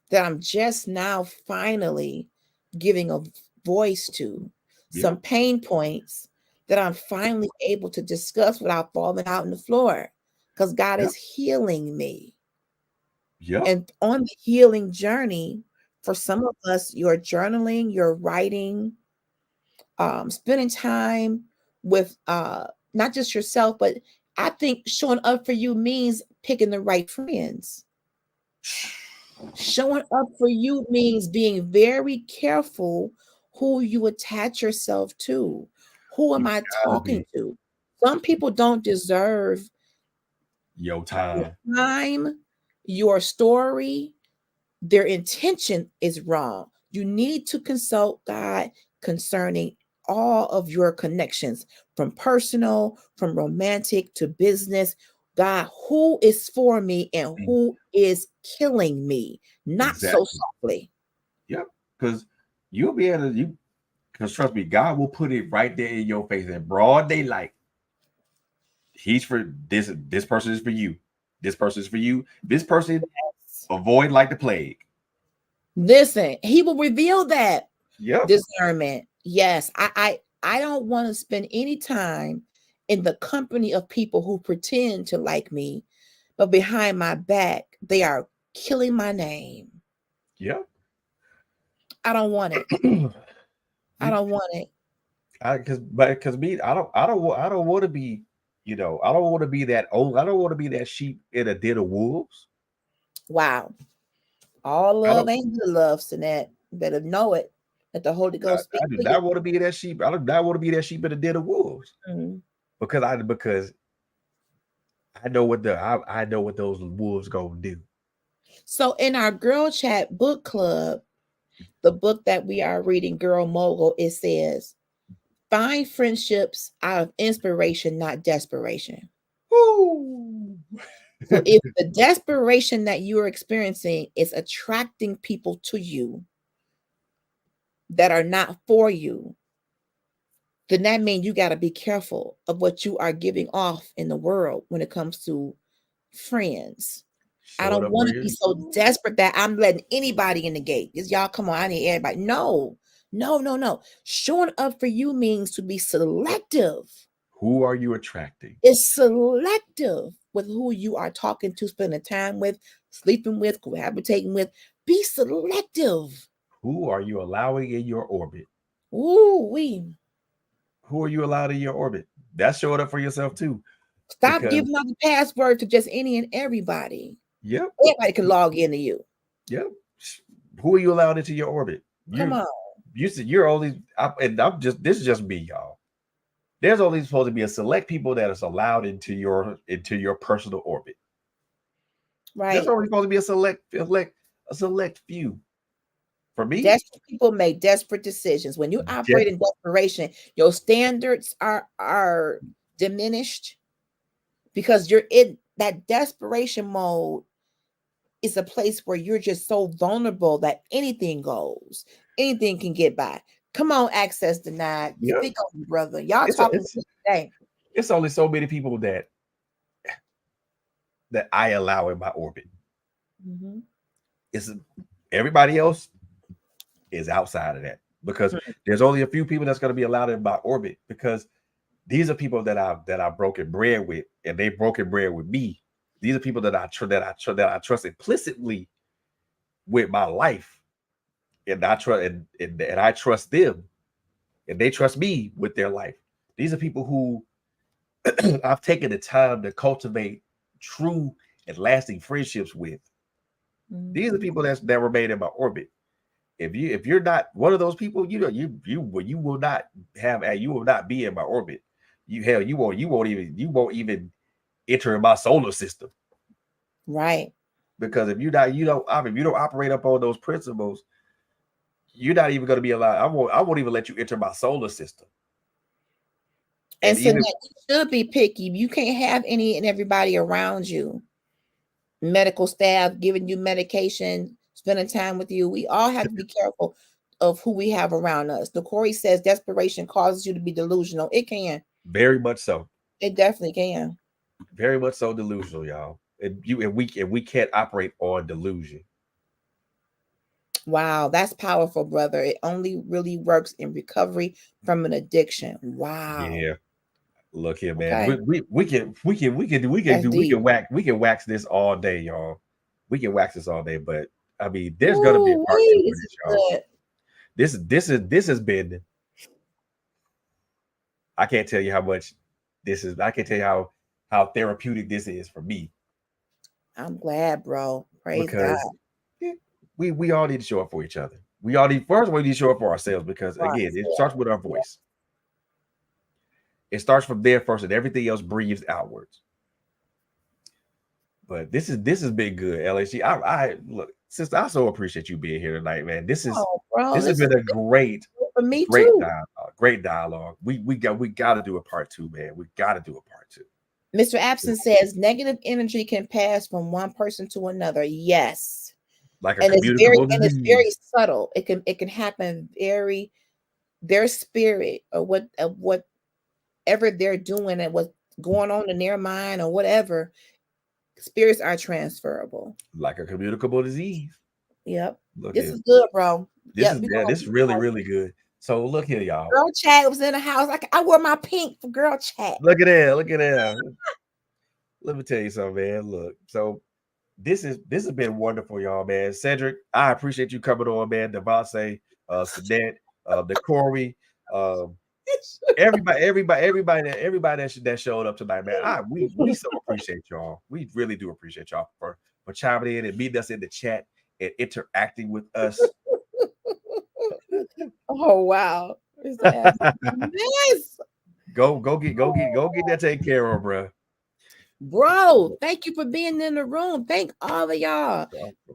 that I'm just now finally giving a voice to, some pain points that I'm finally able to discuss without falling out on the floor, because God is healing me. Yep. And on the healing journey, for some of us, you're journaling, you're writing, spending time with not just yourself, but I think showing up for you means picking the right friends. Showing up for you means being very careful who you attach yourself to. Who am You I gotta talking be to? Some people don't deserve your your time. time, your story. Their intention is wrong. You need to consult God concerning all of your connections, from personal, from romantic to business. God, who is for me and Mm, who is killing me? Not so exactly. softly. Yep. Because you'll be able to you because trust me, God will put it right there in your face in broad daylight. He's for this person is for you. This person is for you. This person avoid like the plague. Listen, he will reveal that Yep. discernment. Yes, I don't want to spend any time in the company of people who pretend to like me, but behind my back, they are killing my name. Yep. I don't want it. I you don't want it. because me, I don't want to be, I don't want to be that old, I don't want to be that sheep in a den of wolves. Wow. All I love don't ain't good love, Sinette. Better know it. Let the Holy Ghost speak I do for you. not want to be that sheep. I do not want to be that sheep in a den of wolves. Mhm. Because I know what I know what those wolves gonna do. So in our girl chat book club, the book that we are reading, Girl Mogul, it says, find friendships out of inspiration, not desperation. Woo! So if the desperation that you are experiencing is attracting people to you that are not for you, then that means you got to be careful of what you are giving off in the world when it comes to friends. I Showing don't up want where to be you so desperate that I'm letting anybody in the gate. Just y'all, come on, I need everybody. No, no, no, no. Showing up for you means to be selective. who are you attracting? It's selective with who you are talking to, spending time with, sleeping with, cohabitating with. Be selective. Who are you allowing in your orbit? Ooh, we Who are you allowed in your orbit? That's showing up for yourself too. stop Because giving out the password to just any and everybody. yep, Everybody can log into you. yep. Who are you allowed into your orbit? Come on. You said you're only and I'm just this is just me, y'all. There's only supposed to be a select people that is allowed into your personal orbit. There's Right. only supposed to be a select few. For me, Desperate people make desperate decisions. When you operate in desperation, your standards are diminished because you're in that desperation mode. Is a place where you're just so vulnerable that anything goes, anything can get by. Come on, access denied. yeah, Speak on, brother. Y'all it's talking it's today. it's only so many people that I allow in my orbit. Mm-hmm. It's everybody else is outside of that because there's only a few people that's going to be allowed in my orbit because these are people that I've broken bread with and they've broken bread with me. These are people that I trust implicitly with my life, and I trust and I trust them, and they trust me with their life. These are people who I've taken the time to cultivate true and lasting friendships with. These are Mm-hmm. people that remain in my orbit. If you're not one of those people, you will not you will not be in my orbit. You won't even enter my solar system Right. because if you don't operate up on those principles, you're not even going to be allowed. I won't even let you enter my solar system. And And so even that you should be picky. You can't have any and everybody around you. Medical staff giving you medication, spending time with you. We all have to be careful of who we have around us. The Corey says desperation causes you to be delusional. It can. very much so, It definitely can. very much so delusional, y'all. And we can't operate on delusion. Wow, that's powerful, brother. It only really works in recovery from an addiction. Wow. Yeah, look here, man. Okay. We can That's deep. wax this all day, y'all. we can wax this all day, but I mean, there's gonna be a part two for This this, is y'all. good. This has been. I can't tell you how much this is. I can't tell you how therapeutic this is for me, I'm glad, bro. Praise God. because we all need to show up for each other. We all need, first of all, we need to show up for ourselves, because For again, it ourselves. starts with our voice. It starts from there first, and everything else breathes outwards. But this has been good, LHG. I look, sister, I so appreciate you being here tonight, man. Oh, bro, This has this is been a great for me great too. dialogue. Great dialogue. We got to do a part two, man. We got to do a part two. Mr. Abson says negative energy can pass from one person to another. Yes. Like a And communicable it's very disease. subtle. It can happen very, their spirit or whatever they're doing and what's going on in their mind or whatever, spirits are transferable. Like a communicable disease. Yep. Look This here. is good, bro. This Yep. is really, really good. So look here, y'all. Girl chat was in the house. I wore my pink for girl chat. Look at that. Look at that. Let me tell you something, man. Look, so this has been wonderful, y'all, man. Cedric, I appreciate you coming on, man. Devontae, Sedette, the Corey, everybody that showed up tonight, man. We so appreciate y'all. We really do appreciate y'all for chiming in and meeting us in the chat and interacting with us. Oh wow. Yes. Go get that taken care of, bro. Bro, thank you for being in the room. Thank all of y'all.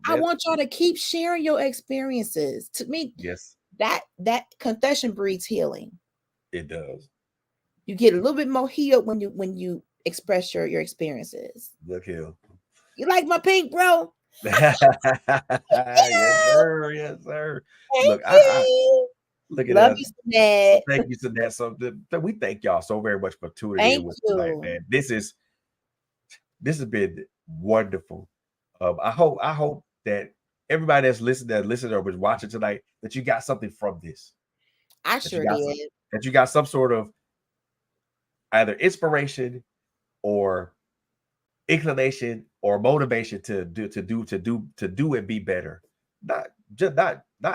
I want y'all to keep sharing your experiences. To me, yes, that confession breeds healing. It does. You get a little bit more healed when you express your experiences. Look here. You like my pink, bro? Yes, sir. Yes, sir. Look, look at Love that. you, Ned. Thank you to that. So we thank y'all so very much for tuning in with tonight, man. This has been wonderful. I hope that everybody that's listening or was watching tonight, that you got something from this. I sure did. That you got some sort of either inspiration or inclination or motivation to do and be better. Not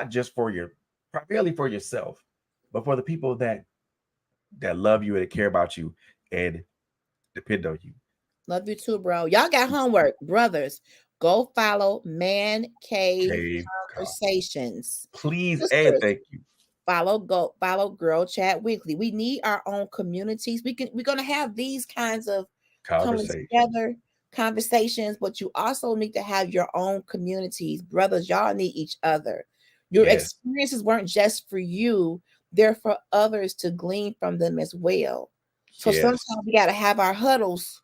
just primarily for yourself, but for the people that love you and care about you and depend on you. Love you too, bro. Y'all got homework, brothers. Go follow Man Cave Conversations. Please. Sisters, and thank you. Follow Girl Chat Weekly. We need our own communities. We're gonna have these kinds of coming together conversations, but you also need to have your own communities. Brothers, y'all need each other. Your experiences weren't just for you, they're for others to glean from them as well. So sometimes we got to have our huddles,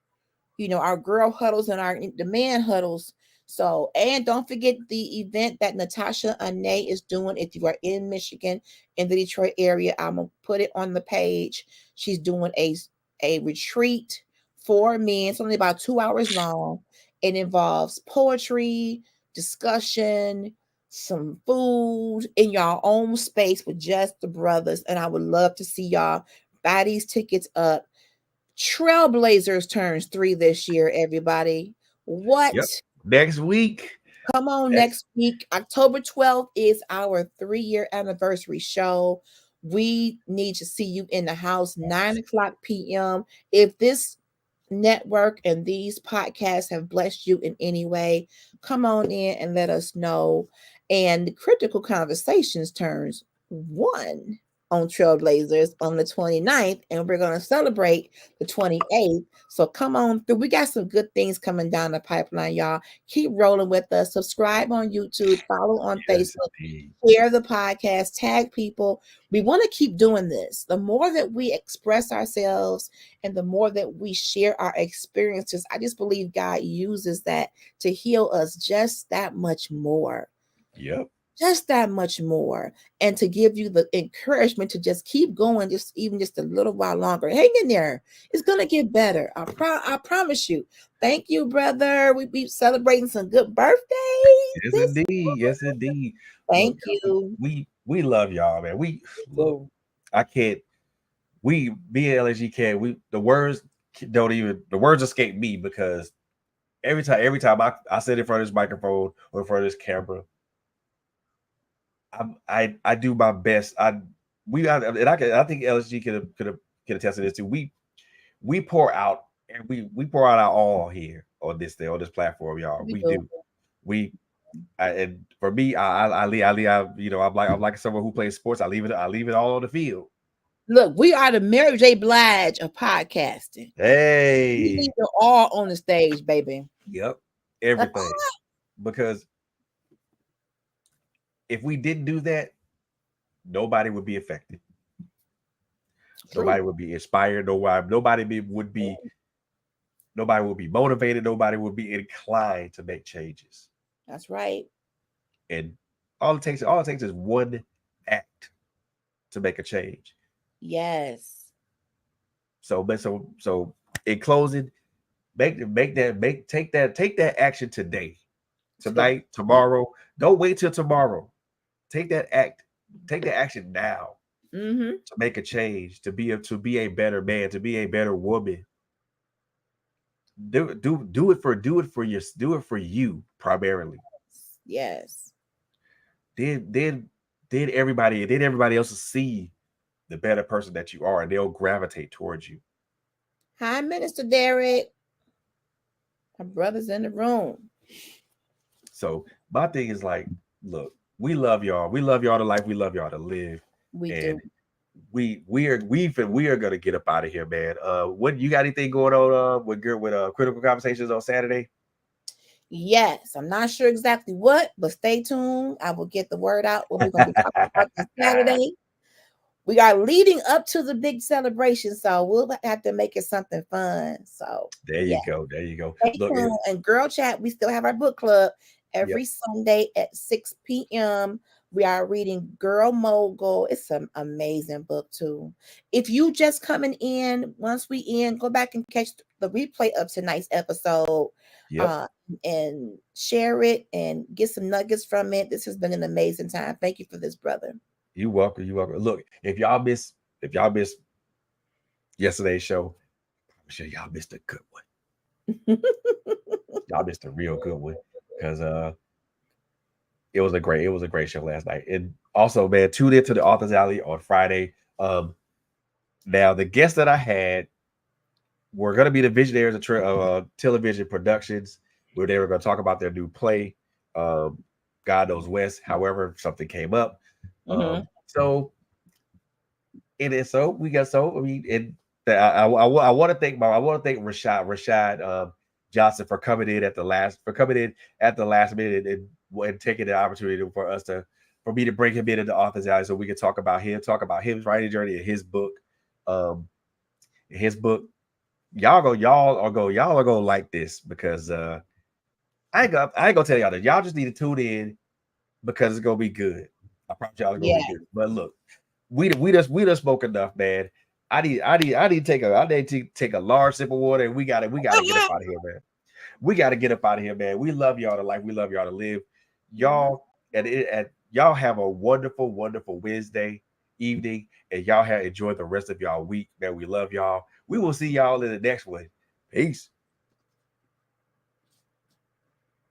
our girl huddles and the man huddles. So, and don't forget the event that Natasha Ane is doing. If you are in Michigan, in the Detroit area, I'm gonna put it on the page. She's doing a retreat for men. It's only about 2 hours long. It involves poetry, discussion, some food in your own space with just the brothers. And I would love to see y'all buy these tickets up. Trailblazers turns 3 this year, everybody. What? Yep. Next week. Come on, next week. October 12th is our 3-year anniversary show. We need to see you in the house, 9:00 p.m. If this network and these podcasts have blessed you in any way, come on in and let us know. And Critical Conversations turns 1 on Trailblazers on the 29th, and we're going to celebrate the 28th. So come on through. We got some good things coming down the pipeline, y'all. Keep rolling with us. Subscribe on YouTube, follow on Facebook, share the podcast, tag people. We want to keep doing this. The more that we express ourselves and the more that we share our experiences, I just believe God uses that to heal us just that much more. Yep. Just that much more, and to give you the encouragement to just keep going, just a little while longer. Hang in there; it's gonna get better. I promise you. Thank you, brother. We be celebrating some good birthdays. Yes, indeed. Yes, indeed. Thank you. We love y'all, man. We look. I can't. Me and LHG can't. The words escape me because every time I sit in front of this microphone or in front of this camera, I do my best. I think LSG could attest to this too. We pour out and we pour out our all here on this thing, on this platform, y'all. We We do. do. And for me, I leave, you know, I'm like someone who plays sports. I leave it all on the field. Look, we are the Mary J. Blige of podcasting. We Hey, need it all on the stage, baby. yep, everything. Because if we didn't do that, nobody would be affected. True. Nobody would be inspired. Nobody would be motivated. Nobody would be inclined to make changes. That's right. And all it takes is one act to make a change. Yes. So in closing, take that action today, tonight, tomorrow. Don't wait till tomorrow. Take that action now to make a change, to be a better man, to be a better woman. Do it for you primarily. Yes. Then everybody else see the better person that you are, and they'll gravitate towards you. Hi, Minister Derek. My brother's in the room. So my thing is like, look, we love y'all. We love y'all to life. We love y'all to live. We and do. we are gonna get up out of here, man. What you got anything going on with Critical Conversations on Saturday? Yes, I'm not sure exactly what, but stay tuned. I will get the word out what we're going to be talking about this Saturday. We are leading up to the big celebration, so we'll have to make it something fun. So there you go. Stay tuned. And Girl Chat, we still have our book club every Sunday at 6 p.m. We are reading Girl Mogul. It's an amazing book too. If you just coming in, once we end, go back and catch the replay of tonight's episode. And share it and get some nuggets from it. This has been an amazing time. Thank you for this, brother. You're welcome. Look, if y'all missed yesterday's show, I'm sure y'all missed a good one. Y'all missed a real good one because it was a great show last night. And also, man, tune into the Authors Alley on Friday. Now the guests that I had were going to be the visionaries of television productions, where they were going to talk about their new play, God Knows West. However, something came up. So we got I mean, I want to thank Rashad Johnson for coming in at the last minute and taking the opportunity for me to bring him in the Authors Alley so we can talk about his writing journey and his book. Y'all are gonna like this because I ain't gonna tell y'all that. Y'all just need to tune in because it's gonna be good. I promise y'all it's gonna be good. But look, we just spoke enough, man. I need to take a large sip of water, and we gotta get up out of here, man. We gotta get up out of here, man. We love y'all to life. We love y'all to live. Y'all y'all have a wonderful, wonderful Wednesday evening, and y'all enjoy the rest of y'all week, man. We love y'all. We will see y'all in the next one. Peace.